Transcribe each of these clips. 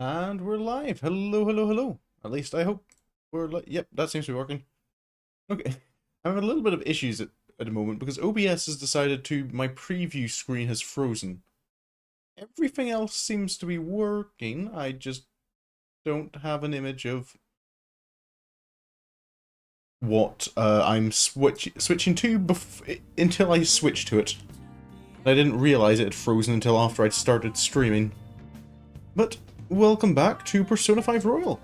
And we're live. Hello, hello, hello. At least I hope we're yep, that seems to be working. Okay. I'm having a little bit of issues at the moment because OBS has decided my preview screen has frozen. Everything else seems to be working. I just don't have an image of what I'm switching to until I switch to it. I didn't realize it had frozen until after I'd started streaming. But welcome back to Persona 5 Royal,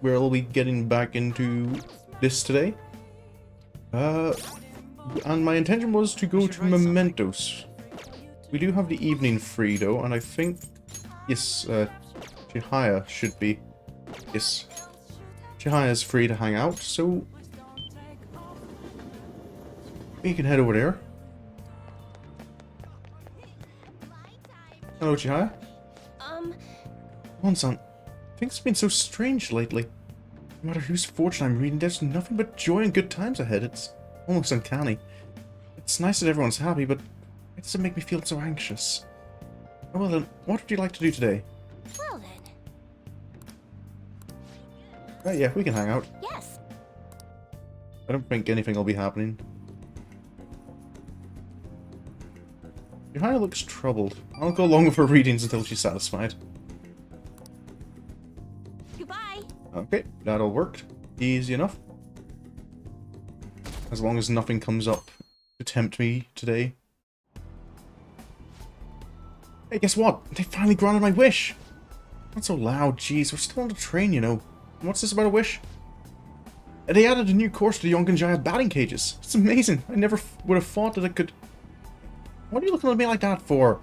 where I'll be getting back into this today. And my intention was to go to Mementos. We do have the evening free though, and I think, yes, Chihaya should be. Yes, Chihaya's free to hang out, so we can head over there. Hello, Chihaya. Son, things have been so strange lately. No matter whose fortune I'm reading, there's nothing but joy and good times ahead. It's almost uncanny. It's nice that everyone's happy, but it doesn't make me feel so anxious. Oh, well then, what would you like to do today? Well then. Yeah, we can hang out. Yes. I don't think anything will be happening. Johanna looks troubled. I'll go along with her readings until she's satisfied. Goodbye. Okay, that'll work. Easy enough. As long as nothing comes up to tempt me today. Hey, guess what? They finally granted my wish! Not so loud, jeez. We're still on the train, you know. What's this about a wish? They added a new course to the Yongenjaya batting cages. It's amazing. I never would have thought that it could... What are you looking at me like that for?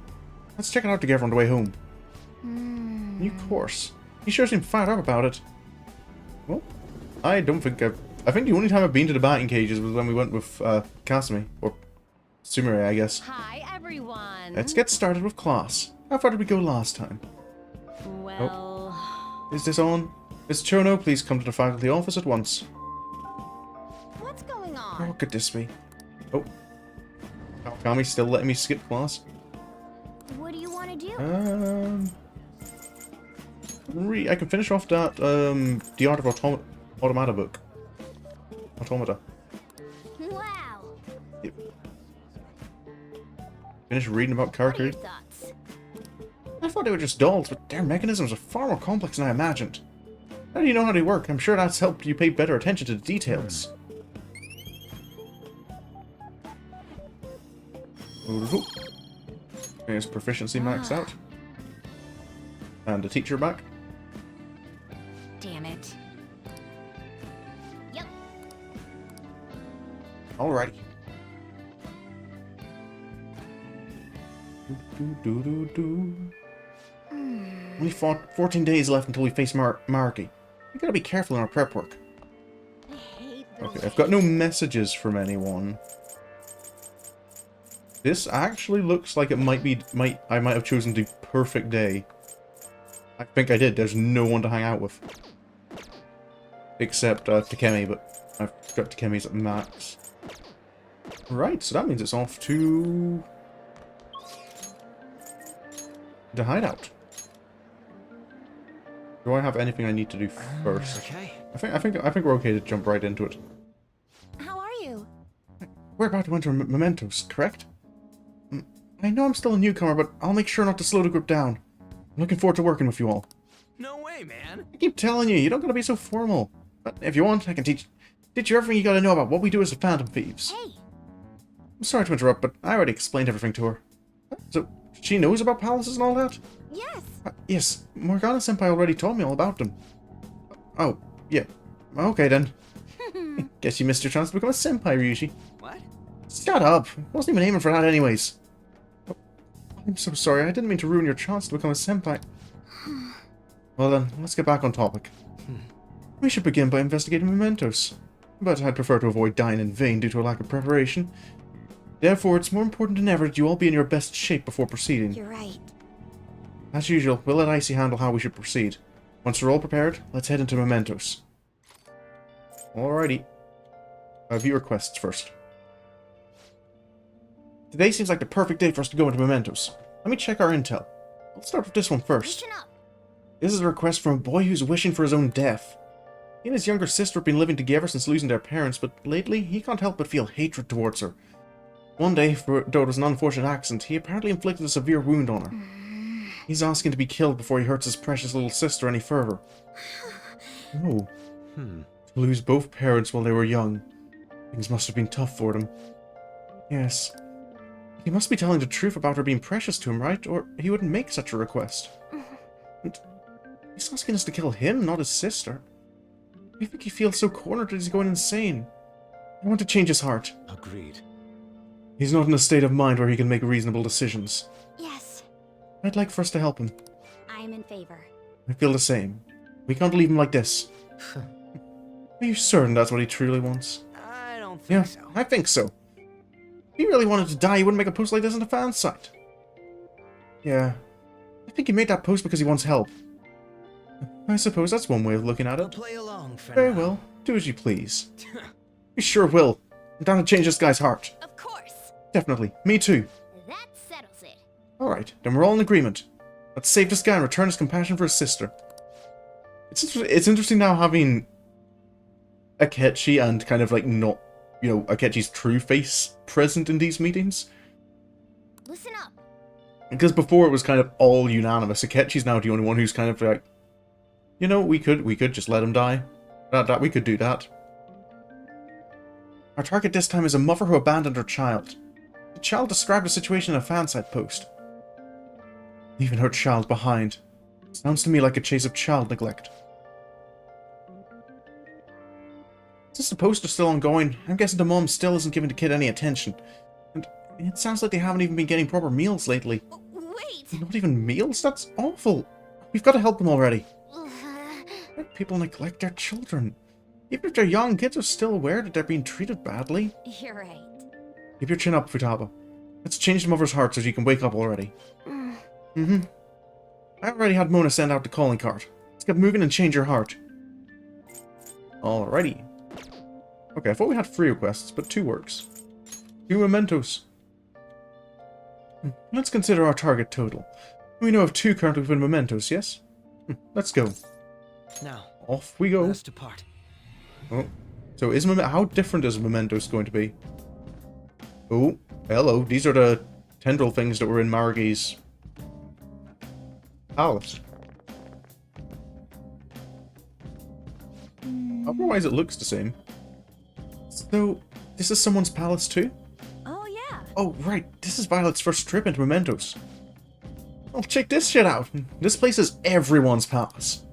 Let's check it out together on the way home. New course. You sure seem fired up about it. Well, I don't think I think the only time I've been to the batting cages was when we went with Kasumi. Or Sumire, I guess. Hi, everyone. Let's get started with class. How far did we go last time? Well... Oh. Is this on? Miss Chono, please come to the faculty office at once. What's going on? Oh, what could this be? Oh. Kami's still letting me skip class. What do you want to do? I can finish off that, the Art of Automata book. Automata. Wow. Yep. Finish reading about What are Karakuri. your thoughts? I thought they were just dolls, but their mechanisms are far more complex than I imagined. How do you know how they work? I'm sure that's helped you pay better attention to the details. There's proficiency maxed out. And the teacher back. Damn it. Yep. Alrighty. Only 14 days left until we face Maruki. We gotta be careful in our prep work. I hate this. Okay, I've got no messages from anyone. This actually looks like it I might have chosen the perfect day. I think I did. There's no one to hang out with. Except Takemi, but I've got Takemi's at max. Right, so that means it's off to the hideout. Do I have anything I need to do first? Okay. I think we're okay to jump right into it. How are you? We're about to enter Mementos, correct? I know I'm still a newcomer, but I'll make sure not to slow the group down. I'm looking forward to working with you all. No way, man. I keep telling you, you don't gotta be so formal. But if you want, I can teach you everything you gotta know about what we do as the Phantom Thieves. Hey. I'm sorry to interrupt, but I already explained everything to her. So, she knows about palaces and all that? Yes. Yes, Morgana-senpai already told me all about them. Oh, yeah. Okay then. Guess you missed your chance to become a senpai, Ryushi. What? Shut up! Wasn't even aiming for that anyways. Oh, I'm so sorry, I didn't mean to ruin your chance to become a senpai. Well then, let's get back on topic. We should begin by investigating Mementos. But I'd prefer to avoid dying in vain due to a lack of preparation. Therefore, it's more important than ever that you all be in your best shape before proceeding. You're right. As usual, we'll let Icy handle how we should proceed. Once we're all prepared, let's head into Mementos. Alrighty. Viewer quests first. Today seems like the perfect day for us to go into Mementos. Let me check our intel. Let's start with this one first. Listen up. This is a request from a boy who's wishing for his own death. He and his younger sister have been living together since losing their parents, but lately he can't help but feel hatred towards her. One day, though it was an unfortunate accident, he apparently inflicted a severe wound on her. He's asking to be killed before he hurts his precious little sister any further. Oh. To lose both parents while they were young. Things must have been tough for them. Yes. He must be telling the truth about her being precious to him, right? Or he wouldn't make such a request. And he's asking us to kill him, not his sister. I think he feels so cornered that he's going insane. I want to change his heart. Agreed. He's not in a state of mind where he can make reasonable decisions. Yes, I'd like for us to help him. I'm in favor. I feel the same. We can't leave him like this. Are you certain that's what he truly wants? I don't think Yeah, so. I think so. If he really wanted to die, he wouldn't make a post like this on the fan site. Yeah. I think he made that post because he wants help. I suppose that's one way of looking at We'll it. play along for Very now. well. Do as you please. We sure will. I'm down to change this guy's heart. Of course. Definitely. Me too. That settles it. Alright, then we're all in agreement. Let's save this guy and return his compassion for his sister. It's interesting now having Akechi and kind of like not, Akechi's true face present in these meetings. Listen up. Because before it was kind of all unanimous. Akechi's now the only one who's kind of like, we could just let him die. We could do that. Our target this time is a mother who abandoned her child. The child described the situation in a fansite post. Leaving her child behind. Sounds to me like a case of child neglect. Since the post is still ongoing, I'm guessing the mom still isn't giving the kid any attention. And it sounds like they haven't even been getting proper meals lately. Wait. Not even meals? That's awful. We've got to help them already. Why do people neglect their children? Even if they're young, kids are still aware that they're being treated badly. You're right. Keep your chin up, Futaba. Let's change the mother's heart so she can wake up already. I already had Mona send out the calling card. Let's get moving and change your heart. Alrighty. Okay, I thought we had 3 requests, but 2 works. 2 mementos. Let's consider our target total. We know of 2 currently within mementos, yes? Let's go. Now, Off we let go. us depart. Oh, so how different is Mementos going to be? Oh, hello. These are the tendril things that were in Maruki's palace. Otherwise, it looks the same. So, this is someone's palace too? Oh, yeah. Oh, right. This is Violet's first trip into Mementos. Well, check this shit out. This place is everyone's palace.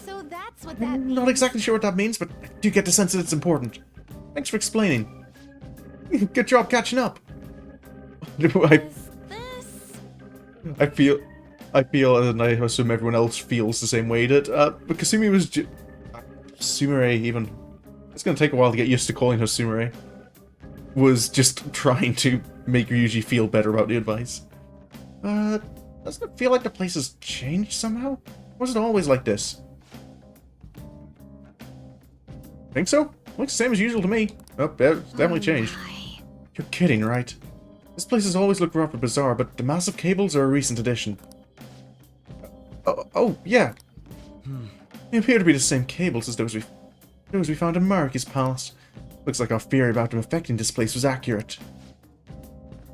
So that's what that I'm means. not exactly sure what that means, but I do get the sense that it's important. Thanks for explaining. Good job catching up. Is this? I feel, and I assume everyone else feels the same way, that Kasumi was Sumire even. It's going to take a while to get used to calling her Sumire. Was just trying to make Ryuji feel better about the advice. Doesn't it feel like the place has changed somehow? Was it always like this? Think so? Looks the same as usual to me. Oh, it's definitely changed. My. You're kidding, right? This place has always looked rough and bizarre, but the massive cables are a recent addition. Oh, yeah. They appear to be the same cables as those we found in Maruki's palace. Looks like our theory about them affecting this place was accurate.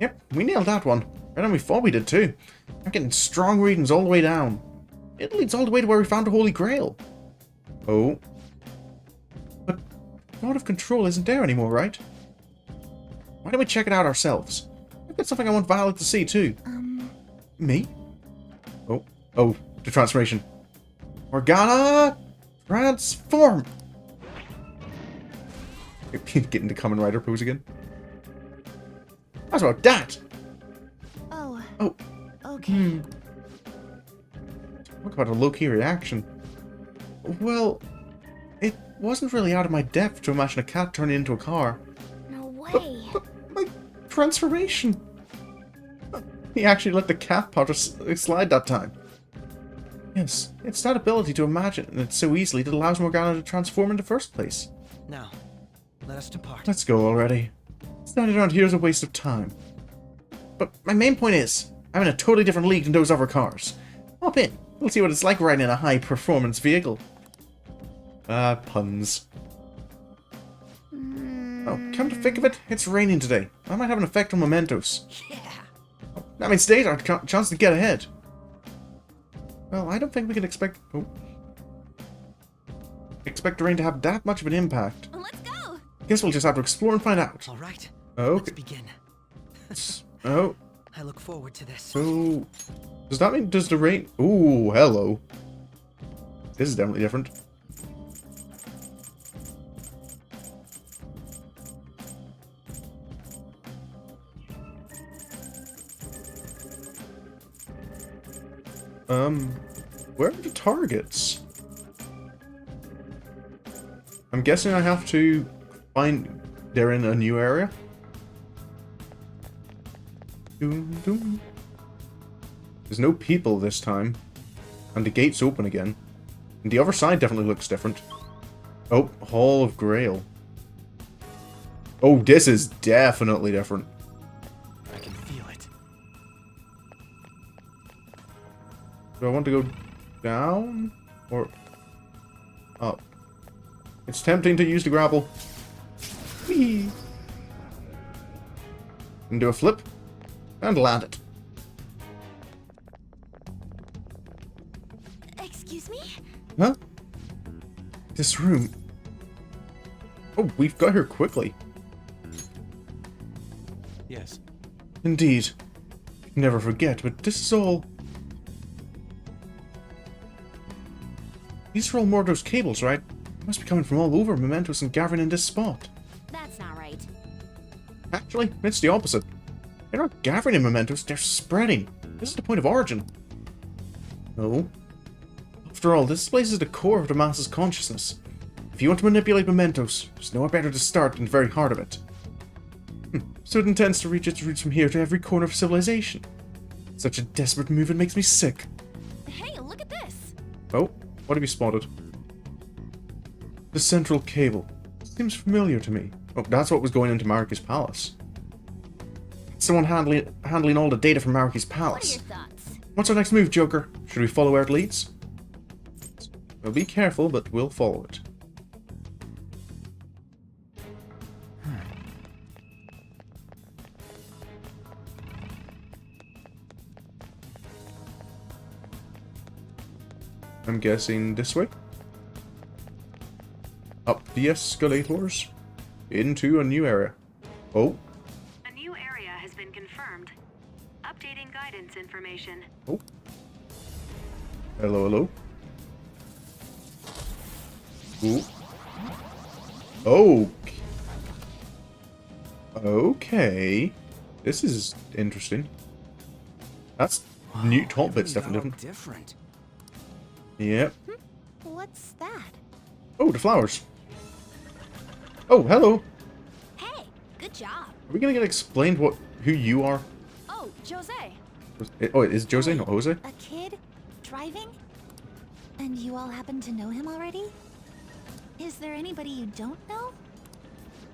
Yep, we nailed that one. Right on we thought we did too. I'm getting strong readings all the way down. It leads all the way to where we found the Holy Grail. Oh. But God of Control isn't there anymore, right? Why don't we check it out ourselves? I've got something I want Violet to see too. Me? Oh, the transformation. Morgana! Transform! Getting the Kamen Rider pose again. How's about that? Oh. Oh. Okay. Talk about a low-key reaction. Well, it wasn't really out of my depth to imagine a cat turning into a car. No way. But my transformation! He actually let the cat powder slide that time. Yes, it's that ability to imagine it so easily that allows Morgana to transform in the first place. Now, let us depart. Let's go already. Standing around here is a waste of time. But my main point is, I'm in a totally different league than those other cars. Hop in. We'll see what it's like riding in a high-performance vehicle. Puns. Oh, come to think of it, it's raining today. I might have an effect on Mementos. Yeah. That means today's our chance to get ahead. Well, I don't think we can expect the rain to have that much of an impact. Let's go. Guess we'll just have to explore and find out. All right. Okay. Let's begin. Oh, I look forward to this. so does that mean does the rain? Ooh, hello. This is definitely different. Where are the targets? I'm guessing I have to find they're in a new area. Doom, doom. There's no people this time. And the gate's open again. And the other side definitely looks different. Oh, Hall of Grail. Oh, this is definitely different. I can feel it. Do I want to go down? Or up? It's tempting to use the grapple. Whee! And do a flip. And land it. Excuse me? Huh? This room. Oh, we've got here quickly. Yes. Indeed. Never forget, but this is all... These are all Mordo's cables, right? They must be coming from all over Mementos and gathering in this spot. That's not right. Actually, it's the opposite. They're not gathering in Mementos, they're spreading. This is the point of origin. No. After all, this place is the core of the masses' consciousness. If you want to manipulate Mementos, there's nowhere better to start than the very heart of it. So it intends to reach its roots from here to every corner of civilization. Such a desperate move, it makes me sick. Hey, look at this. Oh, what have you spotted? The central cable. Seems familiar to me. Oh, that's what was going into Maruki's palace. Someone handling all the data from Maruki's What are palace. your thoughts? What's our next move, Joker? Should we follow where it leads? Well, be careful, but we'll follow it. I'm guessing this way? Up the escalators. Into a new area. Oh. A new area has been confirmed. Updating guidance information. Oh. Hello, hello. Ooh. Oh. Okay. This is interesting. That's new top bit's definitely different. Yep. What's that? Oh, the flowers. Oh, hello. Hey, good job. Are we gonna get explained who you are? Oh, Jose. Oh, is it Jose, not Jose? A kid? Driving? And you all happen to know him already? Is there anybody you don't know?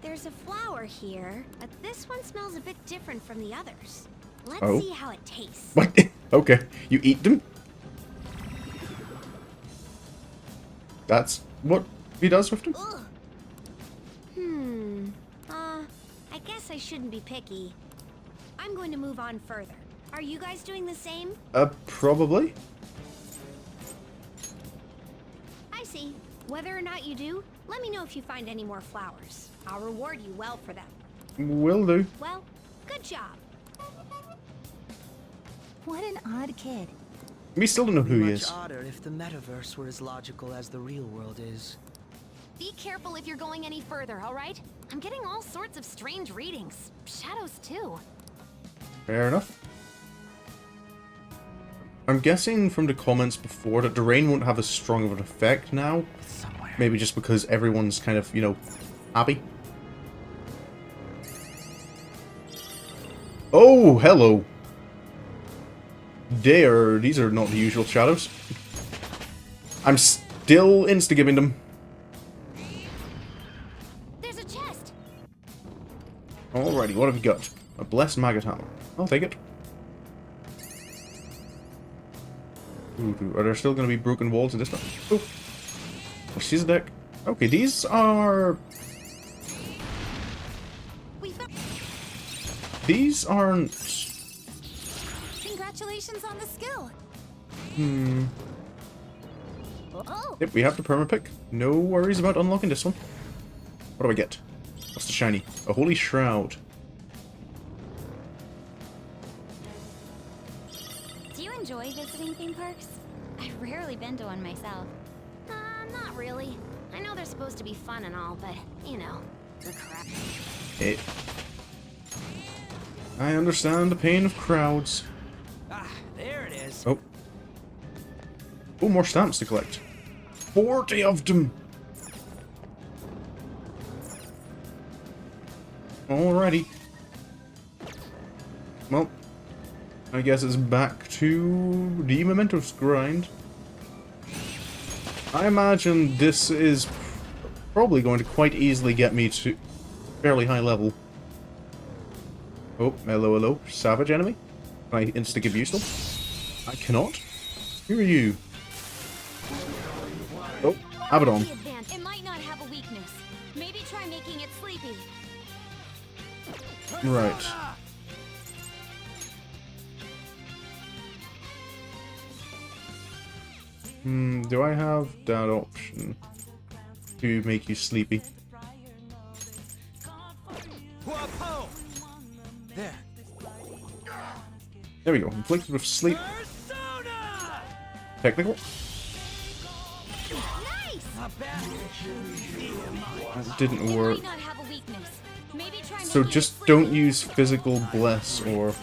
There's a flower here, but this one smells a bit different from the others. Let's Oh. see how it tastes. What? Okay. You eat them? That's what he does with them? Ugh. I guess I shouldn't be picky. I'm going to move on further. Are you guys doing the same? Probably. I see. Whether or not you do, let me know if you find any more flowers. I'll reward you well for them. Will do. Well, good job. What an odd kid. We still don't know who he Much is. odder if the metaverse were as logical as the real world is. Be careful if you're going any further, all right? I'm getting all sorts of strange readings. Shadows, too. Fair enough. I'm guessing from the comments before that the rain won't have as strong of an effect now. Somewhere. Maybe just because everyone's kind of, you know, happy. Oh, hello. These are not the usual shadows. I'm still insta-giving them. There's a chest. Alrighty, what have we got? A blessed maggot hammer. I'll take it. Ooh, are there still going to be broken walls in this one? Oh, she's a deck. Okay, these are... These aren't... Congratulations on the skill. Oh. Yep, we have the permapick. No worries about unlocking this one. What do I get? What's the shiny? A holy shroud. Do you enjoy visiting theme parks? I've rarely been to one myself. Not really. I know they're supposed to be fun and all, but, you know, the crap. I understand the pain of crowds. Ah, there it is. Oh. Oh, more stamps to collect. 40 of them! Alrighty. Well, I guess it's back to the Mementos grind. I imagine this is probably going to quite easily get me to fairly high level. Oh, hello, hello. Savage enemy? Can I insta-abuse them? I cannot. Who are you? Oh, Abaddon. It might not have a weakness. Maybe try making it sleepy. Right. Do I have that option to make you sleepy? Whoa, there. There we go. Inflicted with sleep. Persona! Technical. Nice! Not bad. That didn't work. Might not have a weakness. Maybe try So making just it don't sleepy. use physical bless or...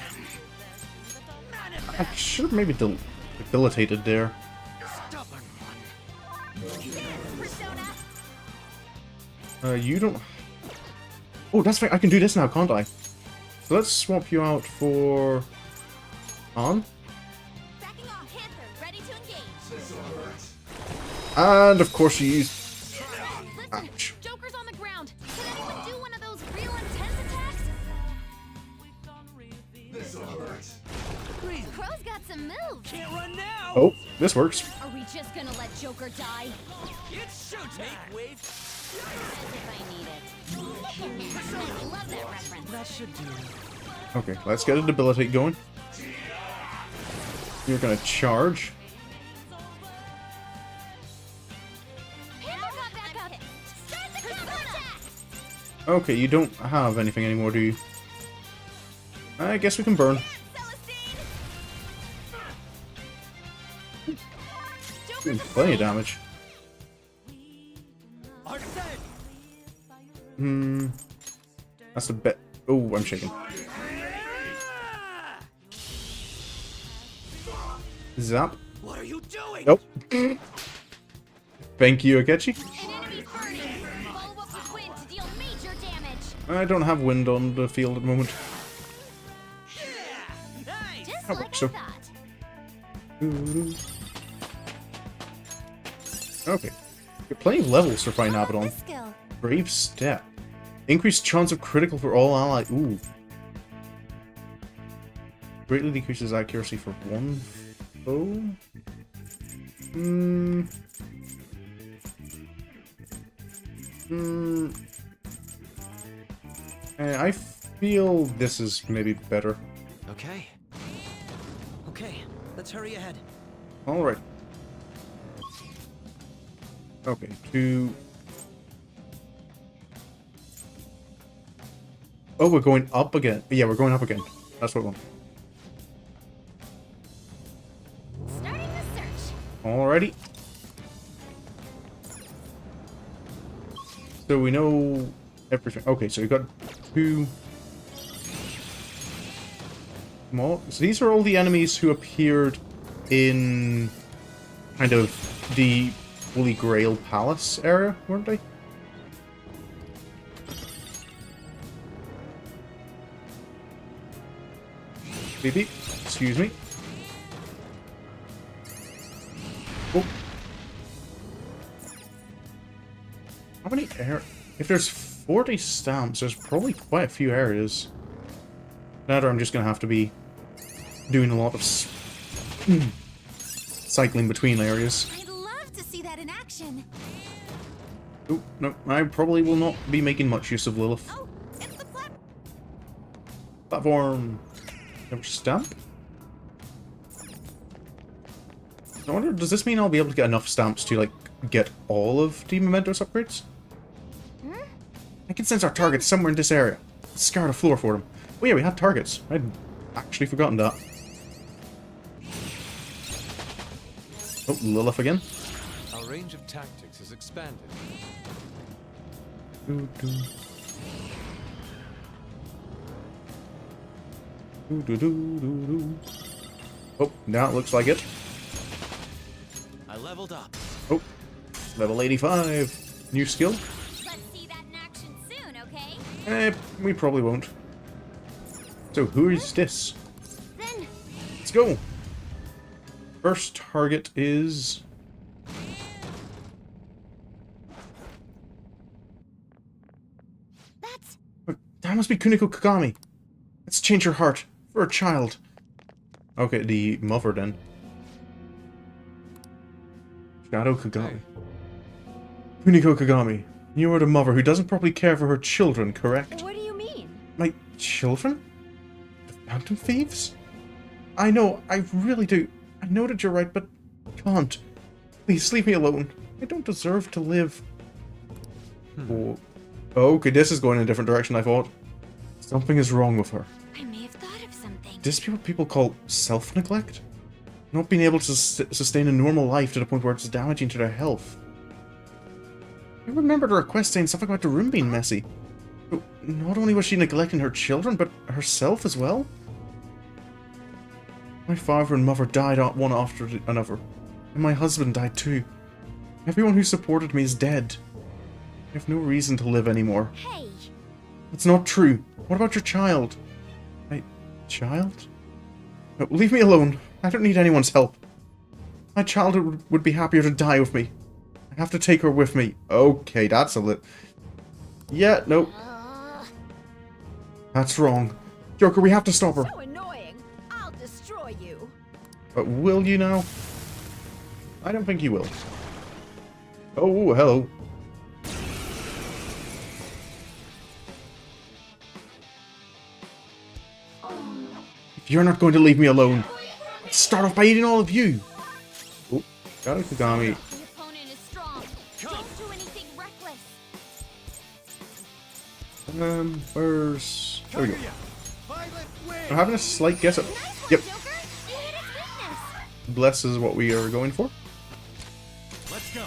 I should have maybe debilitated there. Stubborn Persona. You don't... Oh, that's right. I can do this now, can't I? So let's swap you out for... On. Backing off, Panther, ready to engage. And of course you use... Listen, Ouch. Joker's on the ground. Can anyone do one of those real intense attacks? Crow's got some moves. Can't run now. Oh, this works. Are we just gonna let Joker die? It's showtime. Make wave. As if I need it. Love that reference. That should do. Okay, let's get a debilitate going. You're gonna charge. Panther got back up. Start the counterattack. Okay, you don't have anything anymore, do you? I guess we can burn. Ooh, plenty of damage. That's a bit... Oh, I'm shaking. Zap. What are you doing? Nope. Thank you, Akechi. An enemy's burning. Follow up with wind to deal major damage. I don't have wind on the field at the moment. Nice. Just That like works, I so. thought. Okay. You're playing levels for fighting Abaddon. This skill. Brave Step. Increased chance of critical for all allies. Ooh. Greatly decreases accuracy for one foe. I feel this is maybe better. Okay. Okay, let's hurry ahead. Alright. Okay, to... Oh, we're going up again. Yeah, we're going up again. That's what I want. Starting the search. Alrighty. So we know everything. Okay, so we got two... More. So these are all the enemies who appeared in kind of the Holy Grail Palace area, weren't they? Beep beep. Excuse me. Oh. How many air... If there's 40 stamps, there's probably quite a few areas. That or I'm just gonna have to be doing a lot of cycling between areas. I'd love to see that in action. Oh, no, I probably will not be making much use of Lilith. Oh, it's the Platform. Never stamp? I wonder, does this mean I'll be able to get enough stamps to, like, get all of the Mementos upgrades? I can sense our targets somewhere in this area. Let's scour the floor for them. Oh yeah, we had targets. I'd actually forgotten that. Oh, Lilith again. Our range of tactics has expanded. Doo -doo. Doo -doo -doo -doo -doo. Oh, now it looks like it. I leveled up. Oh, level 85. New skill? Let's see that in action soon, okay? We probably won't. So, who is this? Then Let's go. First target is... that's That must be Kuniko Kagami. Let's change her heart. For a child. Okay, the mother then. Shadow Kagami. Kuniko Kagami. You are the mother who doesn't properly care for her children, correct? what do you mean? My children? The Phantom Thieves? I know, I really do. I know that you're right, but I can't. Please, leave me alone. I don't deserve to live. Oh. Okay, this is going in a different direction than I thought. Something is wrong with her. I may have thought of something. This is what people call self-neglect? Not being able to sustain a normal life to the point where it's damaging to their health. I remember the request saying something about the room being messy. But not only was she neglecting her children, but herself as well? My father and mother died one after another, and my husband died too. Everyone who supported me is dead. I have no reason to live anymore. Hey, That's not true. What about your child? My child? No, leave me alone. I don't need anyone's help. My child would be happier to die with me. I have to take her with me. Okay, that's a lit. Yeah, no. That's wrong. Joker, we have to stop her. so annoying. I'll destroy you. But will you now? I don't think you will. Oh, hello. If you're not going to leave me alone, let's start off by eating all of you. Oh, got it, Kagami. The opponent is strong. Don't do anything reckless. Where's... There we go. I'm having a slight guess at... Yep, Joker, you hit his weakness. bless is what we are going for. Let's go.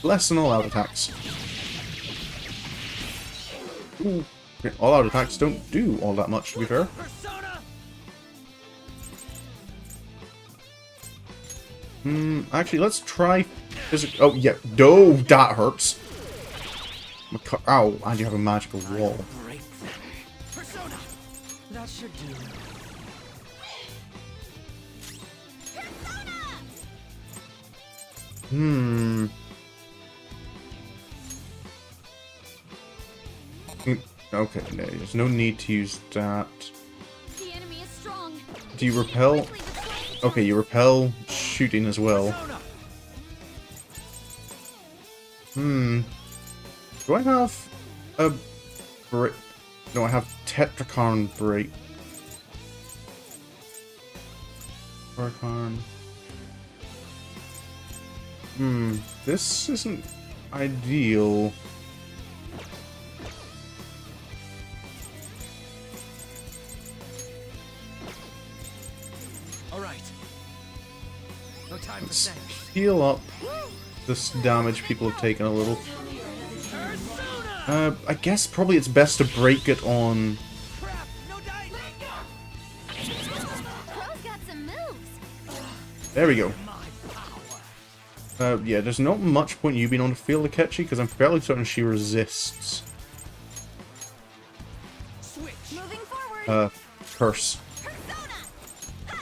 Bless and all out attacks. Ooh. Okay, all out attacks don't do all that much, to be fair. Persona. Actually, let's try physical... Oh, yeah. No, that hurts. Ow, and you have a magical wall. Break them. Persona. That should do. Okay, no, there's no need to use that. The enemy is strong. Do you repel? Okay, you repel shooting as well. Persona. Do I have a break? No, I have Tetrakarn break. Tetrakarn. This isn't ideal. All right. No time to Let's think. heal up this damage people have taken a little. I guess probably it's best to break it on... Crap. No dice. Crow's got some moves. There we go. My power. Yeah, there's not much point in you being on the field, Akechi, because I'm fairly certain she resists. Switch. Moving forward. Curse. Persona.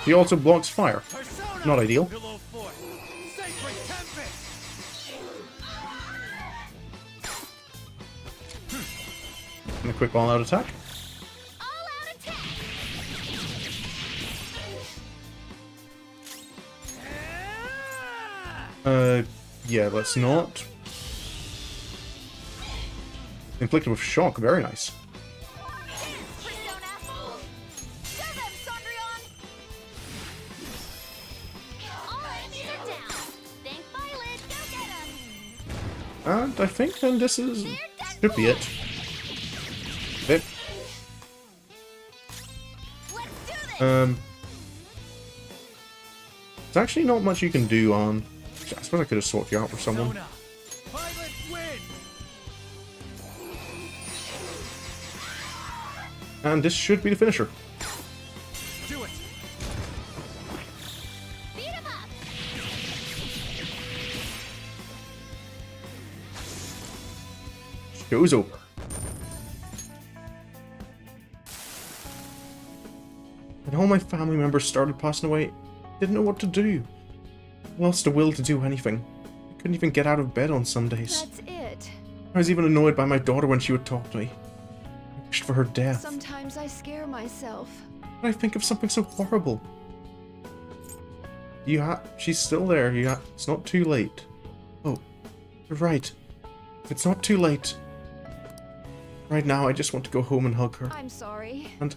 She also blocks fire. Persona. Not ideal. Below force. Sacred tempest. And a quick all-out attack. All out attack. Yeah, let's not. Inflicted with shock, very nice. Persona! Show them, Cendrillon! Alright, these are down. Thank Violet, go get them! And I think then this is... should be it. Bit. Let's do this! There's actually not much you can do on... I suppose I could have sorted you out with someone. Persona. Violet, win! And this should be the finisher. Do it! Beat him up! Show's over. And all my family members started passing away. Didn't know what to do. Lost the will to do anything. I couldn't even get out of bed on some days. That's it. I was even annoyed by my daughter when she would talk to me. I wished for her death. Sometimes I scare myself. But I think of something so horrible. She's still there. It's not too late. Oh, you're right. If it's not too late. Right now, I just want to go home and hug her. I'm sorry. And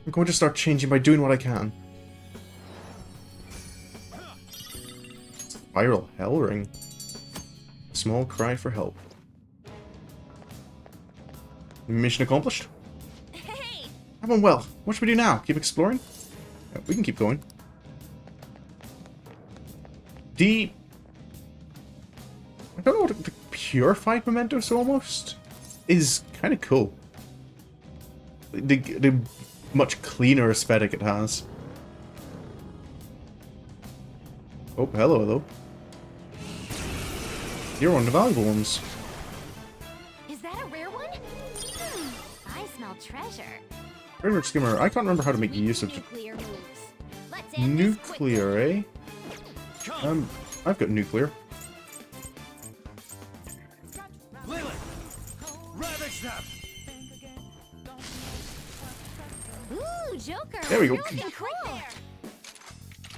I'm going to start changing by doing what I can. Spiral hell ring. Small cry for help. Mission accomplished. Hey! I'm unwell. What should we do now? Keep exploring? We can keep going. I don't know what the purified Mementos almost is kind of cool. The much cleaner aesthetic it has. Oh, hello. You're one of the valuable ones. Is that a rare one? I smell treasure. Railroad skimmer. I can't remember how to make use of Nuclear moves. Let's end this quickly. nuclear, eh? I've got nuclear. Lilith! Ravage them! Ooh, Joker! There we go. You're looking cool.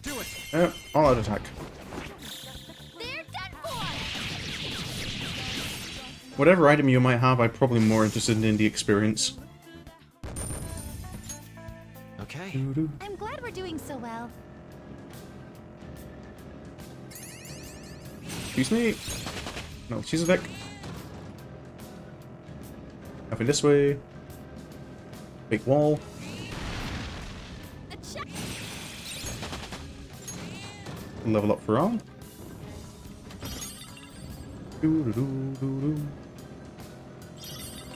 Do it! All out attack. They're done for! Whatever item you might have, I'm probably more interested in the experience. Okay. I'm glad we're doing so well. Excuse me. No, she's a Vic. Nothing this way. Big wall. The check. Level up for all.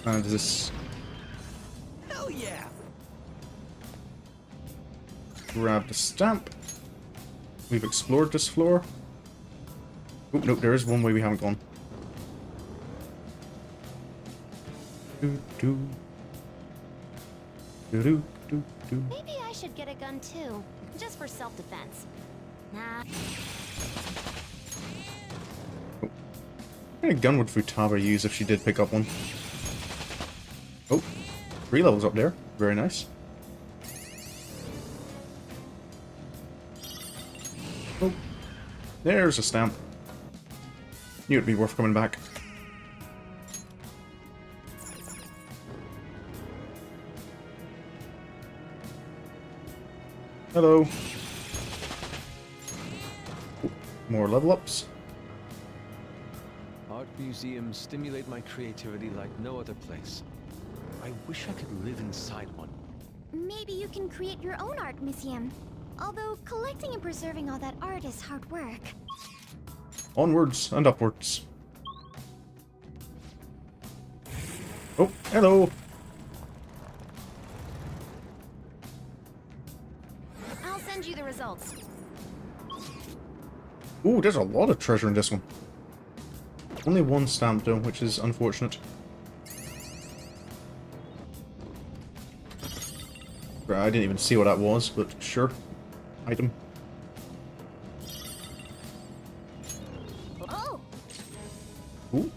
And this Hell yeah! grab the stamp. We've explored this floor. Oh, nope, there is one way we haven't gone. Maybe I should get a gun too, just for self-defense. Nah. What kind of gun would Futaba use if she did pick up one? Oh, 3 levels up there. Very nice. Oh, there's a stamp. Knew it'd be worth coming back. Hello. Oh, more level ups. Art museums stimulate my creativity like no other place. I wish I could live inside one. Maybe you can create your own art museum. Although collecting and preserving all that art is hard work. Onwards and upwards. Oh, hello. I'll send you the results. Ooh, there's a lot of treasure in this one. Only one stamp though, which is unfortunate. Right, I didn't even see what that was, but sure. Item. Oh! Ooh.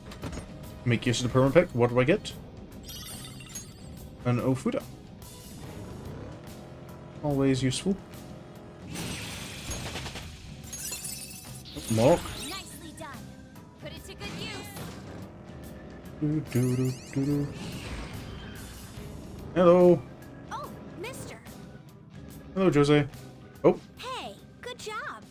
Make use of the perma pick. What do I get? An Ofuda. Always useful. Mark. Nice Do. Hello. Oh, mister. Hello, Jose. Oh, Hey, good job.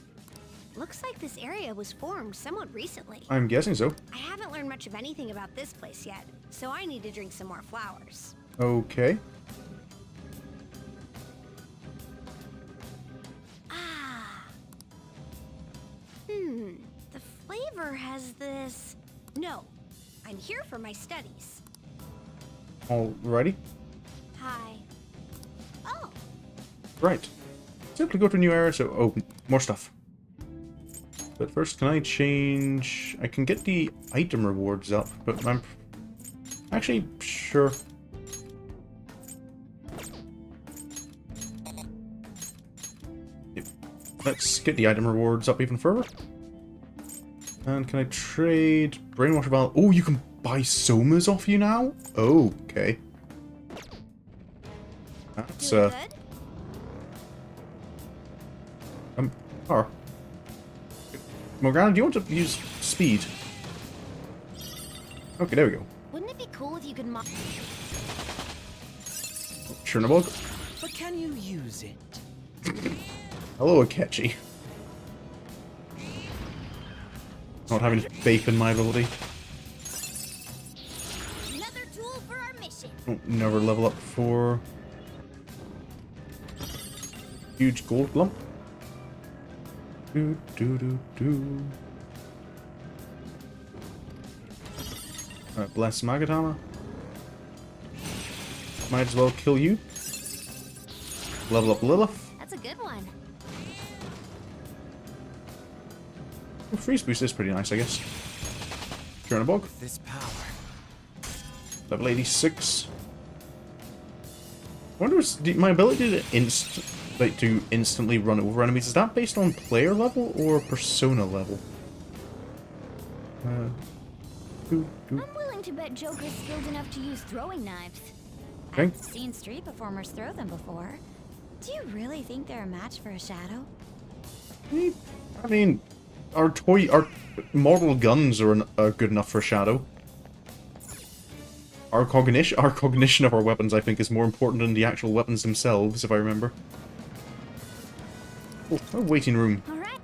Looks like this area was formed somewhat recently. I'm guessing so. I haven't learned much of anything about this place yet, so I need to drink some more flowers. Okay. Ah. The flavor has this... No, I'm here for my studies. Alrighty. Hi. Oh, Right. Simply go to a new area, so... Oh, more stuff. But first, can I change... I can get the item rewards up, but I'm... Actually, sure. Yep. Let's get the item rewards up even further. And can I trade Brainwash Valve? Oh, you can buy Somas off you now? Okay. That's, doing good? Car. Morgana, do you want to use speed? Okay, there we go. Wouldn't it be cool if you could Chernobog. But can you use it? Hello, Akechi. Not having faith in my ability. Another tool for our mission. Don't never level up before. Huge gold lump. Do. Bless Magatama. Might as well kill you. Level up Lilith. That's a good one. Well, freeze boost is pretty nice, I guess. Chernobog. This power. Level 86. I wonder if my ability to instantly run over enemies, is that based on player level or persona level? I'm willing to bet Joker's skilled enough to use throwing knives. Okay. I've seen street performers throw them before. Do you really think they're a match for a shadow? I mean, our model guns are good enough for Shadow. Our cognition of our weapons, I think, is more important than the actual weapons themselves, if I remember. Oh, a waiting room. All right.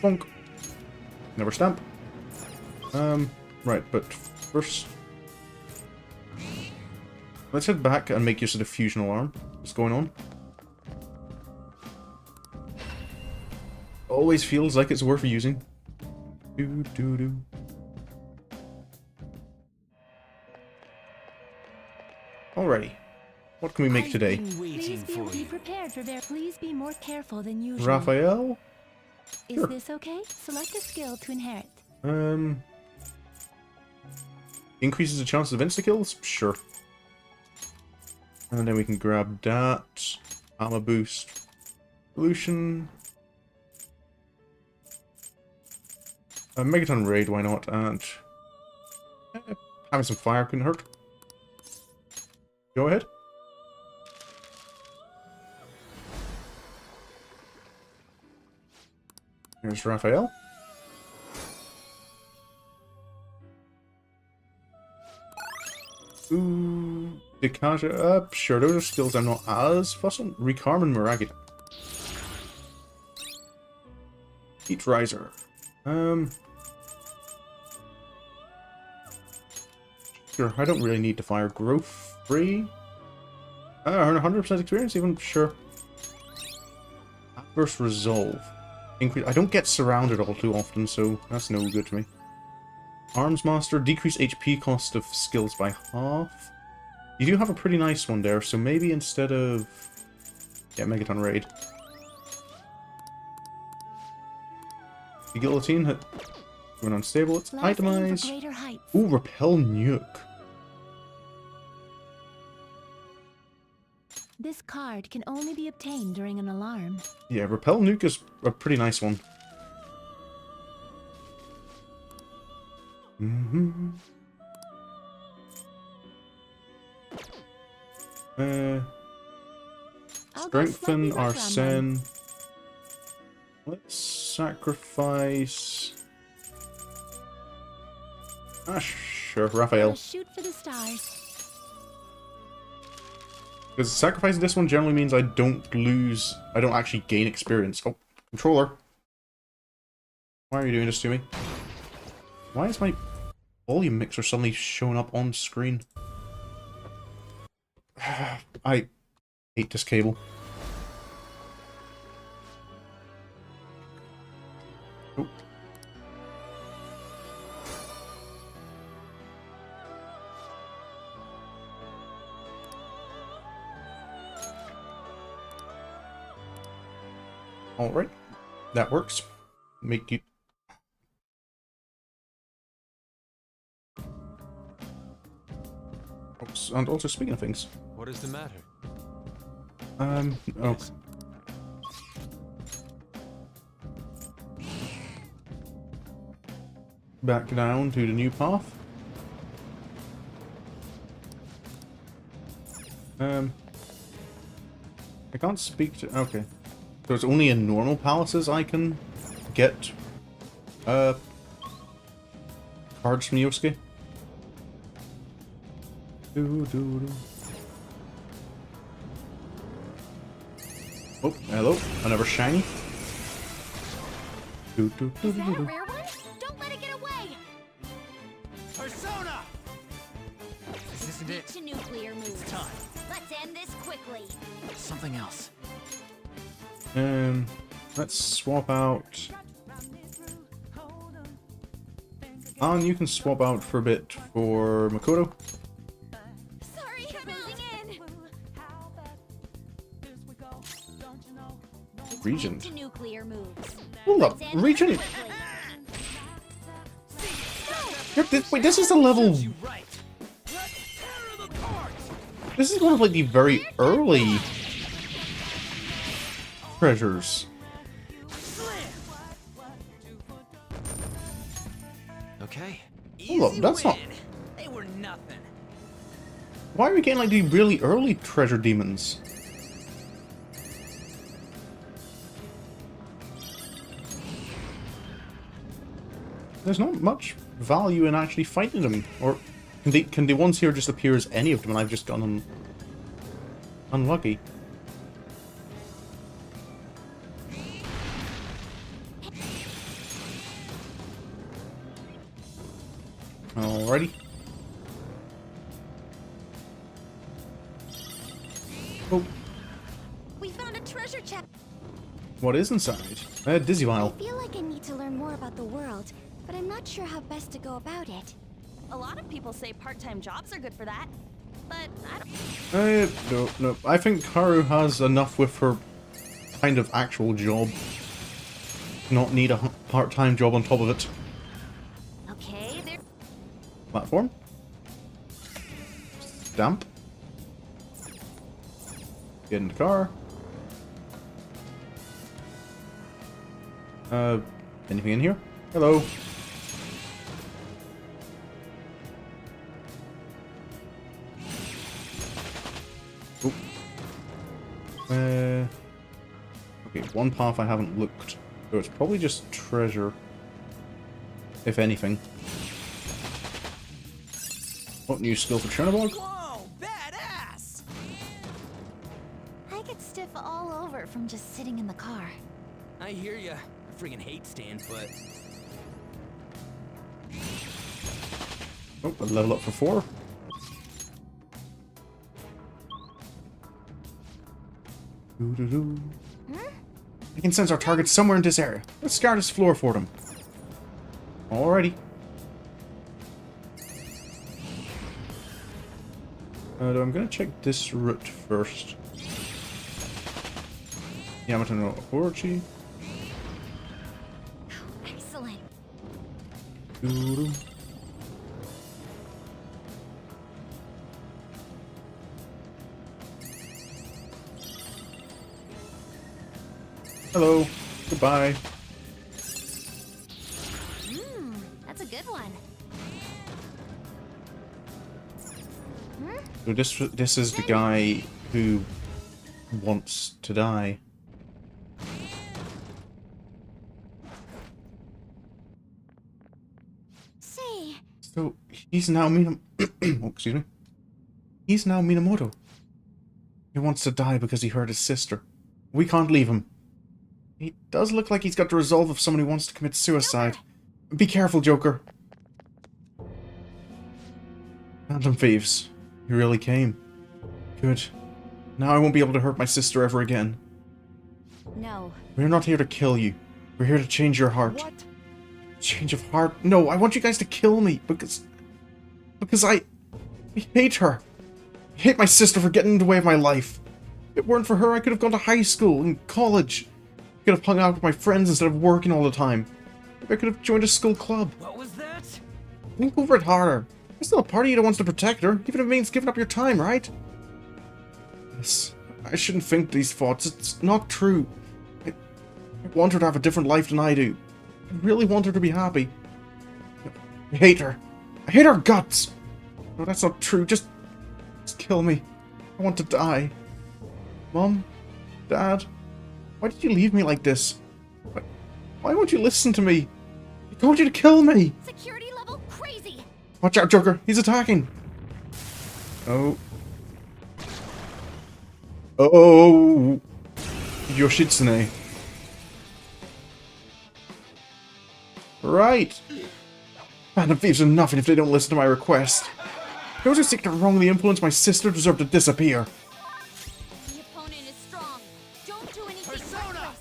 Bonk. Never stamp. Right, but first... Let's head back and make use of the fusion alarm. What's going on? Always feels like it's worth using. Do. Alrighty. What can we make today? Waiting for Be you. prepared for Please be more careful than usual. Raphael? Is Sure. this okay? Select a skill to inherit. Increases the chances of insta-kills? Sure. And then we can grab that. Armor boost. Pollution. Megaton Raid, why not? And having some fire couldn't hurt. Go ahead. Here's Raphael. Ooh, Dekaja. Sure, those are skills I'm not as fussed on. Recarm and Maragita. Heat Riser. Sure, I don't really need to fire growth free. 100% experience, even sure. Adverse resolve. Increase. I don't get surrounded all too often, so that's no good to me. Arms Master, decrease HP cost of skills by half. You do have a pretty nice one there, so maybe instead of... Yeah, Megaton Raid. The Guillotine hit. When unstable, it's Let us aim for itemized. greater heights. Ooh, Repel Nuke. This card can only be obtained during an alarm. Yeah, Repel Nuke is a pretty nice one. I'll go Strengthen slightly rougher on them. Arsene. Let's sacrifice. Ah, sure, Raphael. Shoot for the stars. Because sacrificing this one generally means I don't actually gain experience. Oh, controller. Why are you doing this to me? Why is my volume mixer suddenly showing up on screen? I hate this cable. Oh. Alright, that works. Make you... Oops. And also, speaking of things... What is the matter? Oh. Yes. Back down to the new path. I can't speak to... Okay. So it's only in normal palaces I can get cards from Yosuke. Oh, hello. Another shiny. Is that a rare one? Don't let it get away! Persona! This isn't it. To nuclear moves. It's time. Let's end this quickly. Something else. Let's swap out. And you can swap out for a bit for Makoto. Sorry, closing in. Regent. To nuclear moves. Hold up, Let's end Regent. this quickly. Wait, this is the level. You right. Let's tear them apart. This is one of like the very early treasures. Okay. Hold up, that's not. They were nothing. Why are we getting like the really early treasure demons? There's not much value in actually fighting them, or can the ones here just appear as any of them, and I've just gotten unlucky? Alrighty. Oh, We found a treasure chest. what is inside? Dizzy I vial. feel like I need to learn more about the world, but I'm not sure how best to go about it. A lot of people say part-time jobs are good for that, but I don't. No. I think Haru has enough with her kind of actual job. Not need a part-time job on top of it. Okay, there. Platform. Stamp. Get in the car. Anything in here? Hello. Oh. Okay, one path I haven't looked. So it's probably just treasure. If anything. Oh, new skill for Chernobog. Whoa, badass! I get stiff all over from just sitting in the car. I hear ya. I friggin' hate stand foot. Oh, a level up for 4. Doo-doo-doo. I can sense our target somewhere in this area. Let's scour this floor for them. Alrighty. I'm gonna check this route first. Yamato no Orochi. Excellent. Doo-doo. Hello. Goodbye. That's a good one. So this is the guy who wants to die. So, he's now oh, excuse me. He's now Minamoto. He wants to die because he hurt his sister. We can't leave him. He does look like he's got the resolve of someone who wants to commit suicide. Be careful, Joker. Phantom Thieves. You really came. Good. Now I won't be able to hurt my sister ever again. No. We're not here to kill you. We're here to change your heart. What? Change of heart? No, I want you guys to kill me because I hate her. I hate my sister for getting in the way of my life. If it weren't for her, I could have gone to high school and college. I could have hung out with my friends instead of working all the time. I could have joined a school club. What was that? Think over it harder. There's still a part of you that wants to protect her, even if it means giving up your time, right? Yes, I shouldn't think these thoughts. It's not true. I want her to have a different life than I do. I really want her to be happy. I hate her. I hate her guts. No, that's not true. Just kill me. I want to die. Mom? Dad? Why did you leave me like this? Why won't you listen to me? I told you to kill me! Security level crazy! Watch out, Joker! He's attacking! Oh. Oh! Yoshitsune. Right! Phantom Thieves are nothing if they don't listen to my request. Those who seek to wrongly influence my sister deserve to disappear. The opponent is strong. Don't do anything Persona!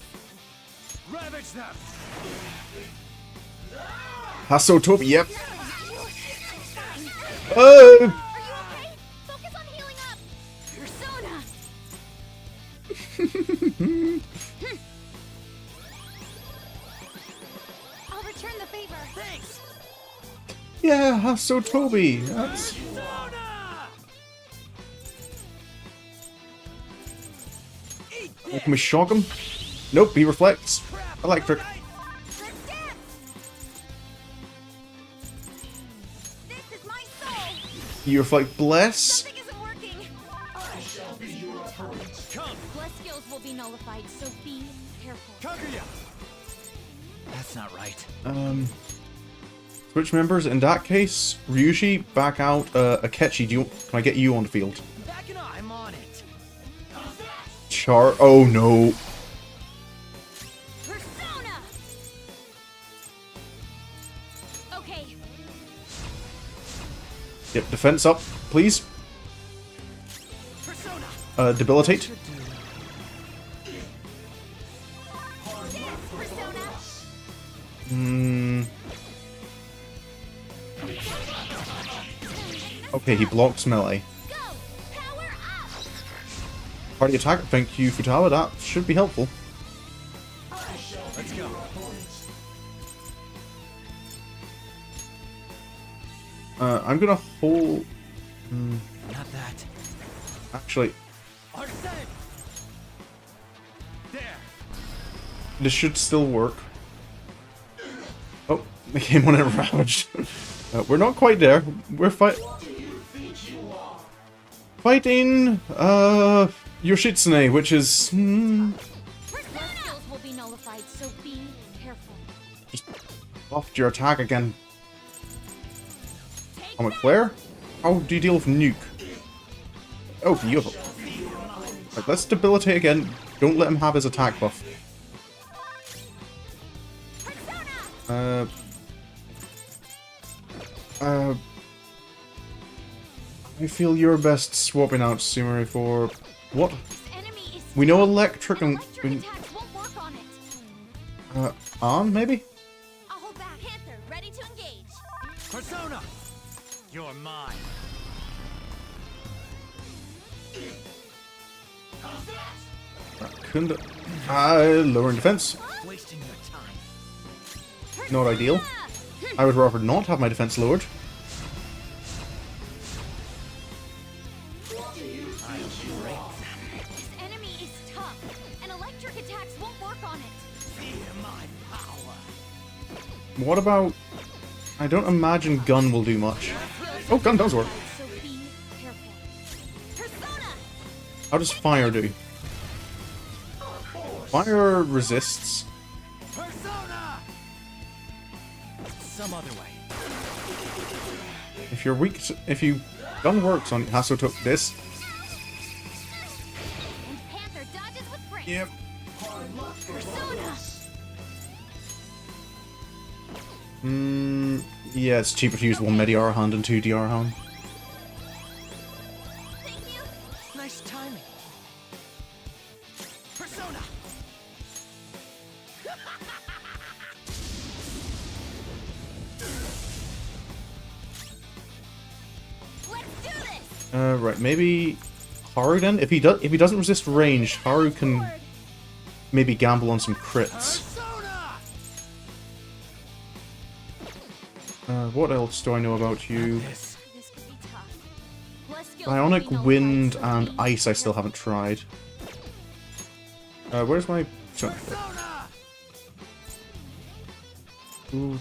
reckless. Ravage them! Hasotobi, yep. Are you okay? Focus on healing up. Persona. I'll return the favor. Thanks! Yeah, Hasotobi. That's... Persona! Eat this! Can we shock him? Nope, he reflects. Crap, Electric. alright. Let's dance. This is my soul. You reflect bless. Something isn't working. Come, Bless skills will be nullified, so be careful. Kaguya! That's not right. Switch members. In that case, Ryushi, back out. Akechi, can I get you on the field? Back and I'm on it. Char. Oh no. Persona. Okay. Yep, defense up, please. Persona! Debilitate. Dance, Persona. Okay, he blocks melee. Go. Power up. Party attack. Thank you, Futaba. That should be helpful. Let's go. I'm gonna hold. Not that. Actually, Arsene! There! this should still work. Oh, the game went and ravaged. We're not quite there. We're fighting. Yoshitsune, which is. Bless skills will be nullified, so be careful. Off your attack again. Atomic Flare? How do you deal with Nuke? Oh, beautiful. Right, let's debilitate again. Don't let him have his attack buff. I feel you're best swapping out Sumeri for... What? Enemy is We know electric and... electric attacks won't work on it. Arm, maybe? I'll hold back. Panther, ready to engage. Persona! You're mine. Kunda... lowering defense. Wasting your time. Not ideal. I would rather not have my defense lowered. This enemy is tough, and electric attacks won't work on it. Feel my power. What about... I don't imagine gun will do much. Oh, gun does work. So be careful. Persona! How does fire do? Fire resists. Persona! Some other way. if you're weak, if you gun works on Hasso took this. And Panther dodges with grace. Yep. Persona! Yeah, it's cheaper to use one Mediar hand and two DR hand. Thank you. Nice timing. Persona! Let's do this! Right, maybe Haru then? If he doesn't resist range, Haru can maybe gamble on some crits. What else do I know about you? This could be tough. Less skills Bionic, moving all Wind, the and time. Ice I still haven't tried. Where's my... Ooh.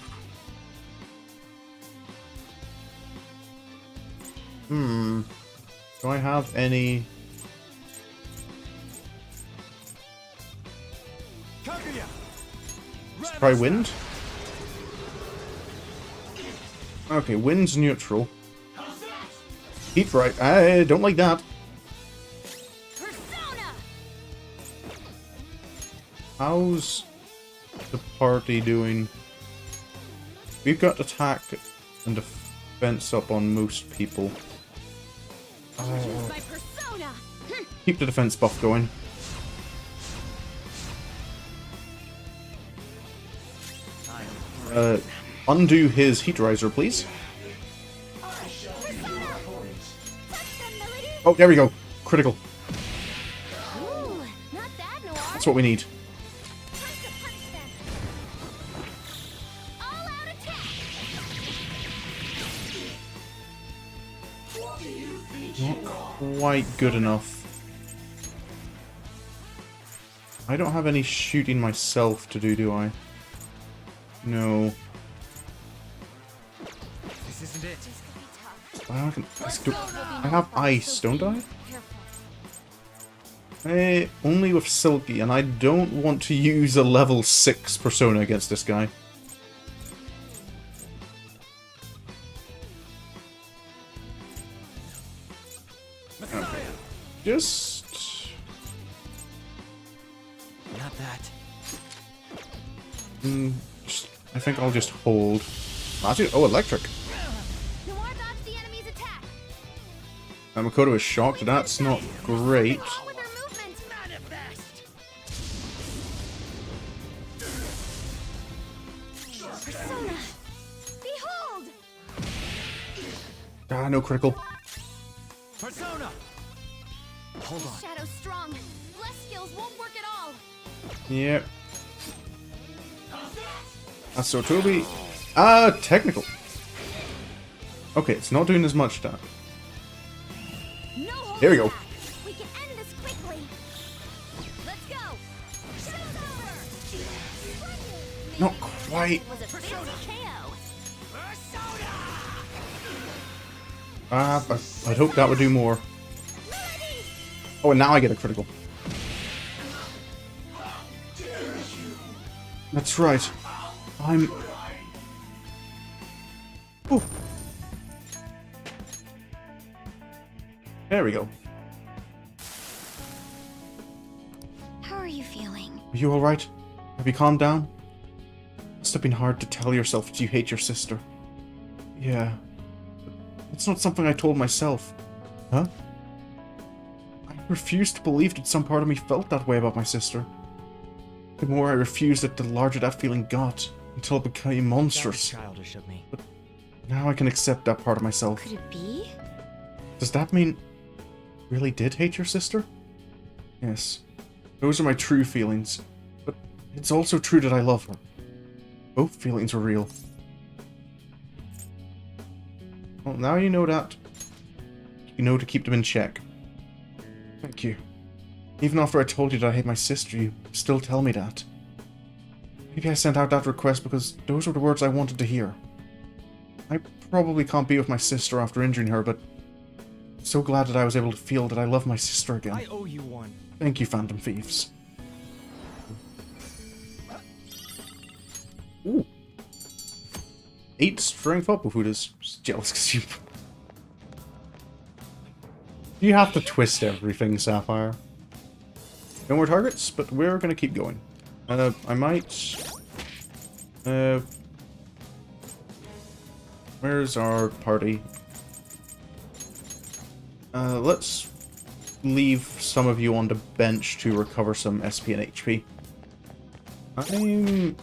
Do I have any... Let's try Wind? Okay, Wind's neutral. Heat right. I don't like that. Persona! How's the party doing? We've got attack and defense up on most people. Choose my persona! Keep the defense buff going. Undo his heat riser, please. Oh, there we go. Critical. Ooh, not bad, Noir. That's what we need. Time to punch them. All out attack. Not quite good enough. I don't have any shooting myself to do I? No. This isn't it. This could be tough. I have ice, don't I? Careful. Only with Silky, and I don't want to use a level 6 persona against this guy. Okay. Just... Not that. I think I'll just hold. Oh, electric. Noir dodged the enemy's attack. Makoto is shocked. That's not great. With her movement. Manifest! Persona. Behold. Ah, no critical. Persona! Hold on. Shadow's strong. Less skills won't work at all. Yep. That's so Toby. Technical. Okay, it's not doing as much damage. No holding Here we go. back. We can end this quickly. Let's go. Shadow's over. Not quite. It was a fancy KO. I'd hope that would do more. Oh, and now I get a critical. That's right. I'm... Ooh. There we go. How are you feeling? Are you alright? Have you calmed down? Must have been hard to tell yourself that you hate your sister. Yeah. But it's not something I told myself. Huh? I refused to believe that some part of me felt that way about my sister. The more I refused it, the larger that feeling got, until it became monstrous. That was childish of me. But now I can accept that part of myself. Could it be? Does that mean you really did hate your sister? Yes. Those are my true feelings. But it's also true that I love her. Both feelings are real. Well, now you know that. You know to keep them in check. Thank you. Even after I told you that I hate my sister, you still tell me that. Maybe I sent out that request because those were the words I wanted to hear. I probably can't be with my sister after injuring her, but I'm so glad that I was able to feel that I love my sister again. I owe you one. Thank you, Phantom Thieves. Ooh. 8 strength up. Who does? Jealous because you You have to twist everything, Sapphire. No more targets, but we're gonna keep going. I might... where's our party? Let's leave some of you on the bench to recover some SP and HP. I'm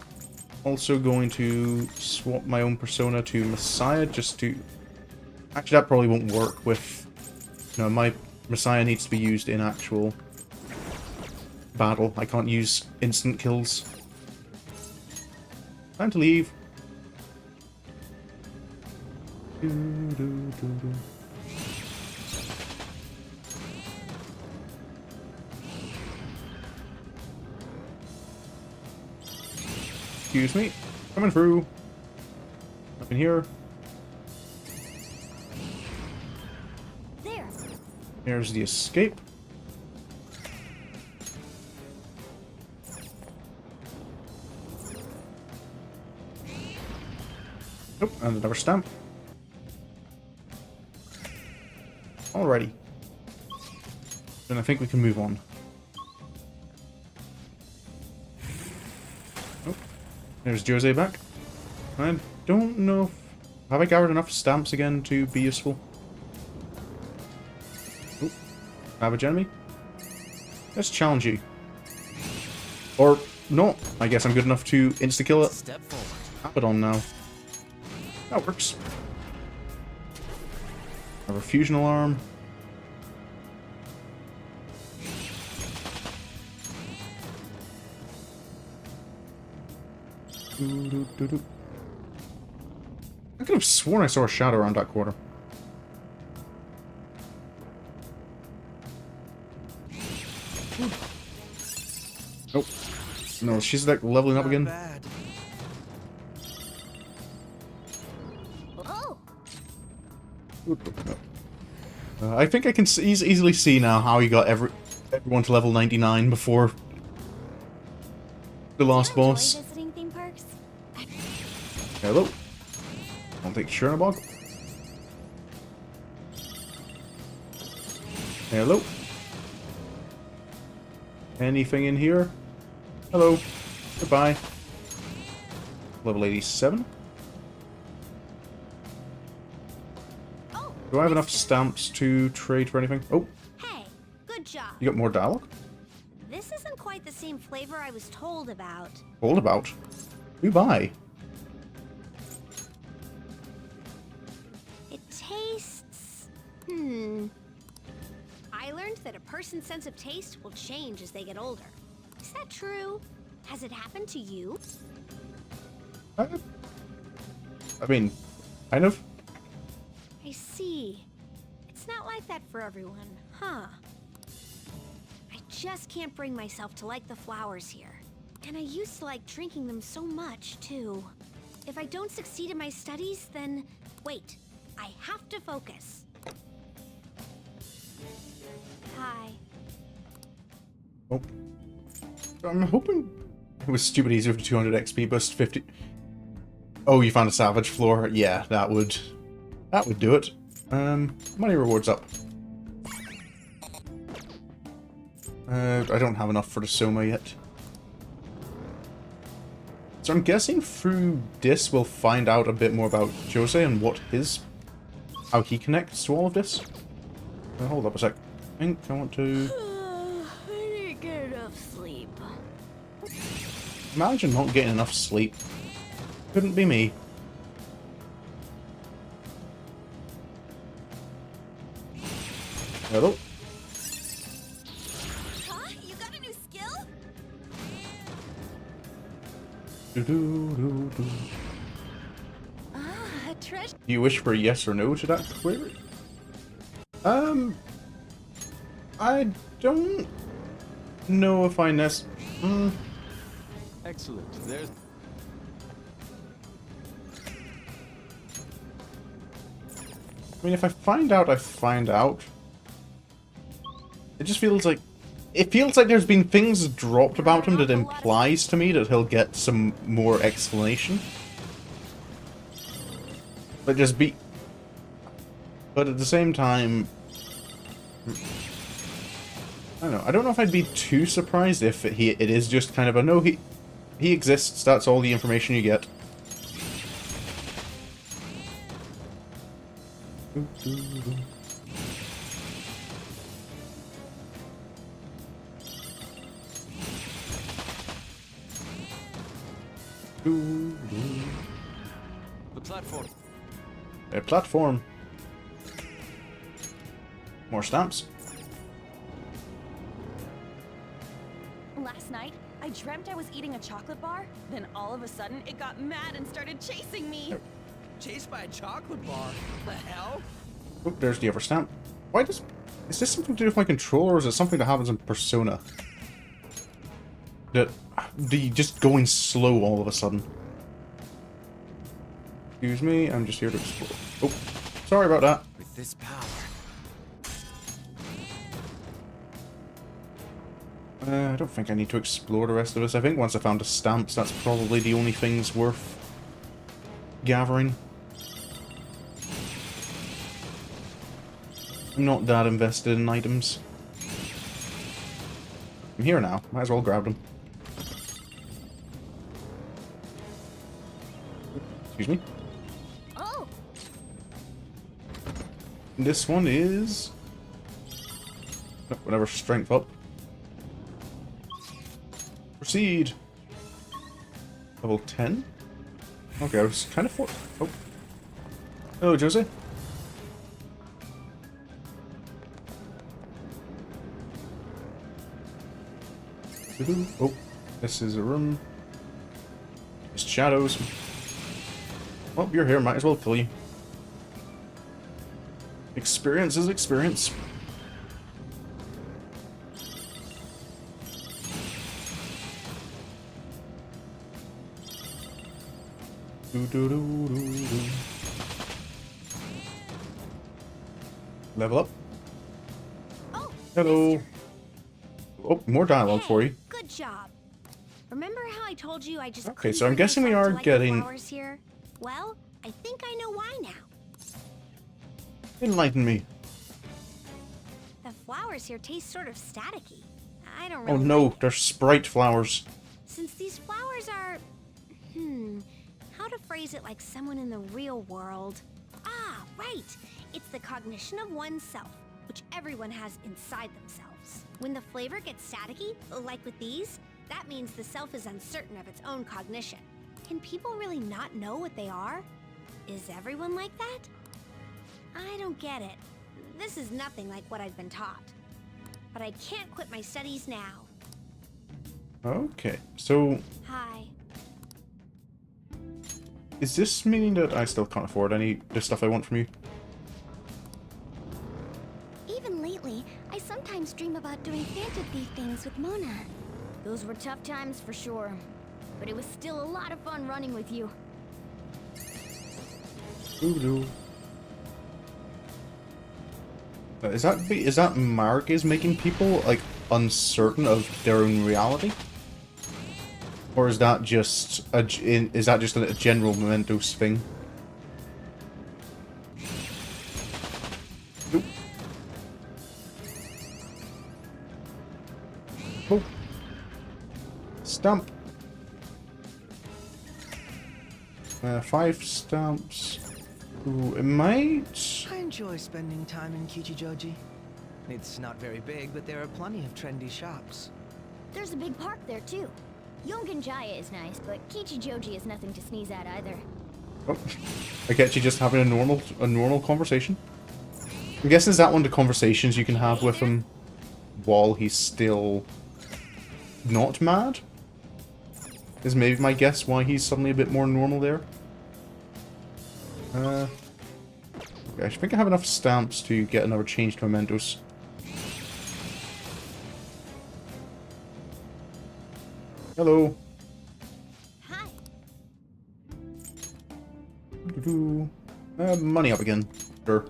also going to swap my own persona to Messiah just to... Actually, that probably won't work with... No, my Messiah needs to be used in actual battle. I can't use instant kills. Time to leave. Excuse me. Coming through. Up in here. There. There's the escape. Nope, and another stamp. Alrighty. Then I think we can move on. Oh, there's Jose back. I don't know if... Have I gathered enough stamps again to be useful? Oh, savage enemy. Let's challenge you. Or not. I guess I'm good enough to insta-kill it. Step forward. Abaddon now. That works. A fusion alarm. I could have sworn I saw a shadow around that corner. Nope. No, she's like leveling up again. Bad. Oh, I think I can easily see now how he got everyone to level 99 before the last do you enjoy boss. visiting theme parks? Hello. I'll take Chernobog. Hello. Anything in here? Hello. Goodbye. Level 87. Oh, Do I have enough stamps to trade for anything? Oh, hey, good job. you got more dialogue? This isn't quite the same flavor I was told about. Told about. Goodbye. It tastes... I learned that a person's sense of taste will change as they get older. Is that true? Has it happened to you? I mean, kind of. I see. It's not like that for everyone, huh? I just can't bring myself to like the flowers here. And I used to like drinking them so much, too. If I don't succeed in my studies, then... Wait, I have to focus. Hi. Oh. I'm hoping it was stupid easy with 200 XP boost 50. Oh, you found a savage floor? Yeah, that would do it. Money rewards up. I don't have enough for the Soma yet. So I'm guessing through this we'll find out a bit more about Jose and how he connects to all of this. Hold up a sec. I think I want to... I didn't get enough sleep. Imagine not getting enough sleep. Couldn't be me. Hello? Huh? You got a new skill? Do-do-do-do. Ah, a treasure. Do you wish for a yes or no to that query? I don't know if I Excellent. There's... I mean, if I find out, I find out. It just feels like... It feels like there's been things dropped about him that implies to me that he'll get some more explanation. But at the same time... I don't know. I don't know if I'd be too surprised if it is just kind of a no. He exists. That's all the information you get. The platform. A platform. More stamps. Last night, I dreamt I was eating a chocolate bar, then all of a sudden it got mad and started chasing me. Chased by a chocolate bar? The hell? Oh, there's the other stamp. Why does... Is this something to do with my controller, or is it something that happens in Persona? That... The just going slow all of a sudden. Excuse me, I'm just here to explore. Oh, sorry about that. With this power. I don't think I need to explore the rest of this. I think once I found the stamps, that's probably the only things worth gathering. I'm not that invested in items. I'm here now. Might as well grab them. Excuse me. Oh, This one is... Oh, whatever, strength up. Proceed. Level 10? Okay, I was kind of for... Oh. Hello, Jose. Oh, this is a room. Just shadows. Well, you're here, might as well kill you. Experience is experience. Level up. Oh, Hello. Oh, more dialogue for you. good job. Remember how I told you I just Okay, couldn't so I'm bring guessing we myself are to like getting- the flowers here? Well, I think I know why now. Enlighten me. The flowers here taste sort of staticky. I don't Oh really no, like it. they're sprite flowers. Since these flowers are... how to phrase it like someone in the real world? Ah, right! It's the cognition of oneself, which everyone has inside themselves. When the flavor gets staticky, like with these, that means the self is uncertain of its own cognition. Can people really not know what they are? Is everyone like that? I don't get it. This is nothing like what I've been taught. But I can't quit my studies now. Okay, so Hi. is this meaning that I still can't afford any of the stuff I want from you? Even lately, I sometimes dream about doing Phantom Thief things with Mona. those were tough times for sure. But it was still a lot of fun running with you. Doo-doo. Is that Maruki is making people like uncertain of their own reality, or is that just a general Mementos thing? Nope. Oh. Stamp. 5 stamps. Ooh, it might. I enjoy spending time in Kichijoji. It's not very big, but there are plenty of trendy shops. There's a big park there too. Yongenjaya is nice, but Kichijoji is nothing to sneeze at either. Oh, I get you just having a normal conversation. I'm guessing is that one of the conversations you can have with him while he's still not mad? Is maybe my guess why he's suddenly a bit more normal there. Okay, I think I have enough stamps to get another change to Mementos. Hello. Hi. Money up again. Sure.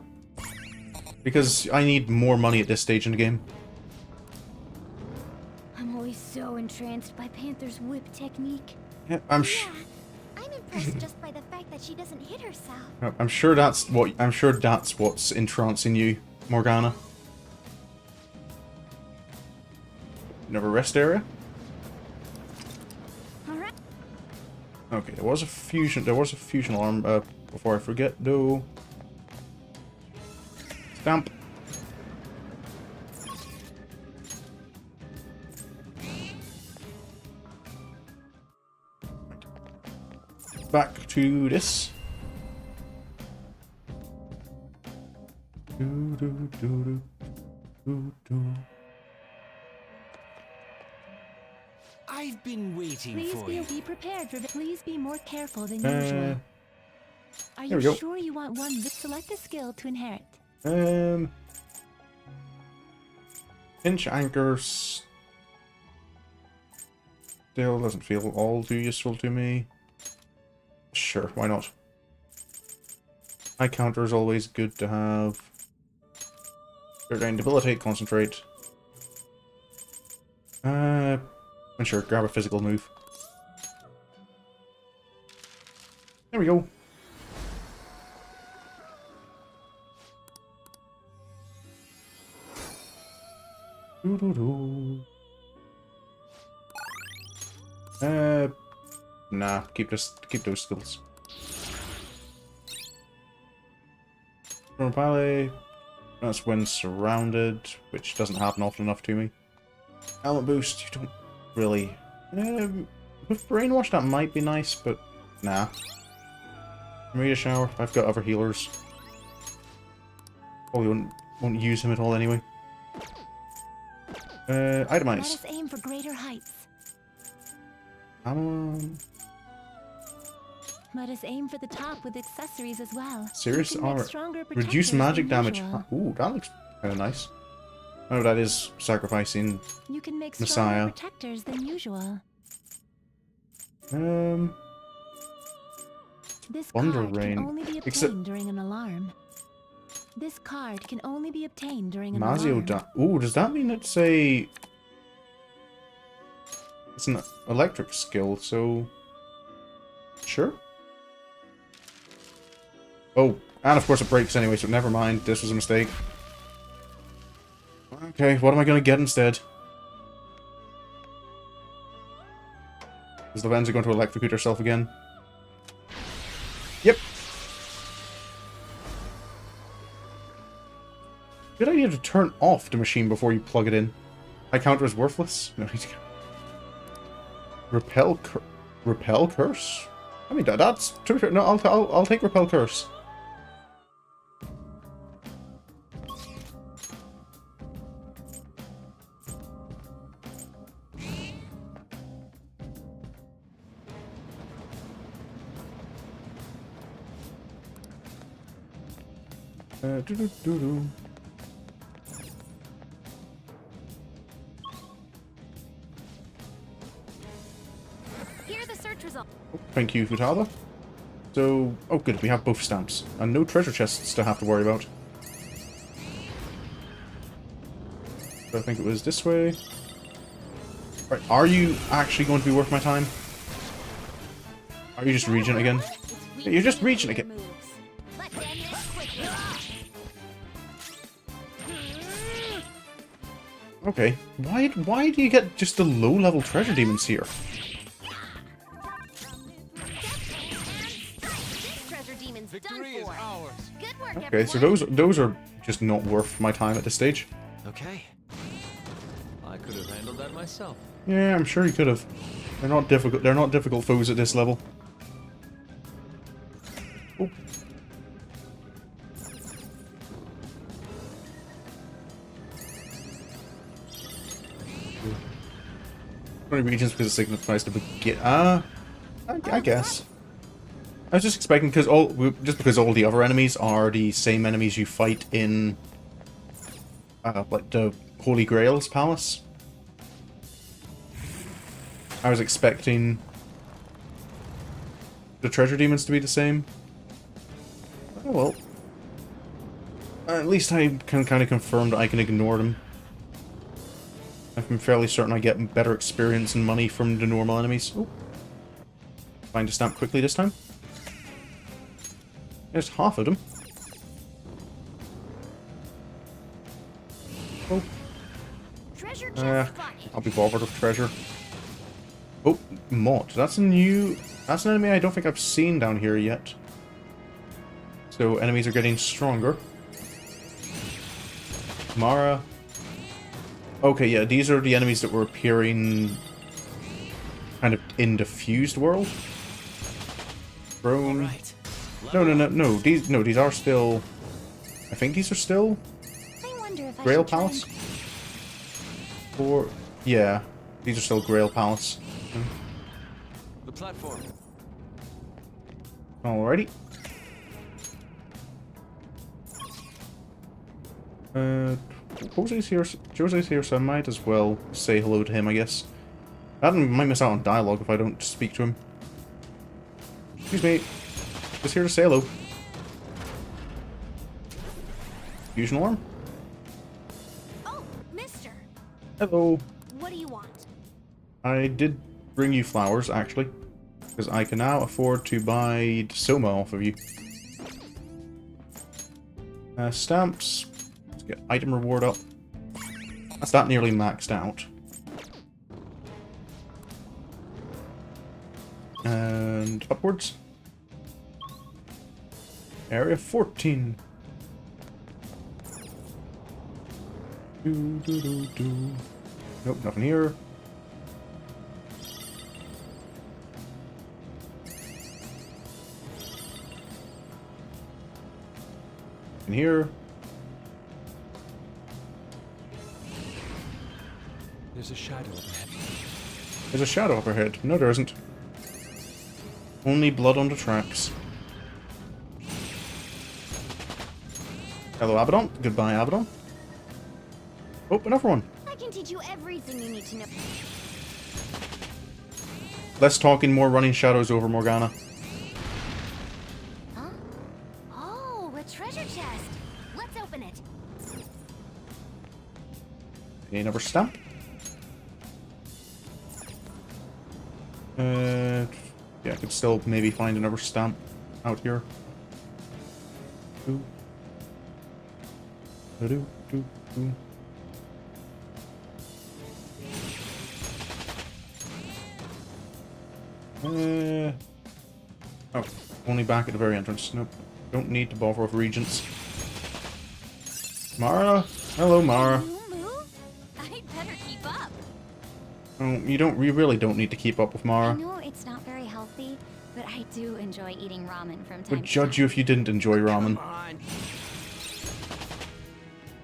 Because I need more money at this stage in the game. I'm always so entranced by Panther's whip technique. Yeah, I'm impressed just by the fact that she doesn't hit herself. I'm sure that's what's entrancing you, Morgana. Never rest area. All right. Okay, there was a fusion alarm, before I forget, though. Stamp. Back to this. I've been waiting Please for you. be prepared for. Please be more careful than usual. Are there you we go. sure you want one? Select a skill to inherit. Pinch anchors still doesn't feel all too useful to me. Sure, why not? High counter is always good to have. Clear down, debilitate, concentrate. And sure, grab a physical move. There we go. Nah, keep those skills. Ballet. That's when surrounded, which doesn't happen often enough to me. Element boost, you don't really. With brainwash, that might be nice, but nah. Media shower. I've got other healers. Probably won't use him at all anyway. Let Itemize. us aim for greater heights. Let us aim for the top with accessories as well. Serious You can make armor. stronger Reduce protectors magic than damage. usual. Ooh, that looks kind of nice. Oh, that is sacrificing. You can make Messiah. stronger protectors than usual. This Thunder card Rain. can only be obtained Except during an alarm. This card can only be obtained during an Mazio alarm. Ooh, does that mean it's a... It's an electric skill, so... Sure. Oh, and of course it breaks anyway, so never mind. This was a mistake. Okay, what am I going to get instead? Is Lavenza going to electrocute herself again? Yep. Good idea to turn off the machine before you plug it in. High counter is worthless. No need to go. Repel curse? I mean, that's... To be fair, no, I'll take repel curse. Doo-doo-doo-doo. Here are the search results. Thank you, Futaba. So, oh good, we have both stamps. And no treasure chests to have to worry about. So I think it was this way. Right, are you actually going to be worth my time? Are you just regen again? Yeah, you're just regen again. Let's end this quickly. Okay, why do you get just the low-level treasure demons here? This treasure demon's Victory done is for. ours. Good work, Okay, so everyone. those are just not worth my time at this stage. Okay. I could have handled that myself. Yeah, I'm sure you could have. They're not difficult. They're not difficult foes at this level. Oh. 20 regions because it signifies the begin. I guess. I was just expecting because all the other enemies are the same enemies you fight in, like the Holy Grail's palace. I was expecting the treasure demons to be the same. Oh well. At least I can kind of confirm that I can ignore them. I'm fairly certain I get better experience and money from the normal enemies. Oh. Find a stamp quickly this time. There's half of them. Oh. Treasure I'll be bothered with treasure. Oh, Mott. That's an enemy I don't think I've seen down here yet. So enemies are getting stronger. Mara. Okay, yeah, these are the enemies that were appearing kind of in the fused world. Drone. No. These are still. I think these are still I wonder if I Grail should try Palace. Or yeah, these are still Grail Palace. The platform. Alrighty. Jose's here, so I might as well say hello to him, I guess. I might miss out on dialogue if I don't speak to him. Excuse me. Just here to say hello. Fusion alarm? Oh, mister. Hello. What do you want? I did bring you flowers, actually. Because I can now afford to buy Soma off of you. Stamps. Let's get item reward up. That's that nearly maxed out. And upwards. Area 14. Nope, nothing here. In here. There's a shadow up ahead. There's a shadow up ahead. No, there isn't. Only blood on the tracks. Hello, Abaddon. Goodbye, Abaddon. Oh, another one. I can teach you everything you need to know. Less talking, more running shadows over Morgana. Huh? Oh, a treasure chest. Let's open it. Another stamp. Yeah, I could still maybe find another stamp out here. Oh, only back at the very entrance. Nope. Don't need to bother with regents. Mara? Hello, Mara. Move? I better keep up. Oh, you really don't need to keep up with I Mara. know it's not very healthy, but I do enjoy eating ramen from time Would to judge time. you if you didn't enjoy ramen. Come on.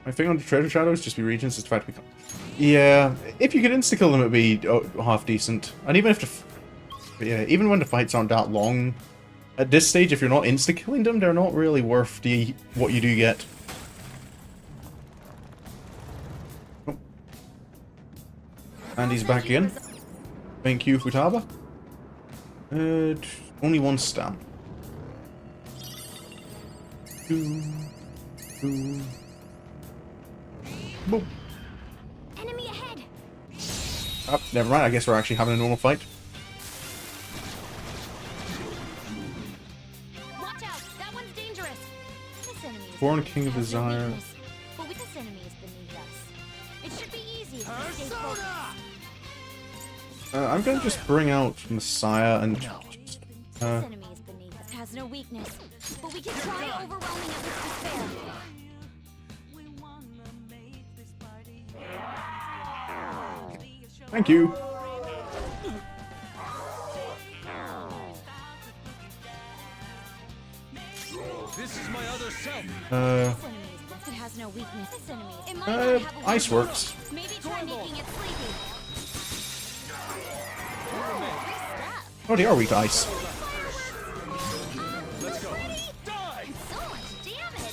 My thing on the treasure shadows just be regents is the fact we can't. Yeah, if you could insta-kill them, it'd be half decent. And even if yeah, even when the fights aren't that long, at this stage, if you're not insta-killing them, they're not really worth what you do get. Oh. And he's back again. Thank you, Futaba. Only one stamp. Boom. Enemy ahead. Oh, never mind. I guess we're actually having a normal fight. Watch out. That one's dangerous. This enemy is Born King of has no Desire. weakness, but with this enemy is beneath us. It should be easy if we stay focused. I'm gonna just bring out Messiah and. This enemy is beneath us. Has no weakness, but we can try overwhelming it with despair. Thank you. This is my other self. This enemy is it has no weakness. This enemy it might not have a Ice weakness. works. Maybe try making it sleepy. Oh, they are weak to ice. Let's go. Die! So much damage.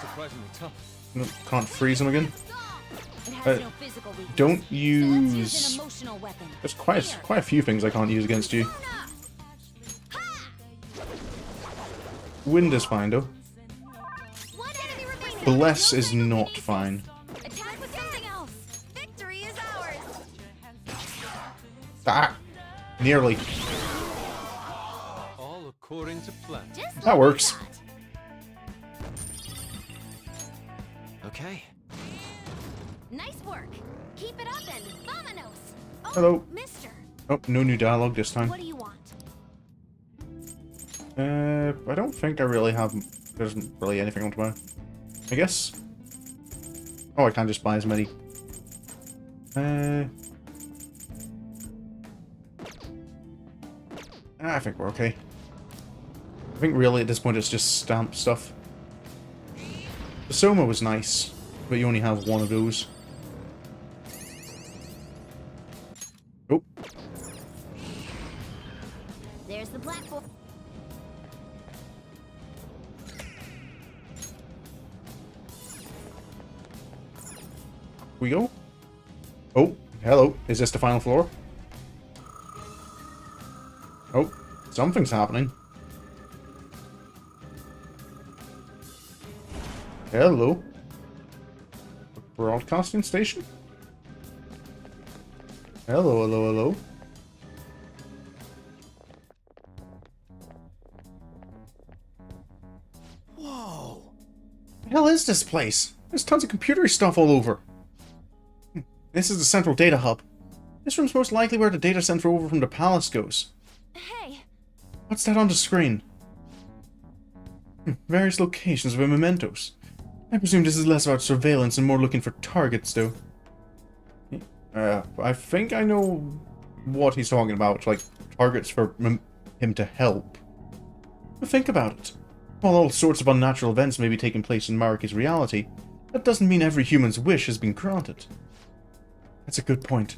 Surprisingly tough. No, can't freeze them again. It has no physical weakness. Don't So let's use use. an emotional weapon. There's quite a few things I can't use against you. Wind is fine though. One enemy remains. Bless is not fine. Attack with something else. Victory is ours. Ah, nearly. All according to plan. Just That like we works. thought. Okay. Nice work. Keep it Hello. Mister. Oh, no new dialogue this time. What do you want? I don't think I really have... There isn't really anything I want to buy. I guess. Oh, I can't just buy as many. I think we're okay. I think really at this point it's just stamp stuff. The Soma was nice, but you only have one of those. Oh. There's the platform. We go. Oh, hello. Is this the final floor? Oh, something's happening. Hello. Broadcasting station? Hello, hello, hello. Whoa. What the hell is this place? There's tons of computery stuff all over. This is the central data hub. This room's most likely where the data center over from the palace goes. Hey. What's that on the screen? Various locations of Mementos. I presume this is less about surveillance and more looking for targets, though. I think I know what he's talking about, like targets for him to help. But think about it. While all sorts of unnatural events may be taking place in Maruki's reality, that doesn't mean every human's wish has been granted. That's a good point.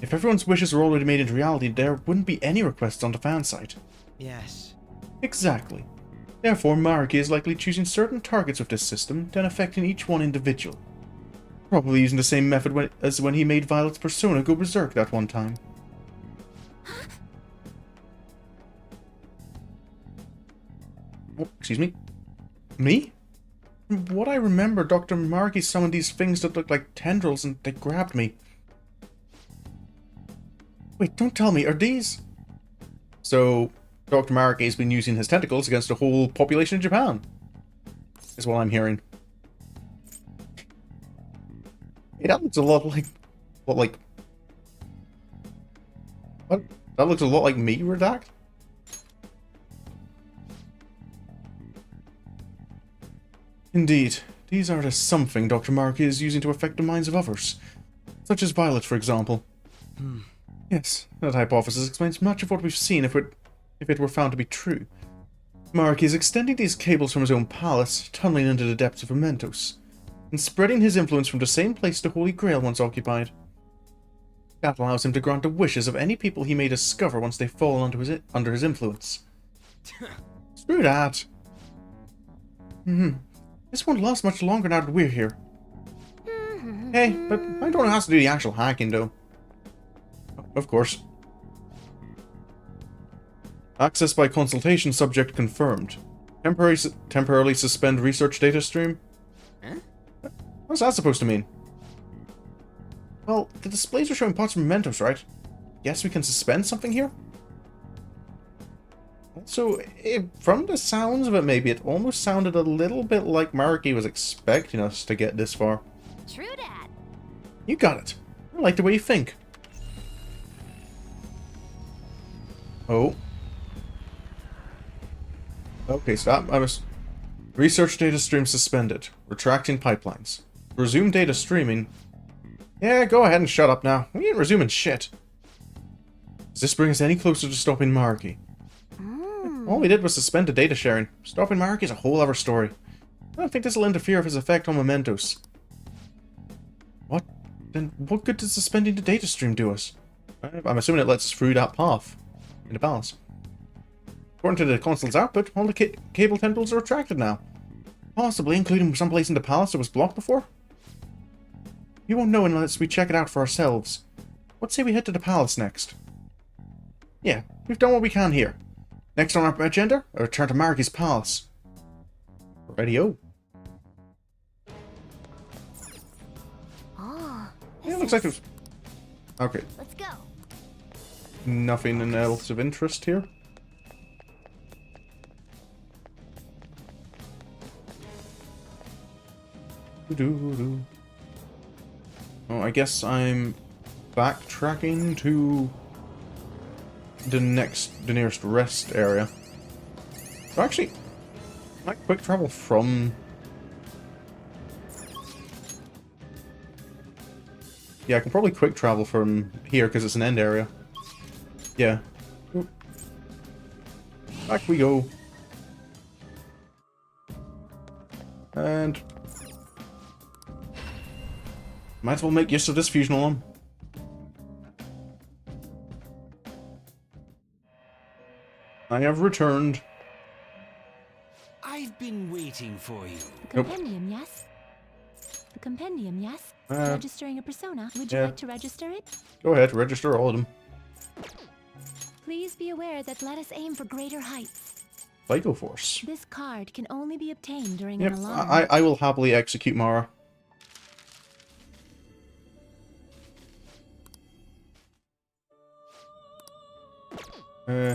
If everyone's wishes were already made into reality, there wouldn't be any requests on the fan site. Yes. Exactly. Therefore, Maruki is likely choosing certain targets with this system, then affecting each one individual. Probably using the same method as when he made Violet's persona go berserk that one time. Oh, excuse me? Me? From what I remember, Dr. Maruki summoned these things that looked like tendrils and they grabbed me. Wait, don't tell me, are these... So, Dr. Maruki has been using his tentacles against the whole population of Japan. Is what I'm hearing. Hey, that looks a lot like... What, like... What? That looks a lot like me, Redact? Indeed, these are the something Dr. Maruki is using to affect the minds of others. Such as Violet, for example. Yes, that hypothesis explains much of what we've seen if it were found to be true. Maruki is extending these cables from his own palace, tunneling into the depths of Mementos, and spreading his influence from the same place the Holy Grail once occupied. That allows him to grant the wishes of any people he may discover once they fall under his influence. Screw that. This won't last much longer now that we're here. Hey, but I don't know how to do the actual hacking, though. Of course. Access by consultation subject confirmed. Temporarily suspend research data stream? Huh? What's that supposed to mean? Well, the displays are showing parts of Mementos, right? Guess we can suspend something here? Also, from the sounds of it, maybe, it almost sounded a little bit like Maruki was expecting us to get this far. True dat. You got it. I like the way you think. Oh. Okay, stop. I was... Research data stream suspended. Retracting pipelines. Resume data streaming. Yeah, go ahead and shut up now. We ain't resuming shit. Does this bring us any closer to stopping Maruki? All we did was suspend the data sharing. Stopping Maruki is a whole other story. I don't think this will interfere with his effect on Mementos. What? Then what good does suspending the data stream do us? I'm assuming it lets us through that path in the palace. According to the console's output, all the cable tendrils are retracted now. Possibly including someplace in the palace that was blocked before? You won't know unless we check it out for ourselves. Let's say we head to the palace next. Yeah, we've done what we can here. Next on our agenda, a return to Maruki's palace. Radio. Oh, Yeah, it looks like it was... Okay, let's go. nothing else of interest here. Oh, I guess I'm backtracking to the nearest rest area. So actually, I quick travel from... Yeah, I can probably quick travel from here because it's an end area. Yeah. Oop. Back we go. And... might as well make use of this fusion alarm. I have returned. I've been waiting for you. The compendium, yes? The compendium, yes? Registering a persona. Would you yeah. like to register it? Go ahead, register all of them. Please be aware that let us aim for greater heights. Psycho Force. This card can only be obtained during Yep, an alarm. I will happily execute Mara.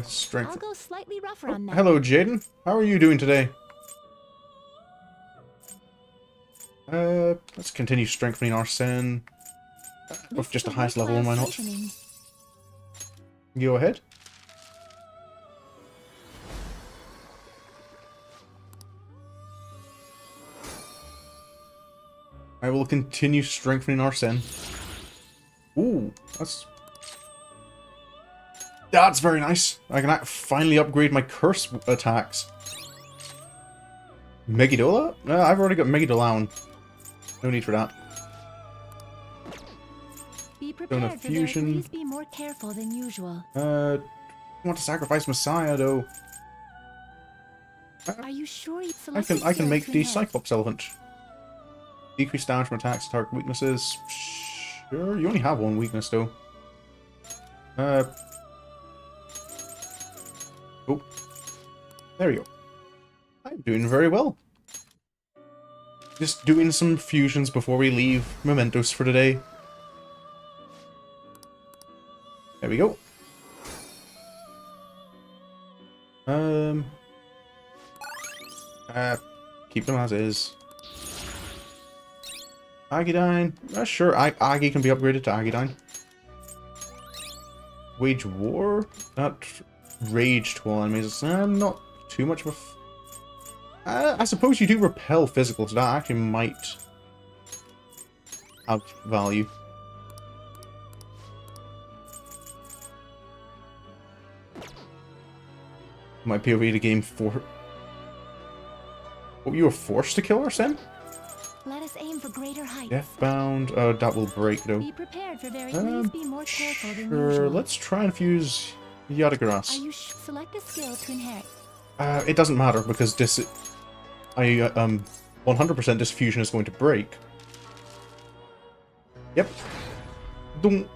Strength. I'll go slightly rougher on that. Hello, Jaden. How are you doing today? Let's continue strengthening our Sen. With just the highest level, why not? Go ahead. I will continue strengthening our Sen. Ooh, that's very nice. I can finally upgrade my curse attacks. Megidola? I've already got Megidola on. No need for that. Be prepared for fusion. please be more careful than usual. I want to sacrifice Messiah though. Are you sure you I can make the Cyclops Elephant. Decrease damage from attacks, target weaknesses. Sure, you only have one weakness though. Oh. There we go. I'm doing very well. Just doing some fusions before we leave Mementos for today. There we go. Keep them as is. Agidine. Sure, Agi can be upgraded to Agidine. Wage War? That raged while enemies. Not too much of a... I suppose you do repel physical, so that actually might have value. My POV to game 4. Oh, you were forced to kill her, Sen? Let us aim for greater heights. Deathbound. That will break though. Be prepared for please be more careful than Sure, usual. let's try and fuse Yadagras. Are you select a skill to inherit? It doesn't matter because 100% this fusion is going to break. Yep. Don't.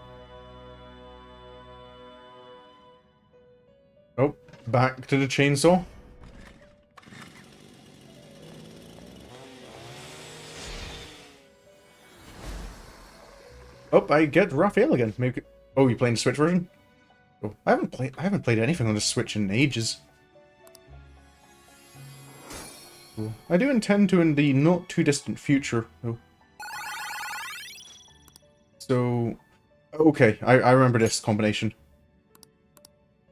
Oh, back to the chainsaw. Oh, I get Raphael again. Maybe. Oh, you playing the Switch version? Oh, I haven't played anything on the Switch in ages. Cool. I do intend to in the not too distant future, though. So, okay, I remember this combination.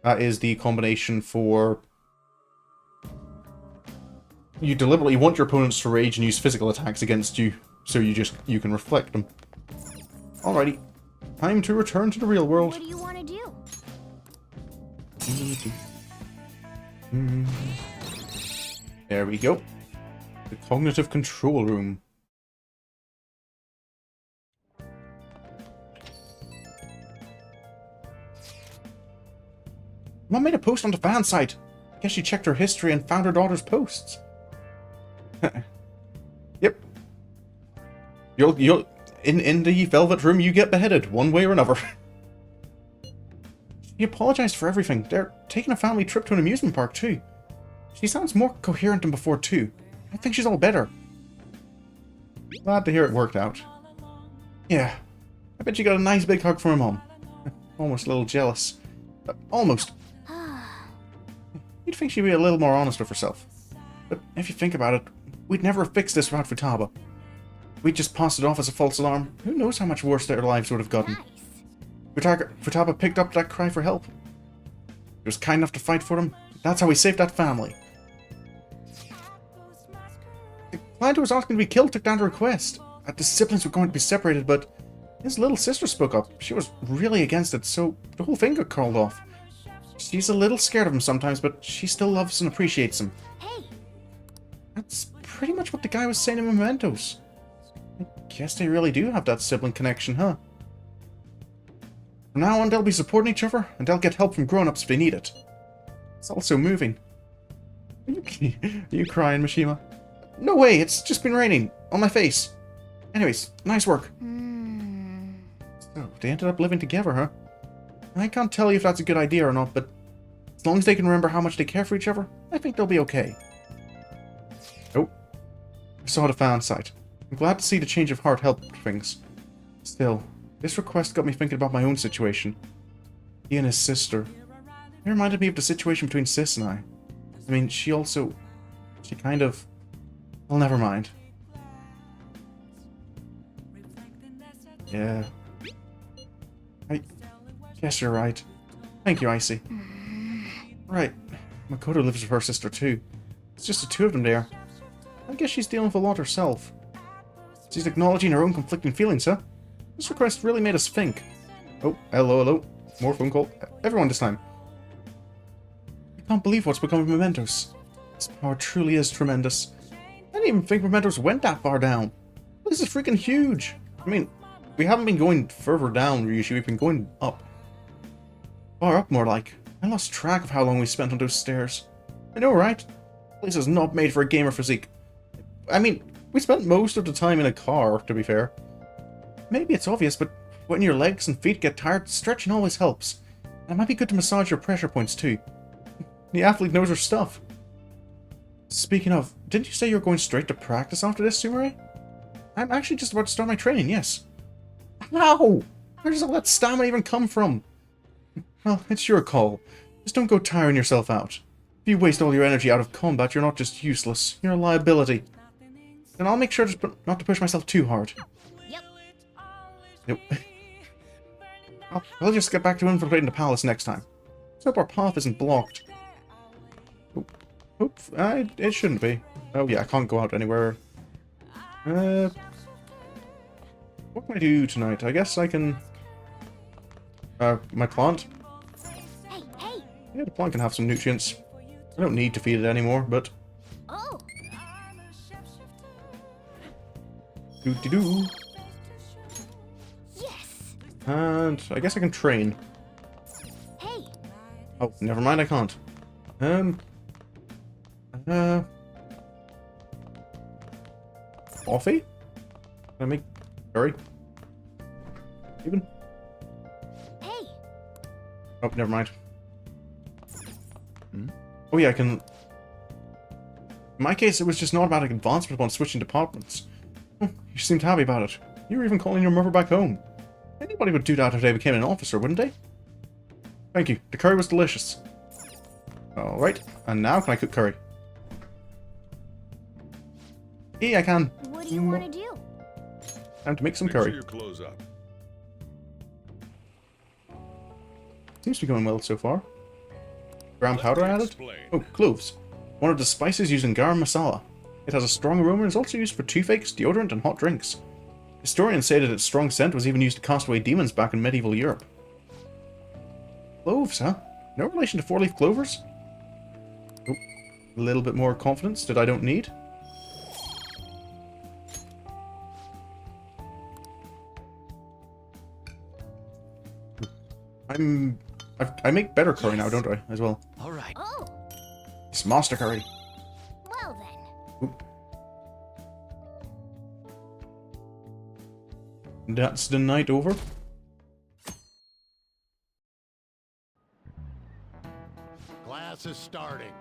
That is the combination for... You deliberately want your opponents to rage and use physical attacks against you, so you can reflect them. Alrighty, time to return to the real world. What do you want to do? There we go. The cognitive control room. Mom made a post on the fan site. I guess she checked her history and found her daughter's posts. Yep. You'll in the Velvet Room you get beheaded one way or another. She apologized for everything. They're taking a family trip to an amusement park too. She sounds more coherent than before too. I think she's all better. Glad to hear it worked out. Yeah. I bet you got a nice big hug from her mom. Almost a little jealous. Almost. You'd think she'd be a little more honest with herself. But if you think about it, we'd never have fixed this without Futaba. We'd just passed it off as a false alarm. Who knows how much worse their lives would have gotten. Nice. Futaba picked up that cry for help. He was kind enough to fight for them. That's how he saved that family. The client who was asking to be killed took down the request. The siblings were going to be separated, but his little sister spoke up. She was really against it, so the whole thing got called off. She's a little scared of him sometimes, but she still loves and appreciates him. Hey, That's pretty much what the guy was saying in Mementos. I guess they really do have that sibling connection, huh? From now on, they'll be supporting each other, and they'll get help from grown-ups if they need it. It's also moving. Are you crying, Mishima? No way, it's just been raining. On my face. Anyways, nice work. So, they ended up living together, huh? I can't tell you if that's a good idea or not, but as long as they can remember how much they care for each other, I think they'll be okay. Oh. I saw the fan site. I'm glad to see the change of heart helped things. Still, this request got me thinking about my own situation. He and his sister. It reminded me of the situation between Sis and I. I mean, she kind of... Well, never mind. Yeah. I guess you're right. Thank you, Icy. Right. Makoto lives with her sister too. It's just the two of them there. I guess she's dealing with a lot herself. She's acknowledging her own conflicting feelings, huh? This request really made us think. Oh, hello. More phone call. Everyone this time. I can't believe what's become of Mementos. This power truly is tremendous. I didn't even think Mementos went that far down. This is freaking huge. I mean, we haven't been going further down, Ryushi. We've been going up. Far up, more like. I lost track of how long we spent on those stairs. I know, right? This place is not made for a gamer physique. I mean, we spent most of the time in a car, to be fair. Maybe it's obvious, but when your legs and feet get tired, stretching always helps. And it might be good to massage your pressure points too. The athlete knows her stuff. Speaking of, didn't you say you were going straight to practice after this, Sumire? I'm actually just about to start my training, yes. How? Where does all that stamina even come from? Well, it's your call. Just don't go tiring yourself out. If you waste all your energy out of combat, you're not just useless, you're a liability. And I'll make sure not to push myself too hard. Yep. Nope. I'll just get back to infiltrating the palace next time. Let's hope our path isn't blocked. It shouldn't be. Oh yeah, I can't go out anywhere. What can I do tonight? I guess I can... my plant? Hey! Yeah, the plant can have some nutrients. I don't need to feed it anymore, but... Oh! Doo-doo-doo. Yes! And I guess I can train. Hey! Oh, never mind, I can't. Coffee? Can I make curry? Even? Hey! Oh, never mind. Oh yeah, I can... In my case, it was just an automatic advancement upon switching departments. Oh, you seemed happy about it. You were even calling your mother back home. Anybody would do that if they became an officer, wouldn't they? Thank you. The curry was delicious. Alright, and now can I cook curry? Yeah, I can. What do you want to do? Time to make some Make sure curry. your clothes up. Seems to be going well so far. Ground powder Let me added? explain. Oh, cloves. One of the spices used in garam masala. It has a strong aroma and is also used for toothaches, deodorant, and hot drinks. Historians say that its strong scent was even used to cast away demons back in medieval Europe. Cloves, huh? No relation to four-leaf clovers? Oh, a little bit more confidence that I don't need. I make better curry now, don't I, as well? All right. Oh! It's master curry. Well then. Oop. That's the night over. Class is starting.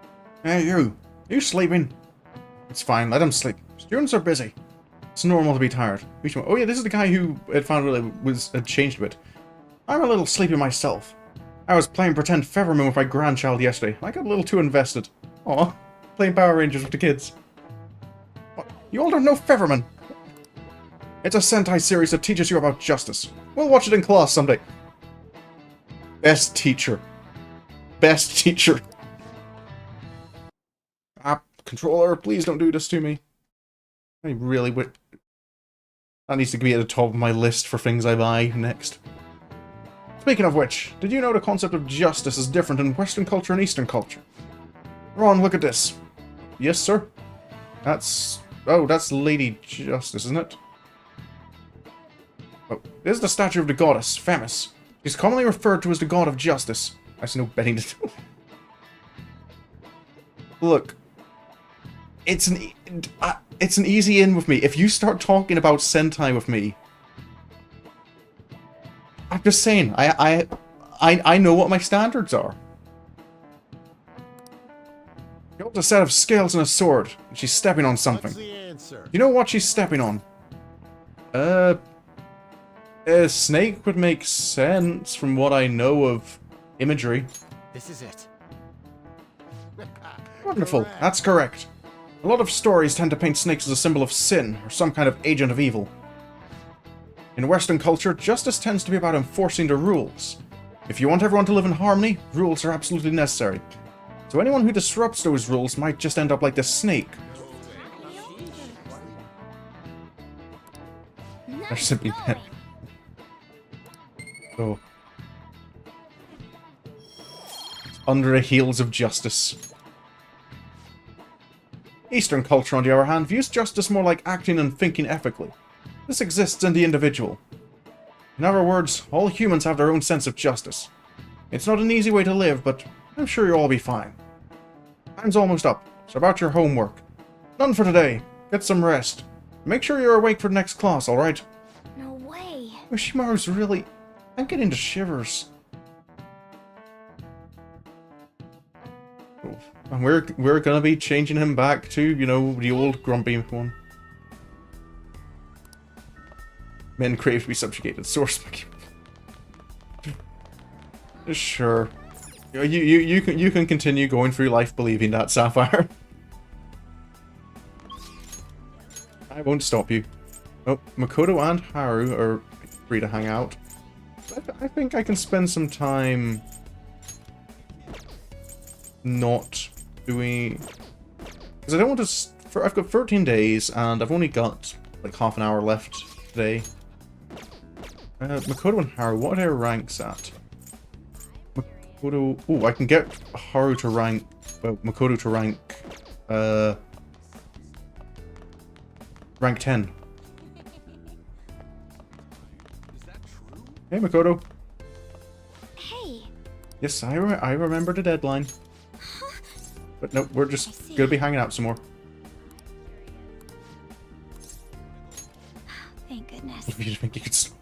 Hey, you. You sleeping? It's fine, let him sleep. Students are busy. It's normal to be tired. Oh yeah, this is the guy who had found out it had changed a bit. I'm a little sleepy myself. I was playing pretend Featherman with my grandchild yesterday. I got a little too invested. Aw, playing Power Rangers with the kids. What? You all don't know Featherman? It's a Sentai series that teaches you about justice. We'll watch it in class someday. Best teacher. Best teacher. Ah, controller, please don't do this to me. I really would. That needs to be at the top of my list for things I buy next. Speaking of which, did you know the concept of justice is different in Western culture and Eastern culture? Ron, look at this. Yes, sir? That's... Oh, that's Lady Justice, isn't it? Oh, this is the statue of the goddess, Themis. She's commonly referred to as the god of justice. I see no betting to do. Look. It's an easy in with me. If you start talking about Sentai with me... I'm just saying, I know what my standards are. She holds a set of scales and a sword, and she's stepping on something. What's the answer? You know what she's stepping on? A snake would make sense from what I know of imagery. This is it. Wonderful, Correct. that's correct. A lot of stories tend to paint snakes as a symbol of sin, or some kind of agent of evil. In Western culture, justice tends to be about enforcing the rules. If you want everyone to live in harmony, rules are absolutely necessary. So anyone who disrupts those rules might just end up like this snake. They're simply dead. So... under the heels of justice. Eastern culture, on the other hand, views justice more like acting and thinking ethically. This exists in the individual. In other words, all humans have their own sense of justice. It's not an easy way to live, but I'm sure you'll all be fine. Time's almost up, so about your homework. None for today. Get some rest. Make sure you're awake for the next class, alright? No way. Yoshimaru's really... I'm getting the shivers. And we're gonna be changing him back to, you know, the old grumpy one. Men crave to be subjugated. Source. Sure. You can continue going through life believing that, Sapphire. I won't stop you. Oh, Makoto and Haru are free to hang out. I think I can spend some time not doing... Because I don't want to... I've got 13 days, and I've only got like half an hour left today. Makoto and Haru, what are their ranks at? Makoto... Oh, I can get Haru to rank... Well, Makoto to rank... rank 10. Hey, Makoto. Hey. Yes, I remember the deadline. But no, we're just gonna be hanging out some more. Thank goodness. If you think you could stop.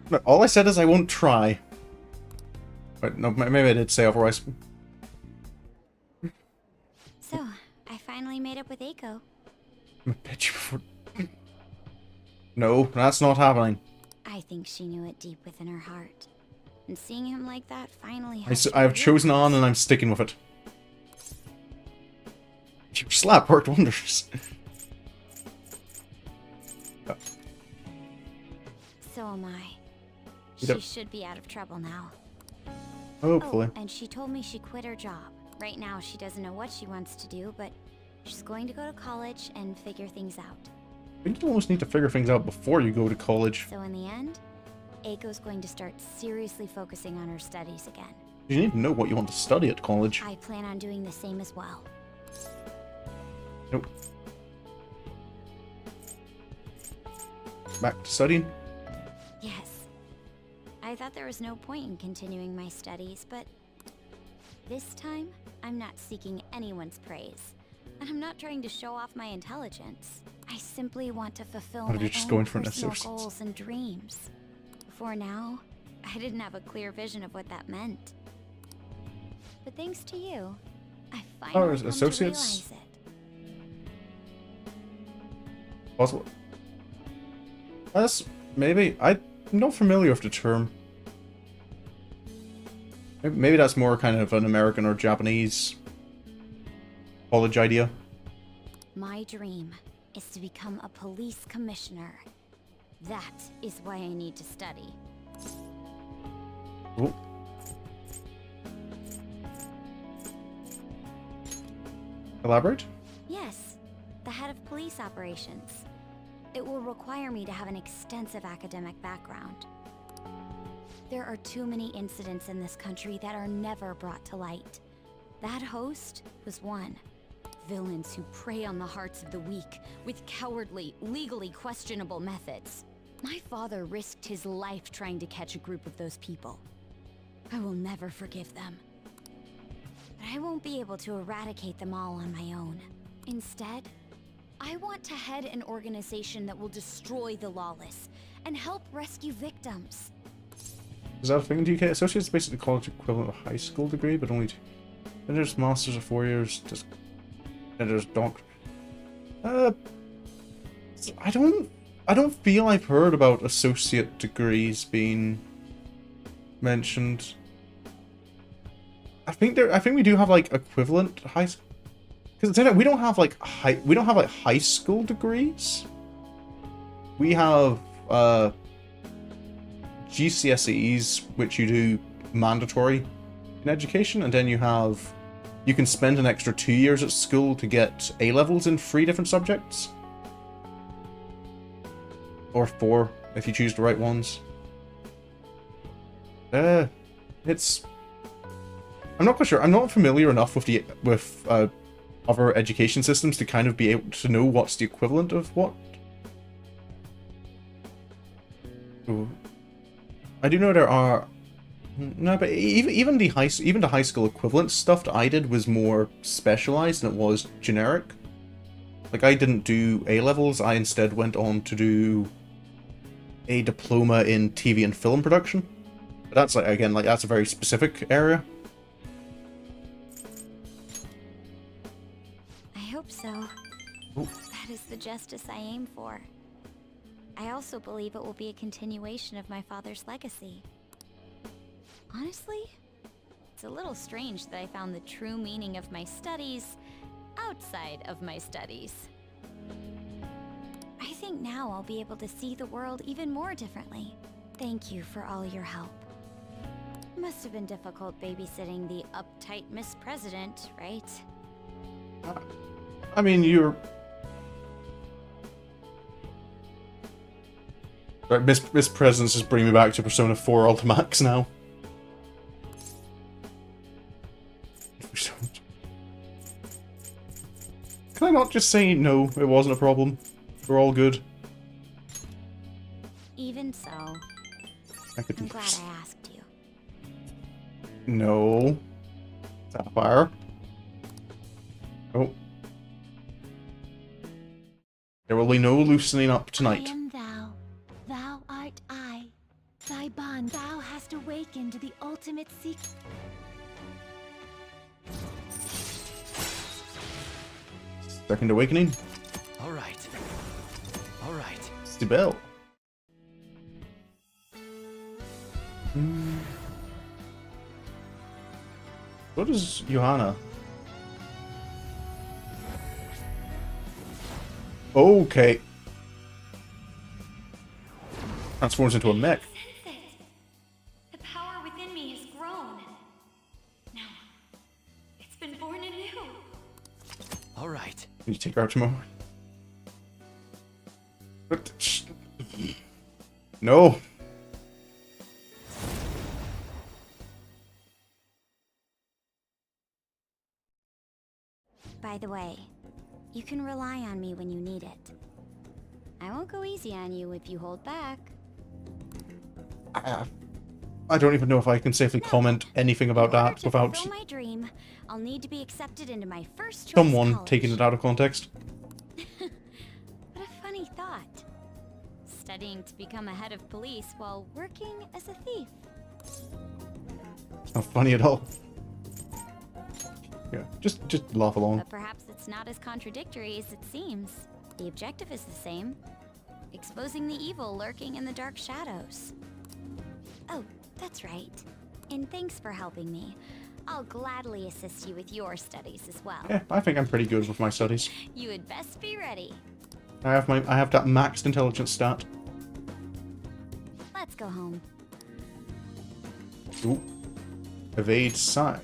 No, all I said is I won't try. But no, maybe I did say otherwise. So, I finally made up with Eiko. I'm a bitch before... No, that's not happening. I think she knew it deep within her heart. And seeing him like that finally I have chosen on and I'm sticking with it. Your slap worked wonders. So am I. She Yep. should be out of trouble now. Hopefully. Oh, and she told me she quit her job. Right now she doesn't know what she wants to do, but she's going to go to college and figure things out. I think you almost need to figure things out before you go to college. So in the end, Eiko's going to start seriously focusing on her studies again. You need to know what you want to study at college. I plan on doing the same as well. Nope. Back to studying? Yes. I thought there was no point in continuing my studies, but this time, I'm not seeking anyone's praise. And I'm not trying to show off my intelligence. I simply want to fulfill Or my you're just own going for an personal associate's. goals and dreams. Before now, I didn't have a clear vision of what that meant. But thanks to you, I finally come associates? to realize it. Possible. That's maybe... I'm not familiar with the term. Maybe that's more kind of an American or Japanese college idea. My dream is to become a police commissioner. That is why I need to study. Oh. Elaborate? Yes, the head of police operations. It will require me to have an extensive academic background. There are too many incidents in this country that are never brought to light. That host was one. Villains who prey on the hearts of the weak with cowardly, legally questionable methods. My father risked his life trying to catch a group of those people. I will never forgive them. But I won't be able to eradicate them all on my own. Instead, I want to head an organization that will destroy the lawless and help rescue victims. Is that a thing in the UK? Associate's basically the college equivalent of a high school degree, but only then there's masters of 4 years. Then there's doctor. I don't feel I've heard about associate degrees being mentioned. I think we do have like equivalent high, because we don't have like high school degrees. We have GCSEs, which you do mandatory in education, and then you can spend an extra 2 years at school to get A levels in 3 different subjects, or 4 if you choose the right ones. I'm not quite sure. I'm not familiar enough with other education systems to kind of be able to know what's the equivalent of what. Ooh. I do know there are. No, but even the high school equivalent stuff that I did was more specialized than it was generic. Like, I didn't do A levels. I instead went on to do a diploma in TV and film production. But that's that's a very specific area. I hope so. Ooh. That is the justice I aim for. I also believe it will be a continuation of my father's legacy. Honestly, it's a little strange that I found the true meaning of my studies outside of my studies. I think now I'll be able to see the world even more differently. Thank you for all your help. Must have been difficult babysitting the uptight Miss President, right? I mean, you're... Right, Miss President's just bringing me back to Persona 4 Ultimax now. Can I not just say no, it wasn't a problem? We're all good. Even so, I could I'm glad I asked you. No. Sapphire. Oh. There will be no loosening up tonight. I am thou, thou art I. Thy bond thou hast awakened to the ultimate secret. Second awakening. All right. All right. It's the bell. What is Johanna? Okay. Transforms into a mech. The power within me has grown. Now, it's been born anew. All right. Can you take her out tomorrow? No. By the way, you can rely on me when you need it. I won't go easy on you if you hold back. I don't even know if I can safely comment anything about that without fulfill my dream, I'll need to be accepted into my first choice someone college. taking it out of context. What a funny thought. Studying to become a head of police while working as a thief. It's not funny at all. Yeah, just laugh along. But perhaps it's not as contradictory as it seems. The objective is the same. Exposing the evil lurking in the dark shadows. Oh, that's right. And thanks for helping me. I'll gladly assist you with your studies as well. Yeah, I think I'm pretty good with my studies. You had best be ready. I have that maxed intelligence stat. Let's go home. Ooh. Evade side.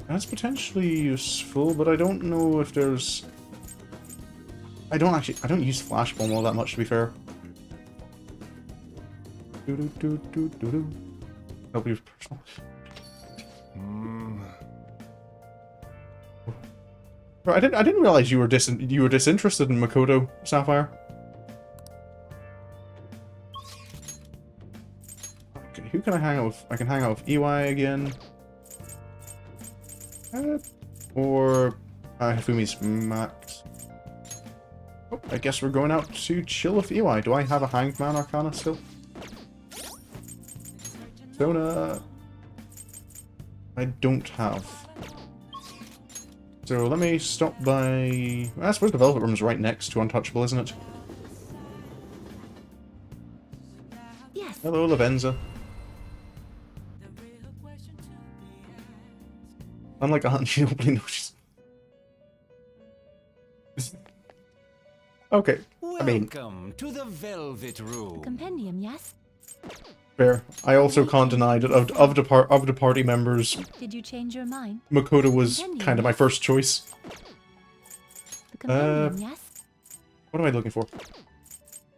That's potentially useful, but I don't know if there's... I don't use flash bomb all that much, to be fair. Help you personal. Bro, I didn't realize you were disinterested in Makoto, Sapphire. Okay, who can I hang out with? I can hang out with EY again. Or Hifumi's max. Oh, I guess we're going out to chill with EY. Do I have a Hanged Man Arcana still? Sona. I don't have. So let me stop by... I suppose the Velvet Room's right next to Untouchable, isn't it? Yes. Hello, Lavenza. Unlike a hunt, nobody knows. Okay, I mean... Welcome to the Velvet Room. Compendium, yes? Fair. I also can't deny that of the party members, Did you change your mind? Makoto was kind of my first choice. The compendium, yes? What am I looking for?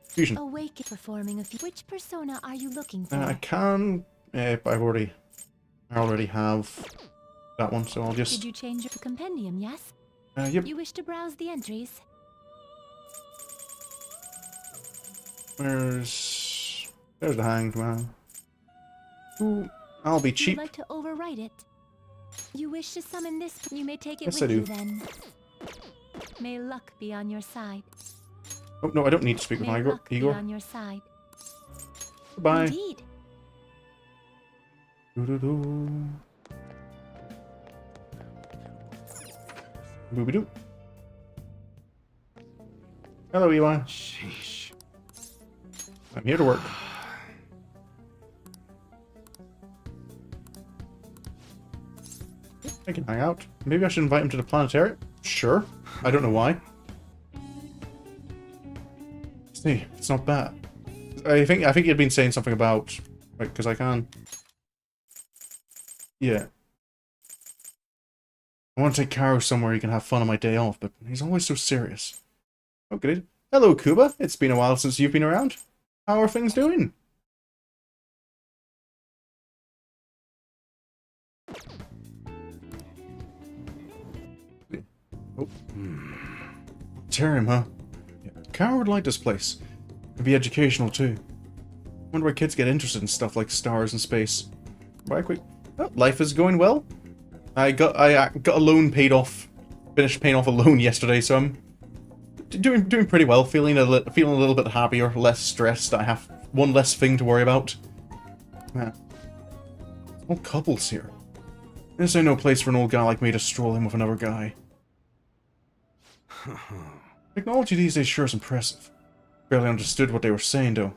Fusion. Awake performing a few. Which persona are you looking for? I can... but I already have that one, so I'll just... Did you change your compendium, yes? Yep. You wish to browse the entries? There's the Hanged Man. Ooh, I'll be Would cheap. you like to overwrite it? You wish to summon this? You may take it Yes, with I you do. then. May luck be on your side. Oh, no, I don't need to speak with May Igor. luck be Igor. on your side. Goodbye. Indeed. Doo-doo-doo. Booby-doo. Hello, Eli. Sheesh. I'm here to work. I can hang out. Maybe I should invite him to the planetarium? Sure. I don't know why. See, it's not bad. I think you'd been saying something about... Right, because I can... Yeah. I want to take Karo somewhere he can have fun on my day off, but he's always so serious. Oh, good. Hello, Kuba. It's been a while since you've been around. How are things doing? Oh. Planetarium, huh? Yeah. Karo would like this place. It'd be educational, too. Wonder why kids get interested in stuff like stars and space. Right, quick. Oh, life is going well. I got a loan paid off. Finished paying off a loan yesterday, so I'm doing pretty well. Feeling a little bit happier, less stressed. I have one less thing to worry about. Man, all couples here. This ain't no place for an old guy like me to stroll in with another guy. Technology these days sure is impressive. Barely understood what they were saying, though.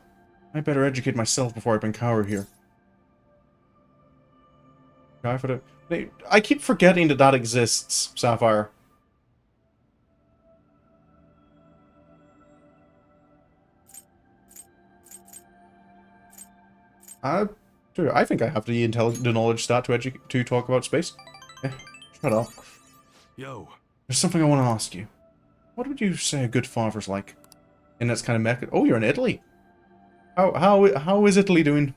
I better educate myself before I bring Karo here. Guy for the... I keep forgetting that exists, Sapphire. Dude, I think I have the knowledge stat to talk about space. Yeah, shut up. Yo. There's something I want to ask you. What would you say a good father's like? In this kind of mecca... Oh, you're in Italy. How is Italy doing?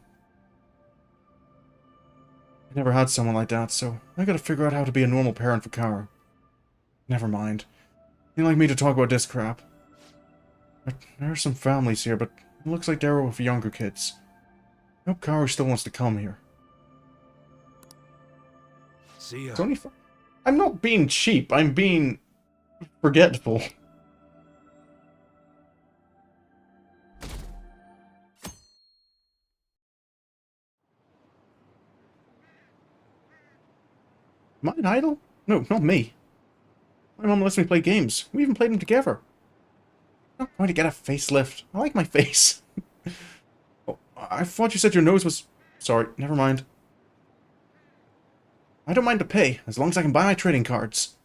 I never had someone like that, so I gotta figure out how to be a normal parent for Karo. Never mind. You like me to talk about this crap. There are some families here, but it looks like they're with younger kids. I hope Karo still wants to come here. See ya. It's only I'm not being cheap, I'm being forgetful. Am I an idol? No, not me. My mom lets me play games. We even played them together. I'm not going to get a facelift. I like my face. Oh, I thought you said your nose was... Sorry, never mind. I don't mind to pay, as long as I can buy my trading cards.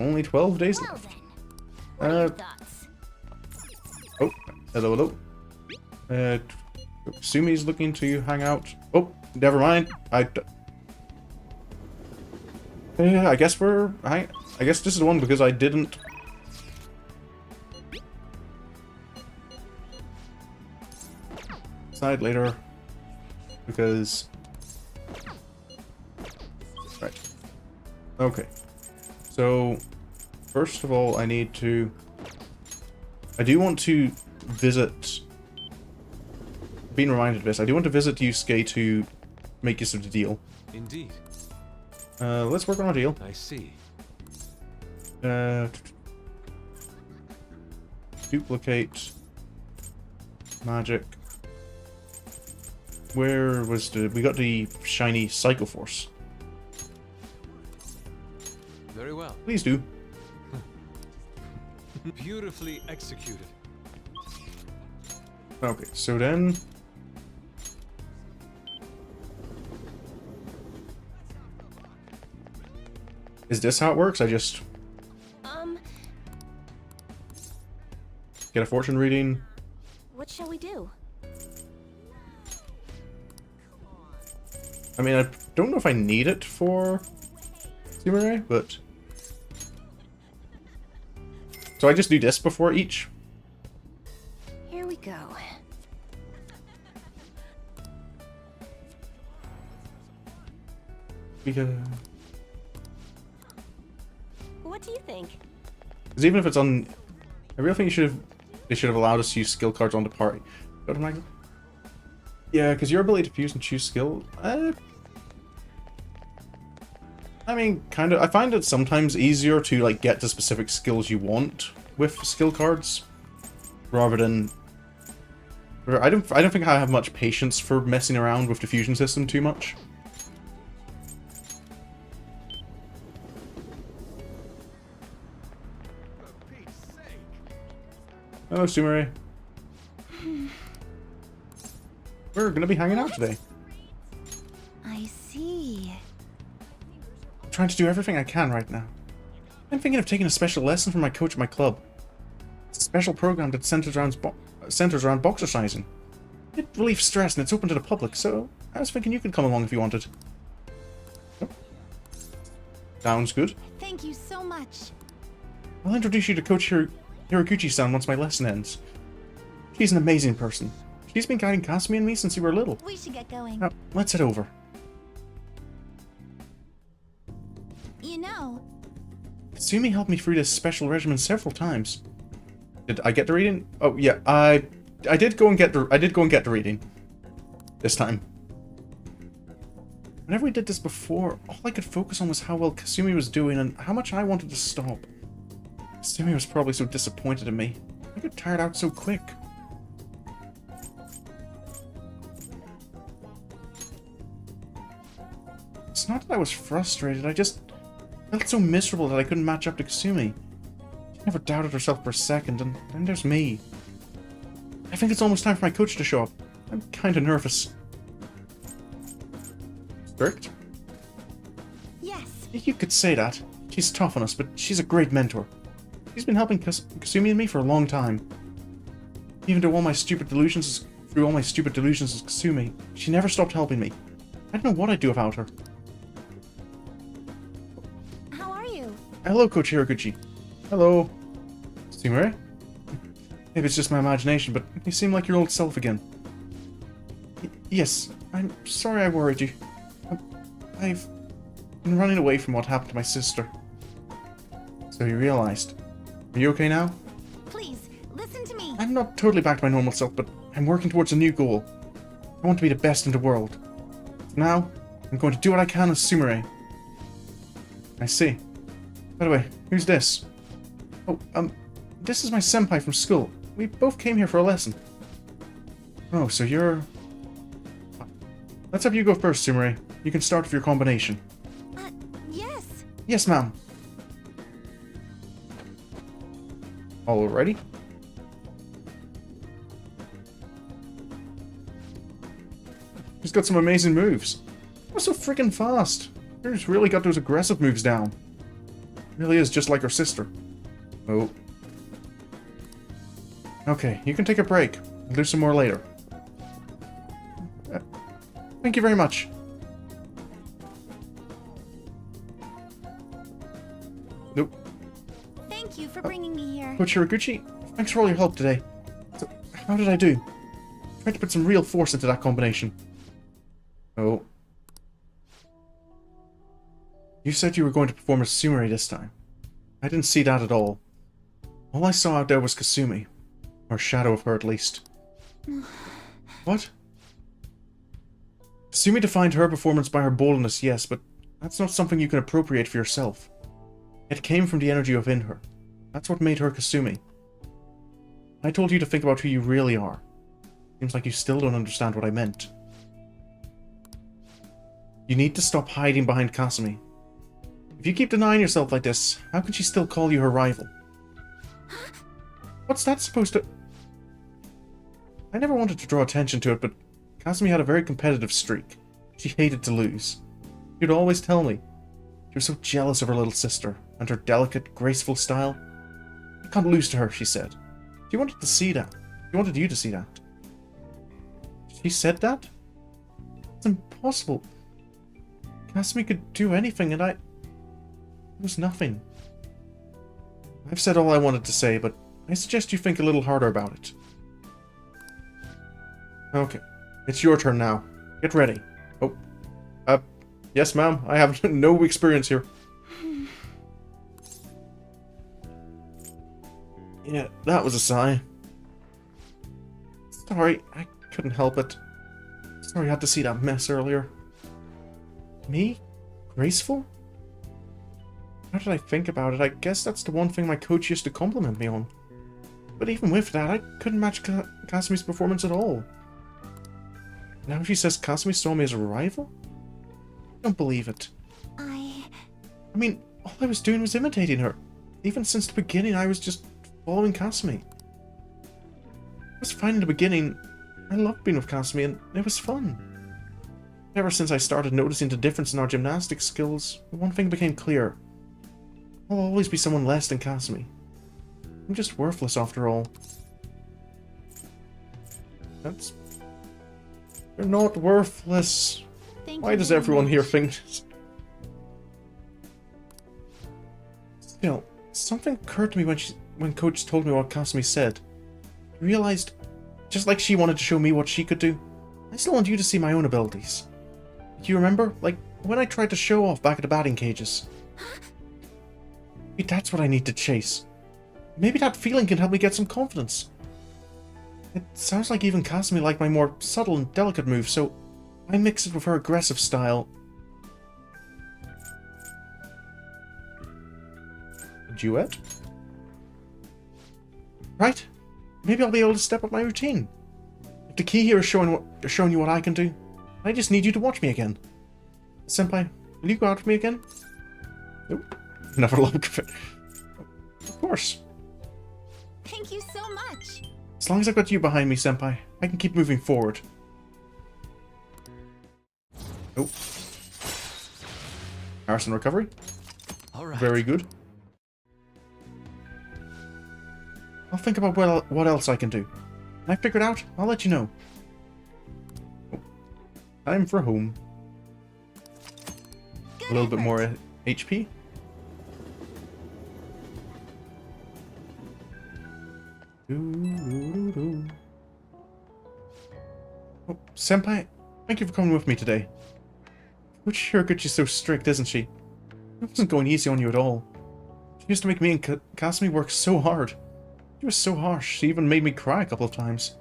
Only 12 days Well left. then, what are your thoughts? Oh, hello, hello. Sumi's looking to hang out. Oh, never mind. I guess I guess this is the one because I didn't. Decide later. Because. Right. Okay. So, first of all, I need to. I do want to visit. Being reminded of this, I do want to visit Yusuke to make use of the deal. Indeed. Let's work on a deal. I see. Duplicate. Magic. Where was we got the shiny Psycho Force. Very well. Please do. Beautifully executed. Okay, so then. Is this how it works? I just get a fortune reading. What shall we do? I mean, I don't know if I need it for Samurai, but... So I just do this before each? Here we go. Because What do you think? even if it's on... I really think they should have allowed us to use skill cards on the party. Go to Michael. Yeah, because your ability to fuse and choose skill... I mean, kind of. I find it sometimes easier to, like, get the specific skills you want with skill cards. Rather than... I don't think I have much patience for messing around with the fusion system too much. Oh, Sumire. We're gonna be hanging out today. I see. I'm trying to do everything I can right now. I'm thinking of taking a special lesson from my coach at my club. It's a special program that centers around boxercising. It relieves stress and it's open to the public, so I was thinking you could come along if you wanted. Oh. Sounds good. Thank you so much. I'll introduce you to Coach Hiroguchi-san once my lesson ends. She's an amazing person. She's been guiding Kasumi and me since we were little. We should get going. Now, let's head over. You know, Kasumi helped me through this special regimen several times. Did I get the reading? Oh yeah, I did go and get the reading. This time. Whenever we did this before, all I could focus on was how well Kasumi was doing and how much I wanted to stop. Kasumi was probably so disappointed in me. I got tired out so quick. It's not that I was frustrated, I just felt so miserable that I couldn't match up to Kasumi. She never doubted herself for a second, and then there's me. I think it's almost time for my coach to show up. I'm kinda nervous. Strict? yes. You could say that. She's tough on us, but she's a great mentor. She's been helping Kasumi and me for a long time. Even through all my stupid delusions as Kasumi, she never stopped helping me. I don't know what I'd do without her. How are you? Hello, Coach Hiroguchi. Hello. Sumire? Maybe it's just my imagination, but you seem like your old self again. Yes, I'm sorry I worried you. I've been running away from what happened to my sister. So you realized. Are you okay now? Please, listen to me. I'm not totally back to my normal self, but I'm working towards a new goal. I want to be the best in the world. For now, I'm going to do what I can as Sumire. I see. By the way, who's this? Oh, this is my senpai from school. We both came here for a lesson. Oh, so you're... Let's have you go first, Sumire. You can start with your combination. Yes. Yes, ma'am. Alrighty. He's got some amazing moves. What's so freaking fast? He's really got those aggressive moves down. Really is just like her sister. Oh. Okay, you can take a break. We'll do some more later. Thank you very much. Nope. Thank you for bringing me here. Coach Hiraguchi, thanks for all your help today. So, how did I do? Tried to put some real force into that combination. Oh. You said you were going to perform a Sumire this time. I didn't see that at all. All I saw out there was Kasumi. Or a shadow of her, at least. What? Kasumi defined her performance by her boldness, yes, but that's not something you can appropriate for yourself. It came from the energy within her. That's what made her Kasumi. I told you to think about who you really are. Seems like you still don't understand what I meant. You need to stop hiding behind Kasumi. If you keep denying yourself like this, how can she still call you her rival? What's that supposed to... I never wanted to draw attention to it, but Kasumi had a very competitive streak. She hated to lose. She would always tell me. She was so jealous of her little sister, and her delicate, graceful style. I can't lose to her, she said. She wanted to see that. She wanted you to see that. She said that? It's impossible. Kasumi could do anything, and it was nothing. I've said all I wanted to say, but I suggest you think a little harder about it. Okay. It's your turn now. Get ready. Oh. Yes, ma'am. I have no experience here. Yeah, that was a sigh. Sorry, I couldn't help it. Sorry I had to see that mess earlier. Me? Graceful? How did I think about it? I guess that's the one thing my coach used to compliment me on. But even with that, I couldn't match Kasumi's performance at all. Now she says Kasumi saw me as a rival? I don't believe it. I mean, all I was doing was imitating her. Even since the beginning, I was just following Kasumi. It was fine in the beginning. I loved being with Kasumi, and it was fun. Ever since I started noticing the difference in our gymnastics skills, one thing became clear. I'll always be someone less than Kasumi. I'm just worthless after all. You're not worthless. Why does everyone here think this? Still, something occurred to me when Coach told me what Kasumi said. I realized, just like she wanted to show me what she could do, I still want you to see my own abilities. Do you remember? Like, when I tried to show off back at the batting cages. Maybe that's what I need to chase. Maybe that feeling can help me get some confidence. It sounds like even Kasumi liked my more subtle and delicate moves, so I mix it with her aggressive style. A duet? Right. Maybe I'll be able to step up my routine. If the key here is showing you what I can do, I just need you to watch me again. Senpai, will you go out with me again? Nope. Never look of it. Of course. Thank you so much. As long as I've got you behind me, Senpai, I can keep moving forward. Oh. Arson recovery. All right. Very good. I'll think about what else I can do. When I figure it out, I'll let you know. Oh. Time for home. Good A little bit effort. more HP. Oh, Senpai, thank you for coming with me today. Coach Hiraguchi's so strict, isn't she? It wasn't going easy on you at all. She used to make me and Kasumi work so hard. She was so harsh, she even made me cry a couple of times.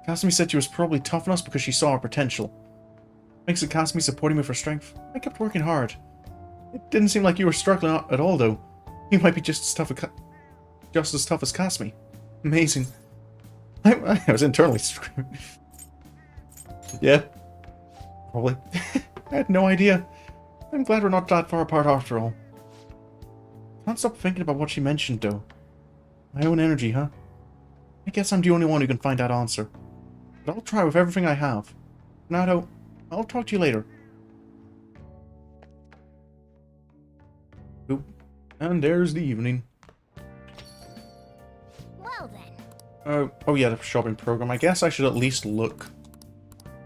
Kasumi said she was probably tough on us because she saw our potential. Thanks to Kasumi supporting me for strength, I kept working hard. It didn't seem like you were struggling at all, though. You might be just as tough as Kasumi. Amazing. I was internally screaming. Yeah. Probably. I had no idea. I'm glad we're not that far apart after all. Can't stop thinking about what she mentioned, though. My own energy, huh? I guess I'm the only one who can find that answer. But I'll try with everything I have. For now, though, I'll talk to you later. Oop. And there's the evening. Well then. Oh yeah, the shopping program. I guess I should at least look.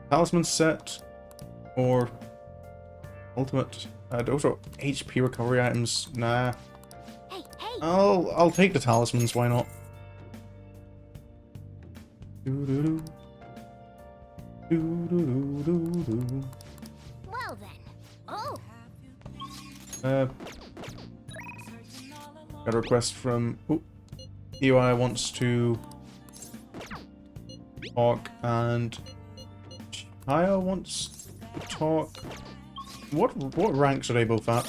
Talisman set. Or ultimate. Those are HP recovery items. Nah. Hey, hey! I'll take the talismans. Why not? Doo-doo-doo. Doo-doo-doo-doo-doo. Well then. Oh! Got a request from EY wants to talk, and Chaya wants to talk. What ranks are they both at?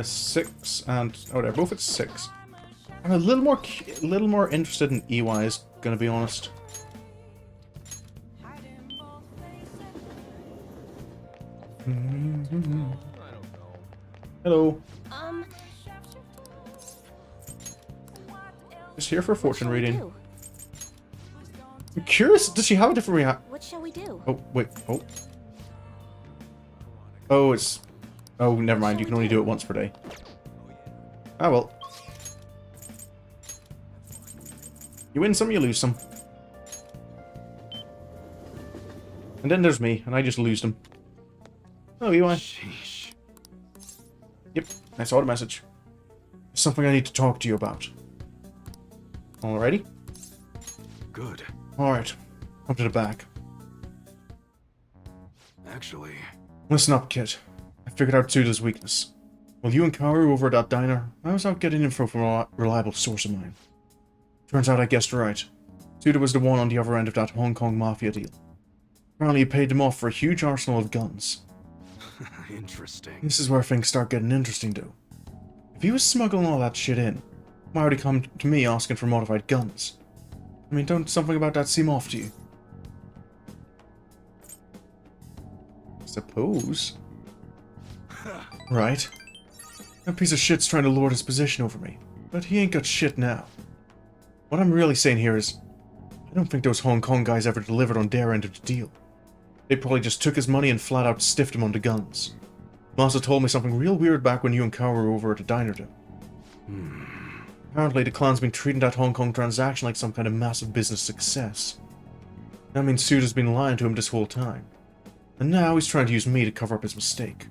Six and they're both at 6. I'm a little more interested in EY's, gonna be honest. Hello. Just here for fortune reading. I'm curious, does she have a different reaction? What shall we do? Oh, wait, oh, it's... Oh, never mind, you can only do it once per day. Ah, well. You win some, you lose some. And then there's me, and I just lose them. Oh, EY. Sheesh. Yep, I saw the message. There's something I need to talk to you about. Alrighty? Good. Alright, up to the back. Actually, Listen up, kid. I figured out Tsuda's weakness. While you and Kaoru over at that diner, I was out getting info from a reliable source of mine. Turns out I guessed right. Tsuda was the one on the other end of that Hong Kong mafia deal. Apparently he paid them off for a huge arsenal of guns. interesting. This is where things start getting interesting, though. If he was smuggling all that shit in, why would he come to me asking for modified guns? I mean, don't something about that seem off to you? Suppose. Right. That piece of shit's trying to lord his position over me, but he ain't got shit now. What I'm really saying here is, I don't think those Hong Kong guys ever delivered on their end of the deal. They probably just took his money and flat out stiffed him on the guns. Masa told me something real weird back when you and Kaoru were over at the diner did. Apparently the clan's been treating that Hong Kong transaction like some kind of massive business success. That means Tsuda's been lying to him this whole time. And now he's trying to use me to cover up his mistake.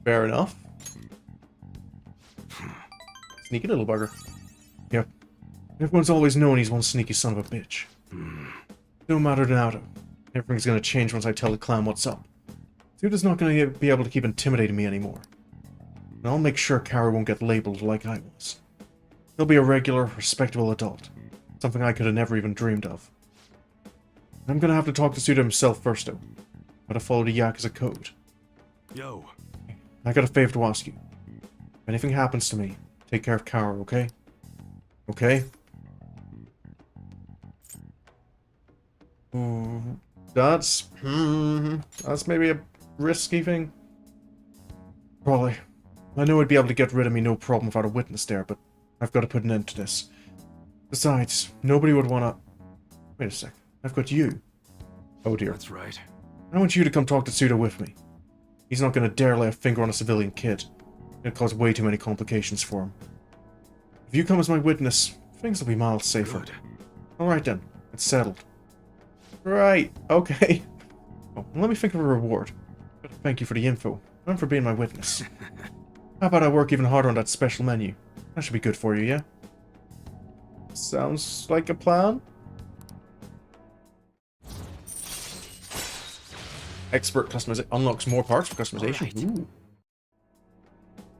Fair enough. Sneaky little bugger. Yep. Everyone's always known he's one sneaky son of a bitch. No matter now, though. Everything's gonna change once I tell the clan what's up. Tsuda's not gonna be able to keep intimidating me anymore. And I'll make sure Kaoru won't get labeled like I was. He'll be a regular, respectable adult. Something I could have never even dreamed of. I'm gonna have to talk to Tsuda himself first, though. Gotta follow the Yakuza code. Yo. I got a favor to ask you. If anything happens to me, take care of Kaoru, okay? Okay? That's maybe a risky thing. Probably. I know he'd be able to get rid of me no problem without a witness there, but I've got to put an end to this. Besides, nobody would wanna... Wait a sec. I've got you. Oh dear. That's right. I want you to come talk to Tsuda with me. He's not gonna dare lay a finger on a civilian kid. It'd cause way too many complications for him. If you come as my witness, things will be miles safer. Good. Alright then, it's settled. Right, okay. Oh, let me think of a reward. Thank you for the info, and for being my witness. How about I work even harder on that special menu? That should be good for you, yeah? Sounds like a plan? Expert customization unlocks more parts for customization. Right. Ooh.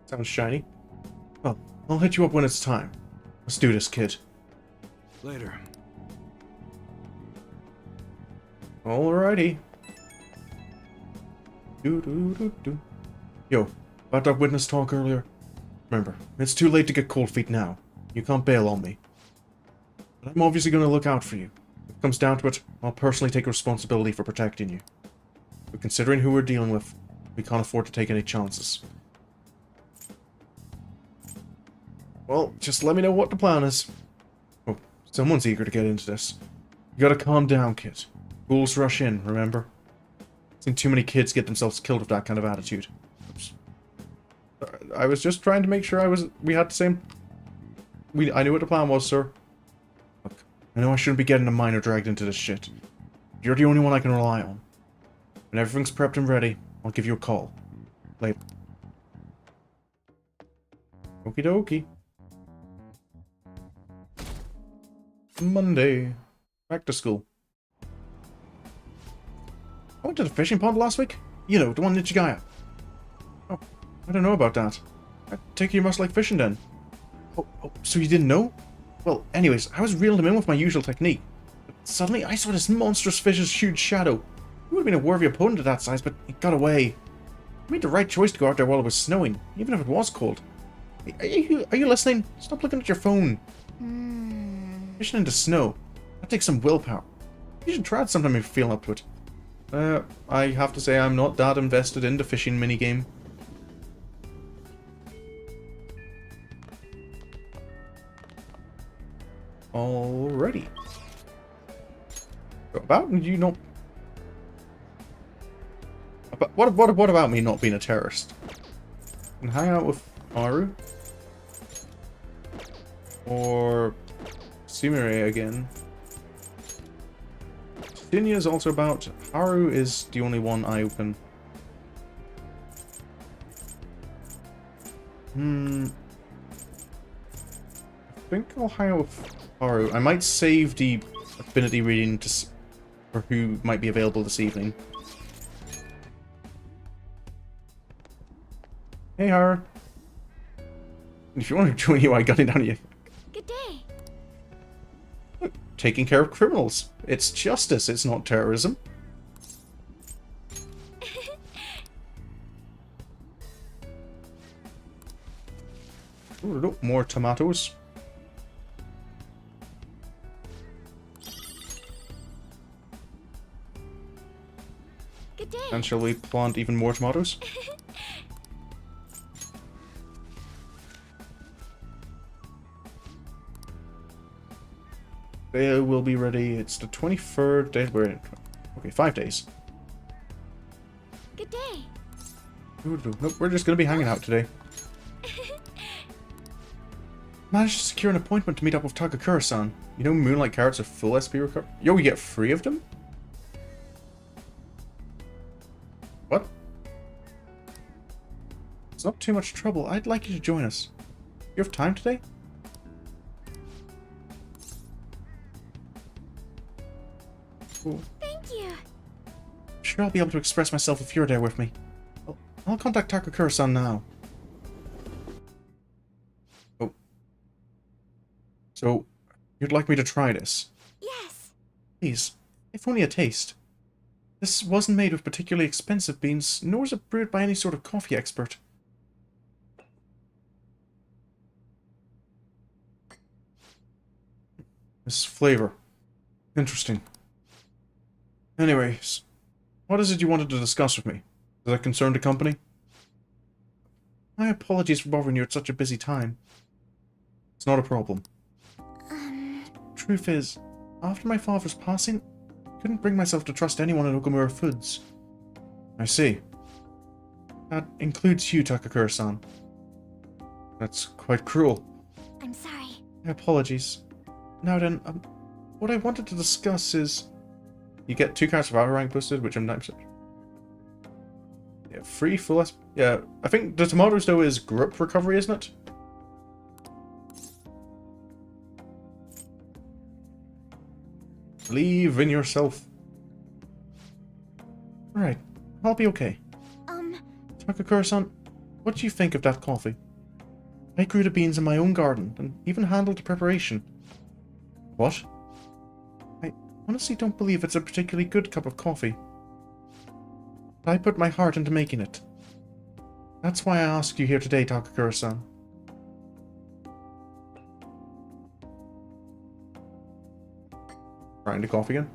Sounds shiny. Well, I'll hit you up when it's time. Let's do this, kid. Later. Alrighty. Do. Yo, about that witness talk earlier. Remember, it's too late to get cold feet now. You can't bail on me. But I'm obviously going to look out for you. If it comes down to it, I'll personally take responsibility for protecting you. But considering who we're dealing with, we can't afford to take any chances. Well, just let me know what the plan is. Oh, someone's eager to get into this. You gotta calm down, kid. Fools rush in, remember? I've seen too many kids get themselves killed with that kind of attitude. Oops. I was just trying to make sure we had the same... I knew what the plan was, sir. Look, I know I shouldn't be getting a miner dragged into this shit. You're the only one I can rely on. When everything's prepped and ready, I'll give you a call. Later. Okie dokie. Monday. Back to school. I went to the fishing pond last week. You know, the one in Chigaya. Oh, I don't know about that. I take it you must like fishing then. Oh, so you didn't know? Well, anyways, I was reeling them in with my usual technique. But suddenly, I saw this monstrous fish's huge shadow. He would have been a worthy opponent of that size, but he got away. I made the right choice to go out there while it was snowing, even if it was cold. Are you listening? Stop looking at your phone. Fishing in the snow. That takes some willpower. You should try it sometime if you're feeling up to it. I have to say I'm not that invested in the fishing minigame. Alrighty. About you not... What about me not being a terrorist? And hang out with Maru? Or... Sumire again. Dinya is also about. Haru is the only one I open. I think I'll hang out with Haru. I might save the affinity reading for who might be available this evening. Hey, Haru. If you want to join you, I got it down here. Good day. Look, taking care of criminals. It's justice, it's not terrorism. Ooh, look, more tomatoes. Good day. And shall we plant even more tomatoes? They will be ready. It's the 23rd day. We're in. Okay, 5 days. Good day. Nope, we're just gonna be hanging out today. Managed to secure an appointment to meet up with Takakura-san. You know Moonlight Carrots are full SP recovery? Yo, we get 3 of them? What? It's not too much trouble. I'd like you to join us. You have time today? Cool. Thank you. Sure, I'll be able to express myself if you're there with me. I'll contact Takakura-san now. Oh. So, you'd like me to try this? Yes. Please, if only a taste. This wasn't made with particularly expensive beans, nor is it brewed by any sort of coffee expert. This flavor. Interesting. Anyways, what is it you wanted to discuss with me? Does that concern the company? My apologies for bothering you at such a busy time. It's not a problem. Truth is, after my father's passing, I couldn't bring myself to trust anyone at Okamura Foods. I see. That includes you, Takakura-san. That's quite cruel. I'm sorry. My apologies. Now then, what I wanted to discuss is... You get 2 cards of outer rank boosted, which I'm 9%. Yeah, free full SP. Yeah, I think the tomatoes though is group recovery, isn't it? Believe in yourself. Alright, I'll be okay. Takakura-san, what do you think of that coffee? I grew the beans in my own garden, and even handled the preparation. What? I honestly don't believe it's a particularly good cup of coffee. But I put my heart into making it. That's why I asked you here today, Takakura-san. Trying the coffee again?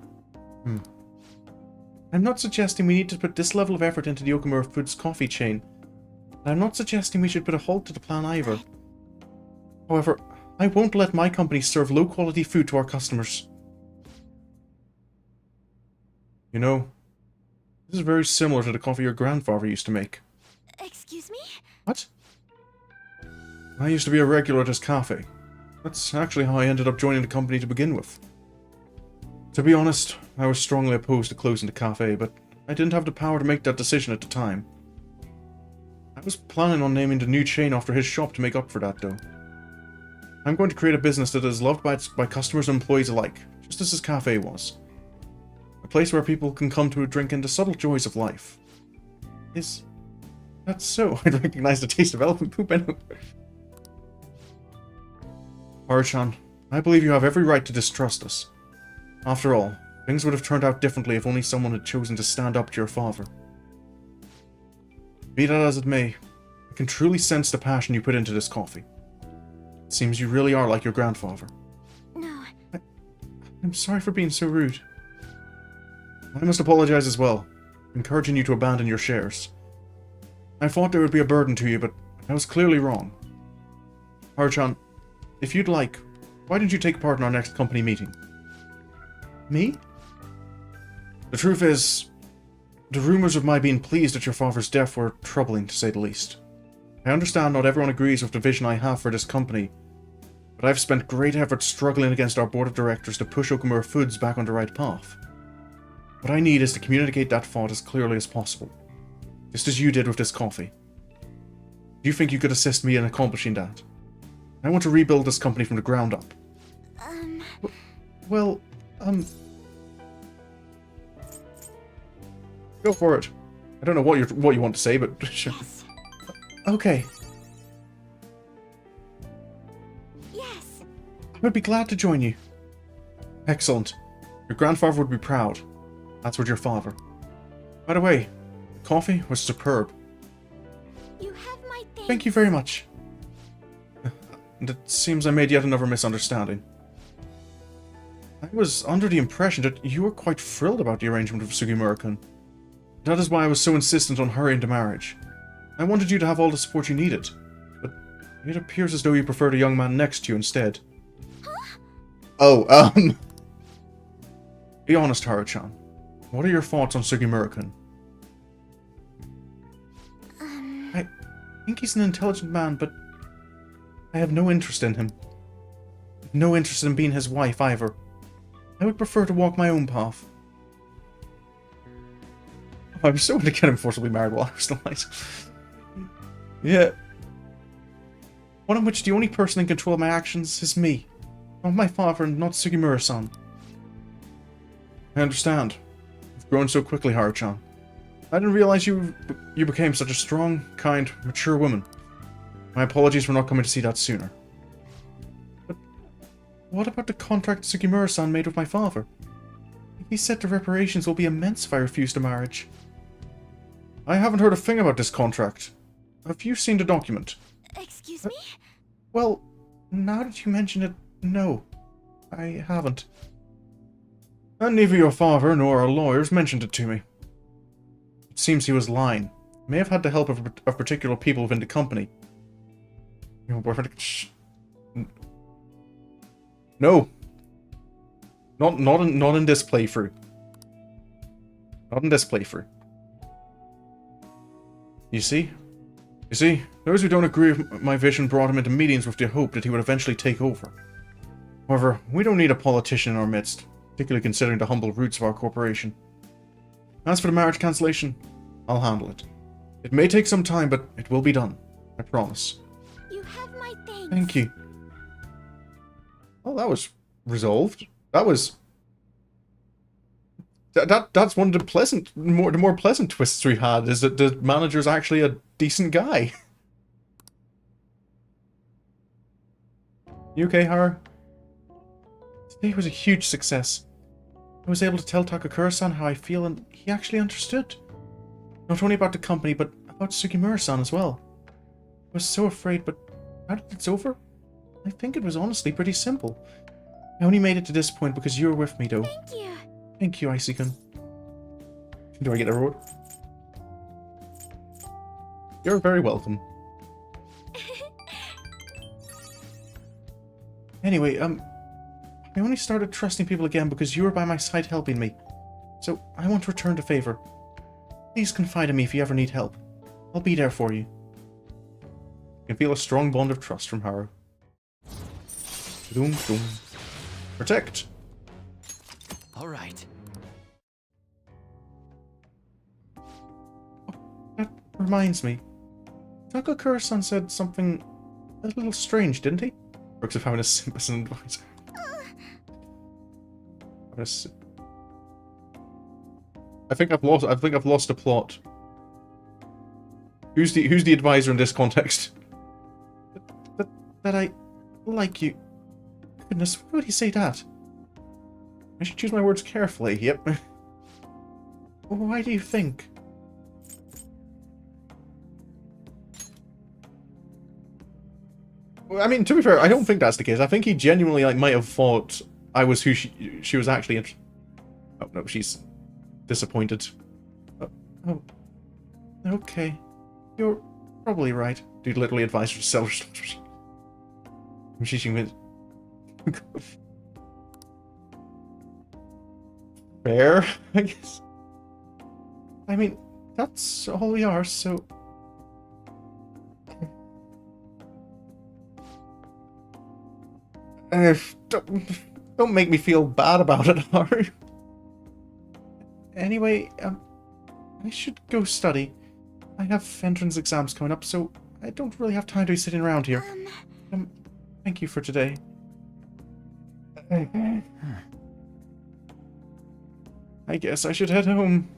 I'm not suggesting we need to put this level of effort into the Okamura Foods coffee chain. And I'm not suggesting we should put a halt to the plan either. However, I won't let my company serve low-quality food to our customers. You know, this is very similar to the coffee your grandfather used to make. Excuse me? What? I used to be a regular at this cafe. That's actually how I ended up joining the company to begin with. To be honest, I was strongly opposed to closing the cafe, but I didn't have the power to make that decision at the time. I was planning on naming the new chain after his shop to make up for that, though. I'm going to create a business that is loved by customers and employees alike, just as his cafe was. A place where people can come to drink in the subtle joys of life. Is that so? I recognize the taste of elephant poop anyway. Haru-chan, I believe you have every right to distrust us. After all, things would have turned out differently if only someone had chosen to stand up to your father. Be that as it may, I can truly sense the passion you put into this coffee. It seems you really are like your grandfather. No. I'm sorry for being so rude. I must apologize as well, encouraging you to abandon your shares. I thought they would be a burden to you, but I was clearly wrong. Haru-chan, if you'd like, why don't you take part in our next company meeting? Me? The truth is, the rumors of my being pleased at your father's death were troubling, to say the least. I understand not everyone agrees with the vision I have for this company, but I've spent great effort struggling against our board of directors to push Okamura Foods back on the right path. What I need is to communicate that thought as clearly as possible, just as you did with this coffee. Do you think you could assist me in accomplishing that? I want to rebuild this company from the ground up. Well, go for it. I don't know what you want to say, but sure. Yes. Okay. Yes. I would be glad to join you. Excellent. Your grandfather would be proud. That's what your father. By the way, the coffee was superb. You have my thanks. Thank you very much. And it seems I made yet another misunderstanding. I was under the impression that you were quite thrilled about the arrangement with Sugimura-kun. That is why I was so insistent on hurrying the marriage. I wanted you to have all the support you needed, but it appears as though you preferred a young man next to you instead. Huh? Oh, Be honest, Haru-chan. What are your thoughts on Sugimura-kun? I think he's an intelligent man, but I have no interest in him. No interest in being his wife, either. I would prefer to walk my own path. I was so going to get him forcibly married while I was alive. Yeah. One in which the only person in control of my actions is me. Not my father and not Sugimura-san. I understand. You've grown so quickly, Haru-chan. I didn't realize you became such a strong, kind, mature woman. My apologies for not coming to see that sooner. But what about the contract Sugimura-san made with my father? He said the reparations will be immense if I refuse the marriage. I haven't heard a thing about this contract. Have you seen the document? Excuse me? Well, now that you mention it, no. I haven't. And neither your father nor our lawyers mentioned it to me. It seems he was lying. He may have had the help of particular people within the company. Your boyfriend... Shh. No. Not in this playthrough. Not in this playthrough. You see? Those who don't agree with my vision brought him into meetings with the hope that he would eventually take over. However, we don't need a politician in our midst, particularly considering the humble roots of our corporation. As for the marriage cancellation, I'll handle it. It may take some time, but it will be done. I promise. You have my thanks. Thank you. Oh, that was resolved. That was... That's one of the more pleasant twists we had, is that the manager's actually a decent guy. You okay, Haru? Today was a huge success. I was able to tell Takakura-san how I feel, and he actually understood. Not only about the company, but about Sugimura-san as well. I was so afraid, but now that it's over, I think it was honestly pretty simple. I only made it to this point because you were with me, though. Thank you. Thank you, Icy-kun. Do I get a reward? You're very welcome. Anyway, I only started trusting people again because you were by my side helping me. So, I want to return the favor. Please confide in me if you ever need help. I'll be there for you. I can feel a strong bond of trust from Haru. Doom, doom. Protect! All right. That reminds me. Takakura-san said something a little strange, didn't he? Works of having a simp as an advisor. I think I've lost a plot. Who's the advisor in this context? That I like you. Goodness, why would he say that? I should choose my words carefully. Yep. Why do you think? Well, I mean, to be fair, I don't think that's the case. I think he genuinely might have thought I was who she was actually. Oh no, she's disappointed. Oh, okay. You're probably right. Dude literally advised her to sell her stuff. She went. Fair, I guess. I mean, that's all we are, so. Don't make me feel bad about it, Haru. Anyway, I should go study. I have entrance exams coming up, so I don't really have time to be sitting around here. Thank you for today. I guess I should head home.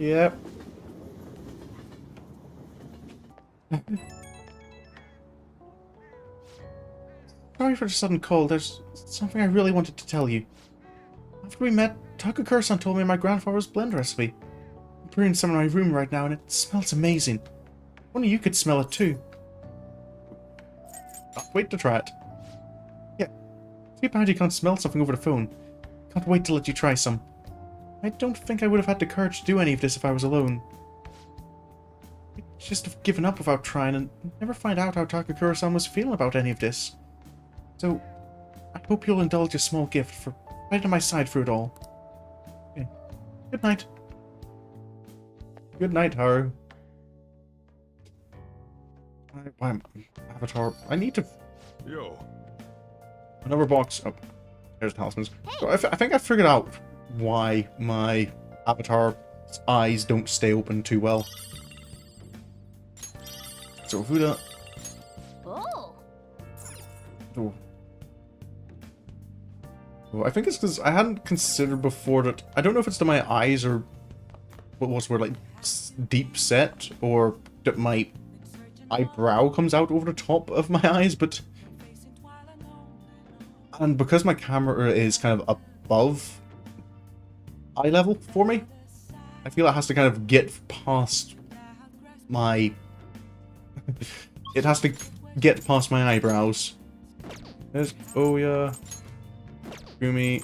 Yep. Sorry for the sudden call. There's something I really wanted to tell you. After we met, Takakura-san told me my grandfather's blend recipe. I'm brewing some in my room right now, and it smells amazing. Only you could smell it too. Can't wait to try it. Yeah. Too bad you can't smell something over the phone. Can't wait to let you try some. I don't think I would have had the courage to do any of this if I was alone. I'd just have given up without trying and never find out how Takakura-san was feeling about any of this. So, I hope you'll indulge a small gift for right on my side through it all. Okay. Good night. Good night, Haru. Why am Avatar? I need to. Yo. Another box. Oh, there's the talismans. So I think I figured out why my Avatar's eyes don't stay open too well. So Huda. Oh. Oh. Oh, I think it's because I hadn't considered before that. I don't know if it's that my eyes are what was word like deep set, or that my eyebrow comes out over the top of my eyes, but and because my camera is kind of above eye level for me, I feel it has to kind of get past my it has to get past my eyebrows. There's Oya, Gumi,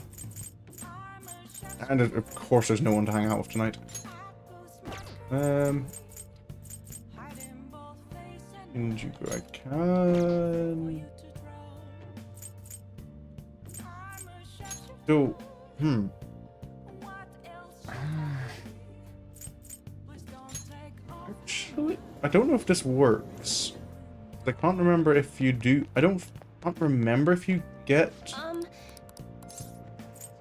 and of course there's no one to hang out with tonight. Shinjuku I can. So, actually, I don't know if this works. I can't remember if you do. I can't remember if you get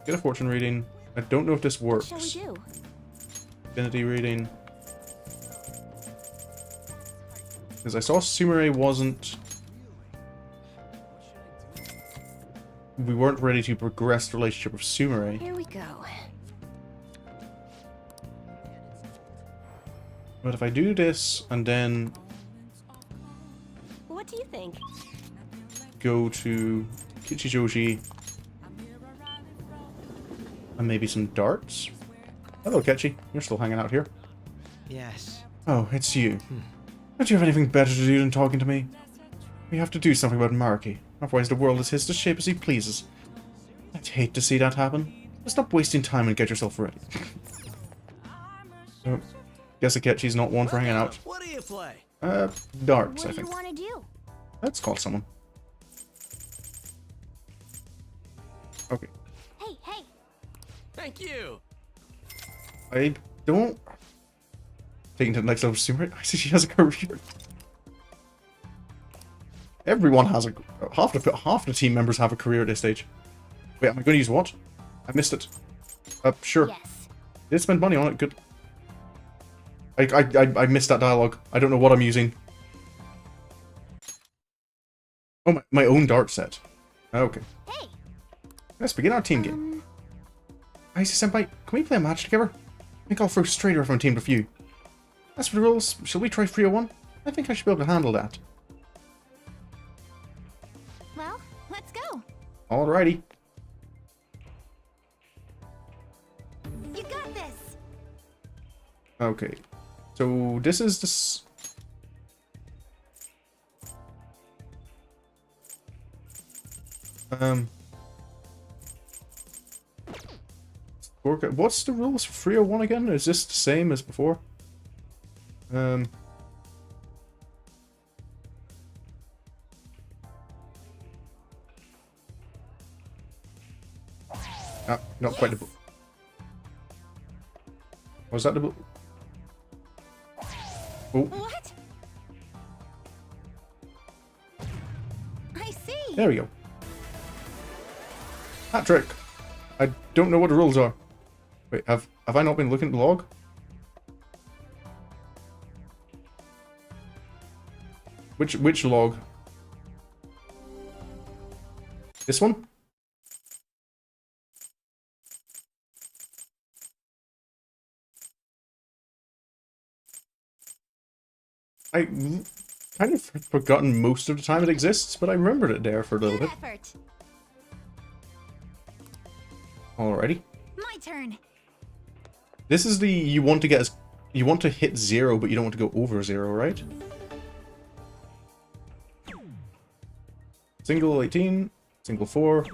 a fortune reading. I don't know if this works. What shall we do? Affinity reading. Because I saw Sumire wasn't. We weren't ready to progress the relationship with Sumire. Here we go. But if I do this and then What do you think? go to Kichijoji and maybe some darts. Hello, Ketchi. You're still hanging out here. Yes. Oh, it's you. Don't you have anything better to do than talking to me? We have to do something about Maruki. Otherwise the world is his to shape as he pleases. I'd hate to see that happen. Stop wasting time and get yourself ready. So, guess Akechi's not one for hanging out. What do you play? Darts, What I do you think. want to do? Let's call someone. Okay. Hey, hey! Thank you. I don't... Taking to the next level sooner. I see she has a career. Everyone has a... Half the team members have a career at this stage. Wait, am I going to use what? I missed it. Sure. Yes. Did spend money on it, good. I missed that dialogue. I don't know what I'm using. Oh, my own dart set. Okay. Hey. Let's begin our team game. Icy-senpai, can we play a match together? I think I'll throw straighter if I'm teamed with you. As for the rules, shall we try 301? I think I should be able to handle that. Well, let's go. Alrighty. You got this. Okay. So this is this. What's the rules for 301 again? Is this the same as before? Ah, not quite the... Was that the... Oh, What? I see. there we go. Hat trick. I don't know what the rules are. Wait, have I not been looking at the log? Which log? This one? I kind of forgotten most of the time it exists, but I remembered it there for a little Good bit. effort. Alrighty. My turn. This is the you want to get as you want to hit 0, but you don't want to go over 0, right? Single 18, single 4,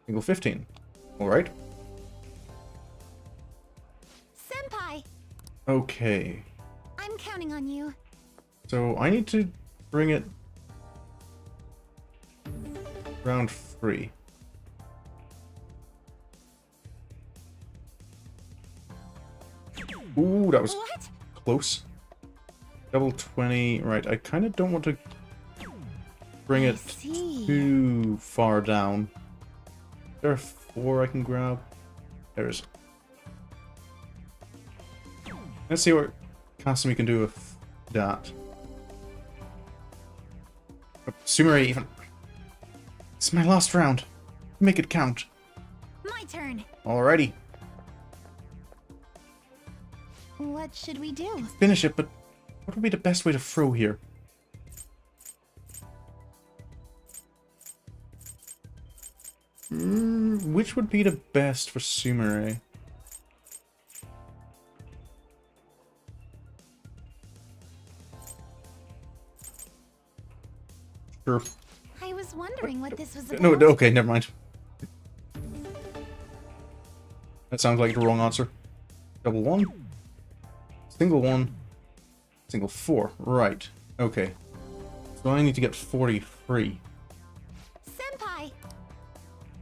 single 15. Alright. Senpai, Okay. I'm counting on you. So I need to bring it round 3. Ooh, that was What? close. Double 20. Right, I kind of don't want to bring I it see. too far down. There are 4 I can grab. There's... Let's see what Kasumi can do with that. Sumire even... It's my last round. Make it count. My turn. Alrighty. What should we do? Finish it, but what would be the best way to throw here? Which would be the best for Sumire? Sure. I was wondering what this was about. No, okay, never mind. That sounds like the wrong answer. Double 1. Single 1. Single 4. Right. Okay. So I need to get 43. Senpai,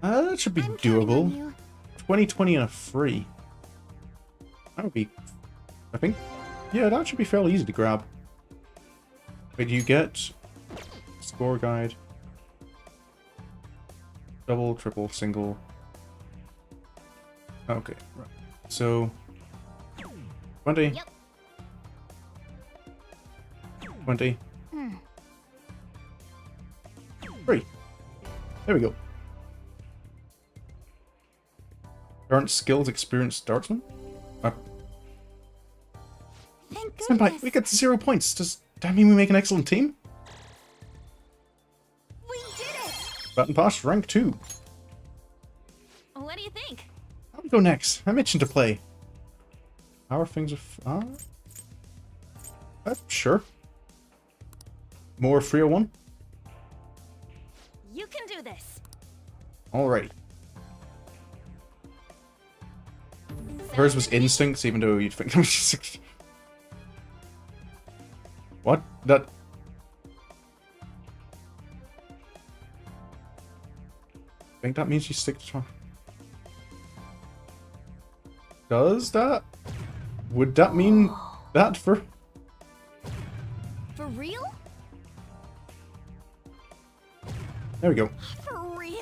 That should be I'm counting on doable. you. 20, 20, and a free. That would be... I think... Yeah, that should be fairly easy to grab. Wait, you get... Score guide. Double, triple, single. Okay, right. So... 20. Yep. 20. 3. There we go. Current skills, experience, dartsman? Thank Senpai, goodness. we get 0 points. Does that mean we make an excellent team? We did it. Button pass, rank 2. What do you think? I'll go next. I'm itching to play. How are things with... sure. More 301? You can do this. Alrighty. Hers was instincts, even though you'd think... What? That... I think that means you stick to... Does that? Would that mean that for... For real? There we go. For real?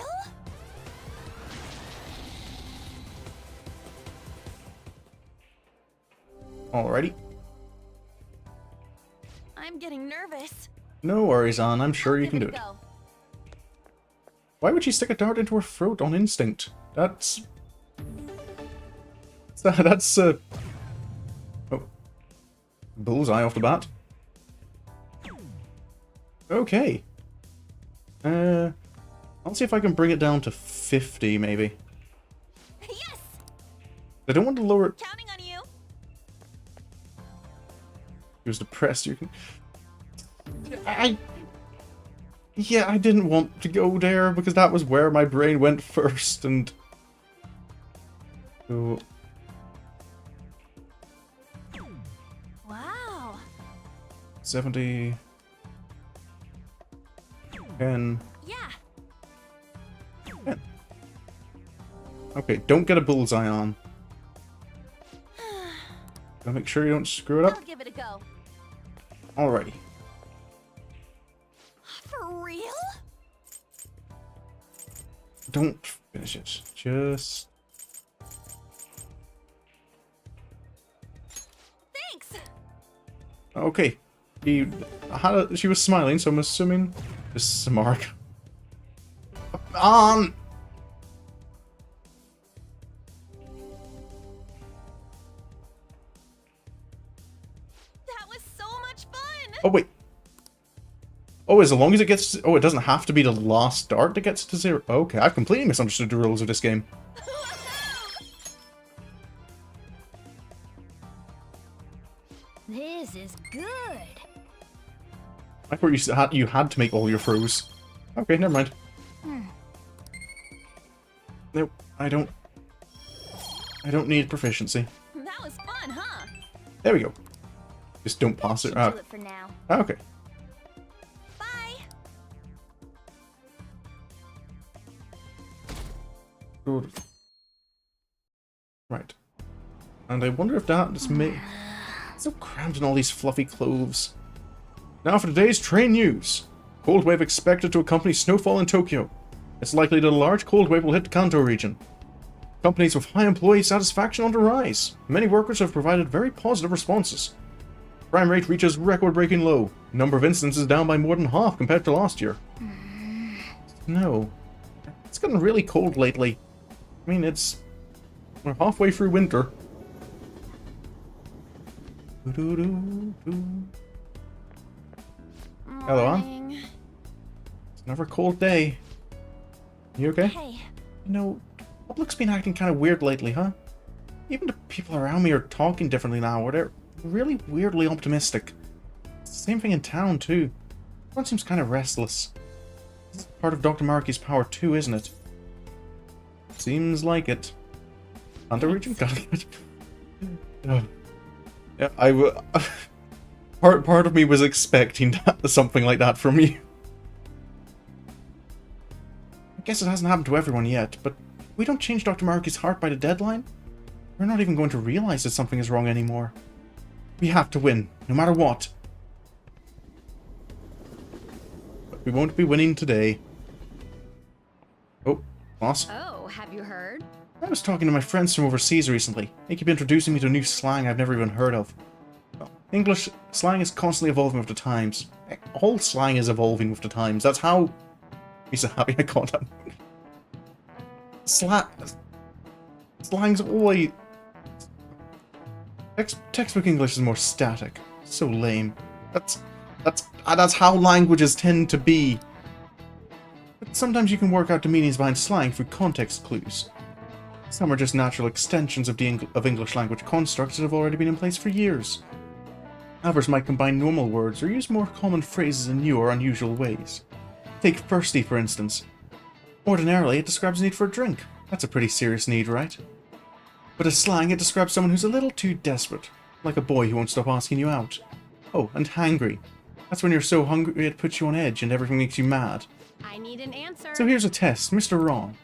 Alrighty. I'm getting nervous. No worries, Anne. I'm sure you can do it. Go. Why would she stick a dart into her throat on instinct? That's... oh. Bullseye off the bat. Okay. I'll see if I can bring it down to 50, maybe. Yes! I don't want to lower it. Counting on you. He was depressed. You can... Yeah, I didn't want to go there because that was where my brain went first, and... So... Wow. 70... 10... Yeah. 10. Okay, don't get a bullseye on. Gotta make sure you don't screw it up. I'll give it a go. Alrighty. For real? Don't finish it. Just... Thanks. Okay. She was smiling, so I'm assuming this is a mark. On! That was so much fun. Oh, wait. Oh, as long as it gets... Oh, it doesn't have to be the last dart that gets to 0. Okay, I've completely misunderstood the rules of this game. This is good. I thought you had to make all your throws. Okay, never mind. Nope, I don't need proficiency. That was fun, huh? There we go. Just don't pass it. Should do it for now. Okay. Bye. Good. Right. And I wonder if that is me. So crammed in all these fluffy clothes. Now for today's train news. Cold wave expected to accompany snowfall in Tokyo. It's likely that a large cold wave will hit the Kanto region. Companies with high employee satisfaction on the rise. Many workers have provided very positive responses. Crime rate reaches record-breaking low. Number of incidents is down by more than half compared to last year. No. It's gotten really cold lately. I mean, we're halfway through winter. Hello, Anne. It's another cold day. You okay? Hey. You know, public's been acting kind of weird lately, huh? Even the people around me are talking differently now, or they're really weirdly optimistic. It's the same thing in town, too. Everyone seems kind of restless. This is part of Dr. Maruki's power, too, isn't it? Seems like it. Hunter region? Got it. Yeah, part of me was expecting something like that from you. I guess it hasn't happened to everyone yet, but if we don't change Dr. Maruki's heart by the deadline, we're not even going to realize that something is wrong anymore. We have to win, no matter what. But we won't be winning today. Oh, boss. Oh, have you heard? I was talking to my friends from overseas recently. They keep introducing me to new slang I've never even heard of. Well, English slang is constantly evolving with the times. All slang is evolving with the times. That's how... I'm so happy I caught that. Slang's always... Textbook English is more static. So lame. That's how languages tend to be. But sometimes you can work out the meanings behind slang through context clues. Some are just natural extensions of English language constructs that have already been in place for years. Others might combine normal words or use more common phrases in new or unusual ways. Take thirsty, for instance. Ordinarily, it describes a need for a drink. That's a pretty serious need, right? But as slang, it describes someone who's a little too desperate, like a boy who won't stop asking you out. Oh, and hangry. That's when you're so hungry it puts you on edge and everything makes you mad. I need an answer. So here's a test, Mr. Ron.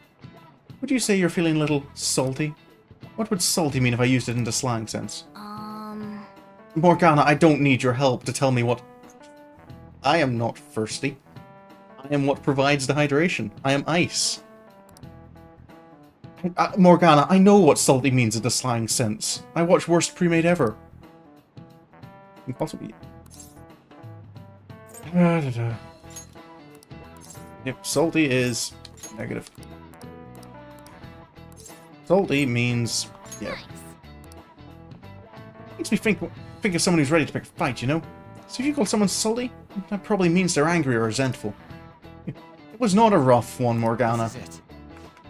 Would you say you're feeling a little salty? What would salty mean if I used it in the slang sense? Morgana, I don't need your help to tell me what... I am not thirsty. I am what provides the hydration. I am ice. Morgana, I know what salty means in the slang sense. I watch Worst Pre-Made Ever. Can possibly... Yep, salty is negative. Salty means... yeah. Makes me think of someone who's ready to pick a fight, you know? So if you call someone salty, that probably means they're angry or resentful. It was not a rough one, Morgana. This is it.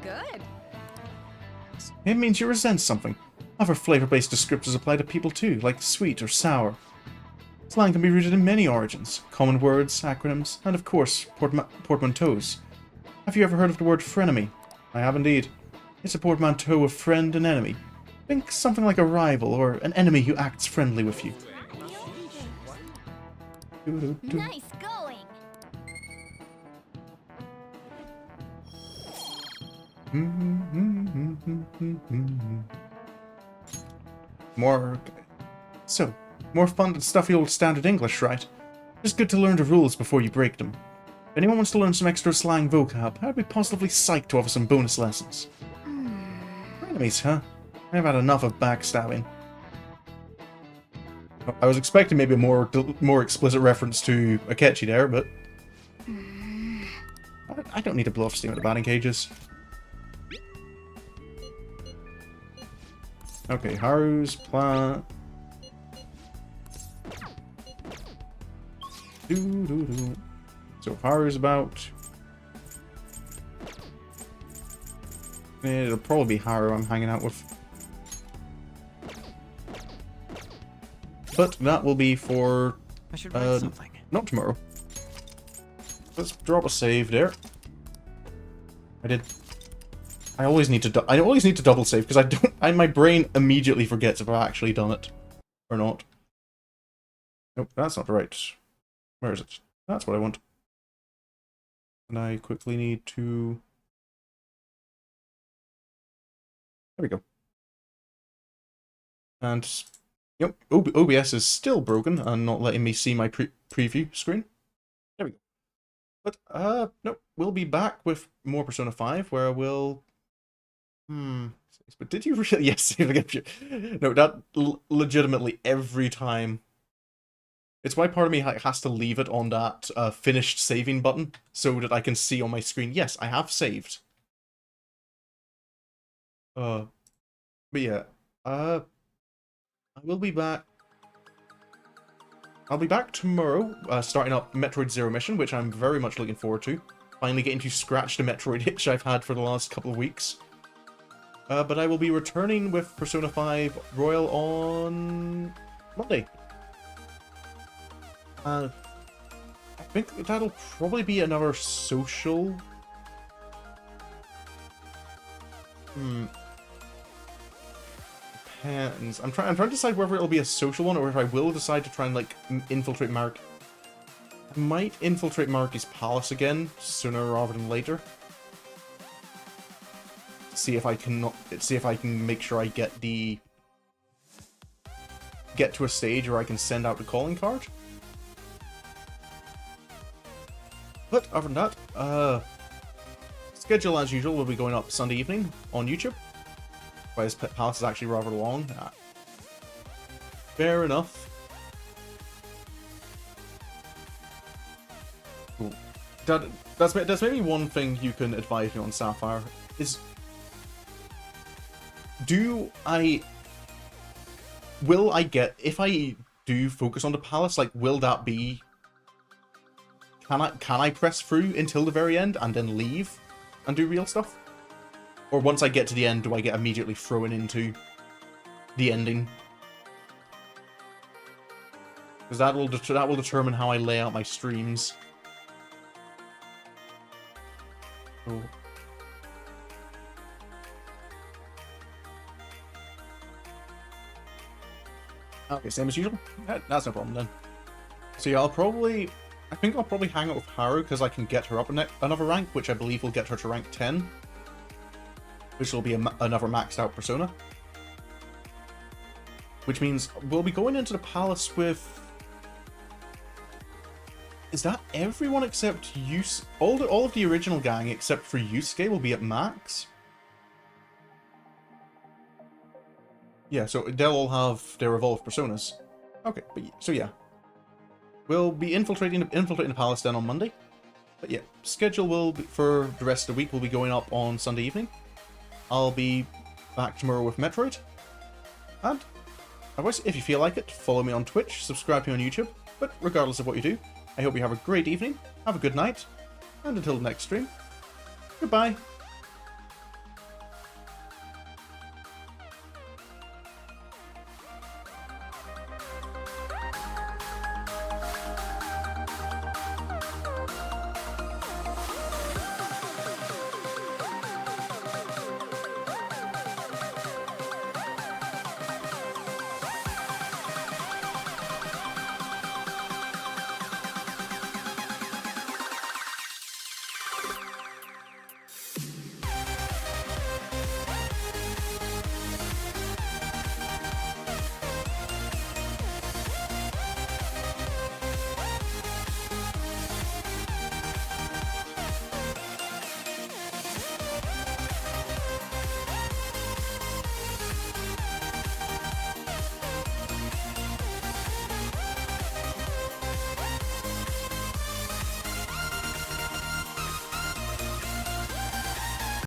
Good. It means you resent something. Other flavor-based descriptors apply to people too, like sweet or sour. Slang can be rooted in many origins. Common words, acronyms, and of course, portmanteaus. Have you ever heard of the word frenemy? I have indeed. It's a portmanteau of friend and enemy. Think something like a rival or an enemy who acts friendly with you. Nice going. More fun than stuffy old standard English, right? Just good to learn the rules before you break them. If anyone wants to learn some extra slang vocab, I'd be positively psyched to offer some bonus lessons. Enemies, huh? I've had enough of backstabbing. I was expecting maybe a more explicit reference to Akechi there, but... I don't need to blow off steam at the batting cages. Okay, Haru's plan... So Haru's about... it'll probably be Haru I'm hanging out with. But that will be for... I should write something. not tomorrow. Let's drop a save there. I always need to double save because my brain immediately forgets if I've actually done it or not. Nope, that's not right. Where is it? That's what I want. And I quickly need to... there we go. And... yep, OBS is still broken and not letting me see my preview screen. There we go. But, nope, we'll be back with more Persona 5, where we'll... but did you really... yes, no, that legitimately every time... it's why part of me has to leave it on that finished saving button, so that I can see on my screen, yes, I have saved. But yeah, I will be back. I'll be back tomorrow, starting up Metroid Zero Mission, which I'm very much looking forward to. Finally getting to scratch the Metroid itch I've had for the last couple of weeks. But I will be returning with Persona 5 Royal on Monday. I think that'll probably be another social... depends. I'm trying to decide whether it'll be a social one or if I will decide to try and, like, infiltrate Mark. I might infiltrate Maruki's palace again, sooner rather than later. See if I can make sure I get to a stage where I can send out the calling card. But other than that, schedule as usual will be going up Sunday evening on YouTube. But his palace is actually rather long. Fair enough. Cool. That's maybe one thing you can advise me on, Sapphire, is... will I get... if I do focus on the palace, like, will that be... Can I press through until the very end and then leave and do real stuff? Or once I get to the end, do I get immediately thrown into the ending? Because that will determine how I lay out my streams. Oh. Okay, same as usual. That's no problem then. So yeah, I think I'll probably hang out with Haru because I can get her up another rank, which I believe will get her to rank 10. Which will be another maxed out Persona. Which means we'll be going into the palace with... Is that everyone except Use? All of the original gang except for Yusuke will be at max? Yeah, so they'll all have their evolved personas. Okay, but so yeah. We'll be infiltrating the palace then on Monday. But yeah, schedule will be, for the rest of the week will be going up on Sunday evening. I'll be back tomorrow with Metroid. And otherwise, if you feel like it, follow me on Twitch, subscribe to me on YouTube. But regardless of what you do, I hope you have a great evening, have a good night, and until the next stream, goodbye.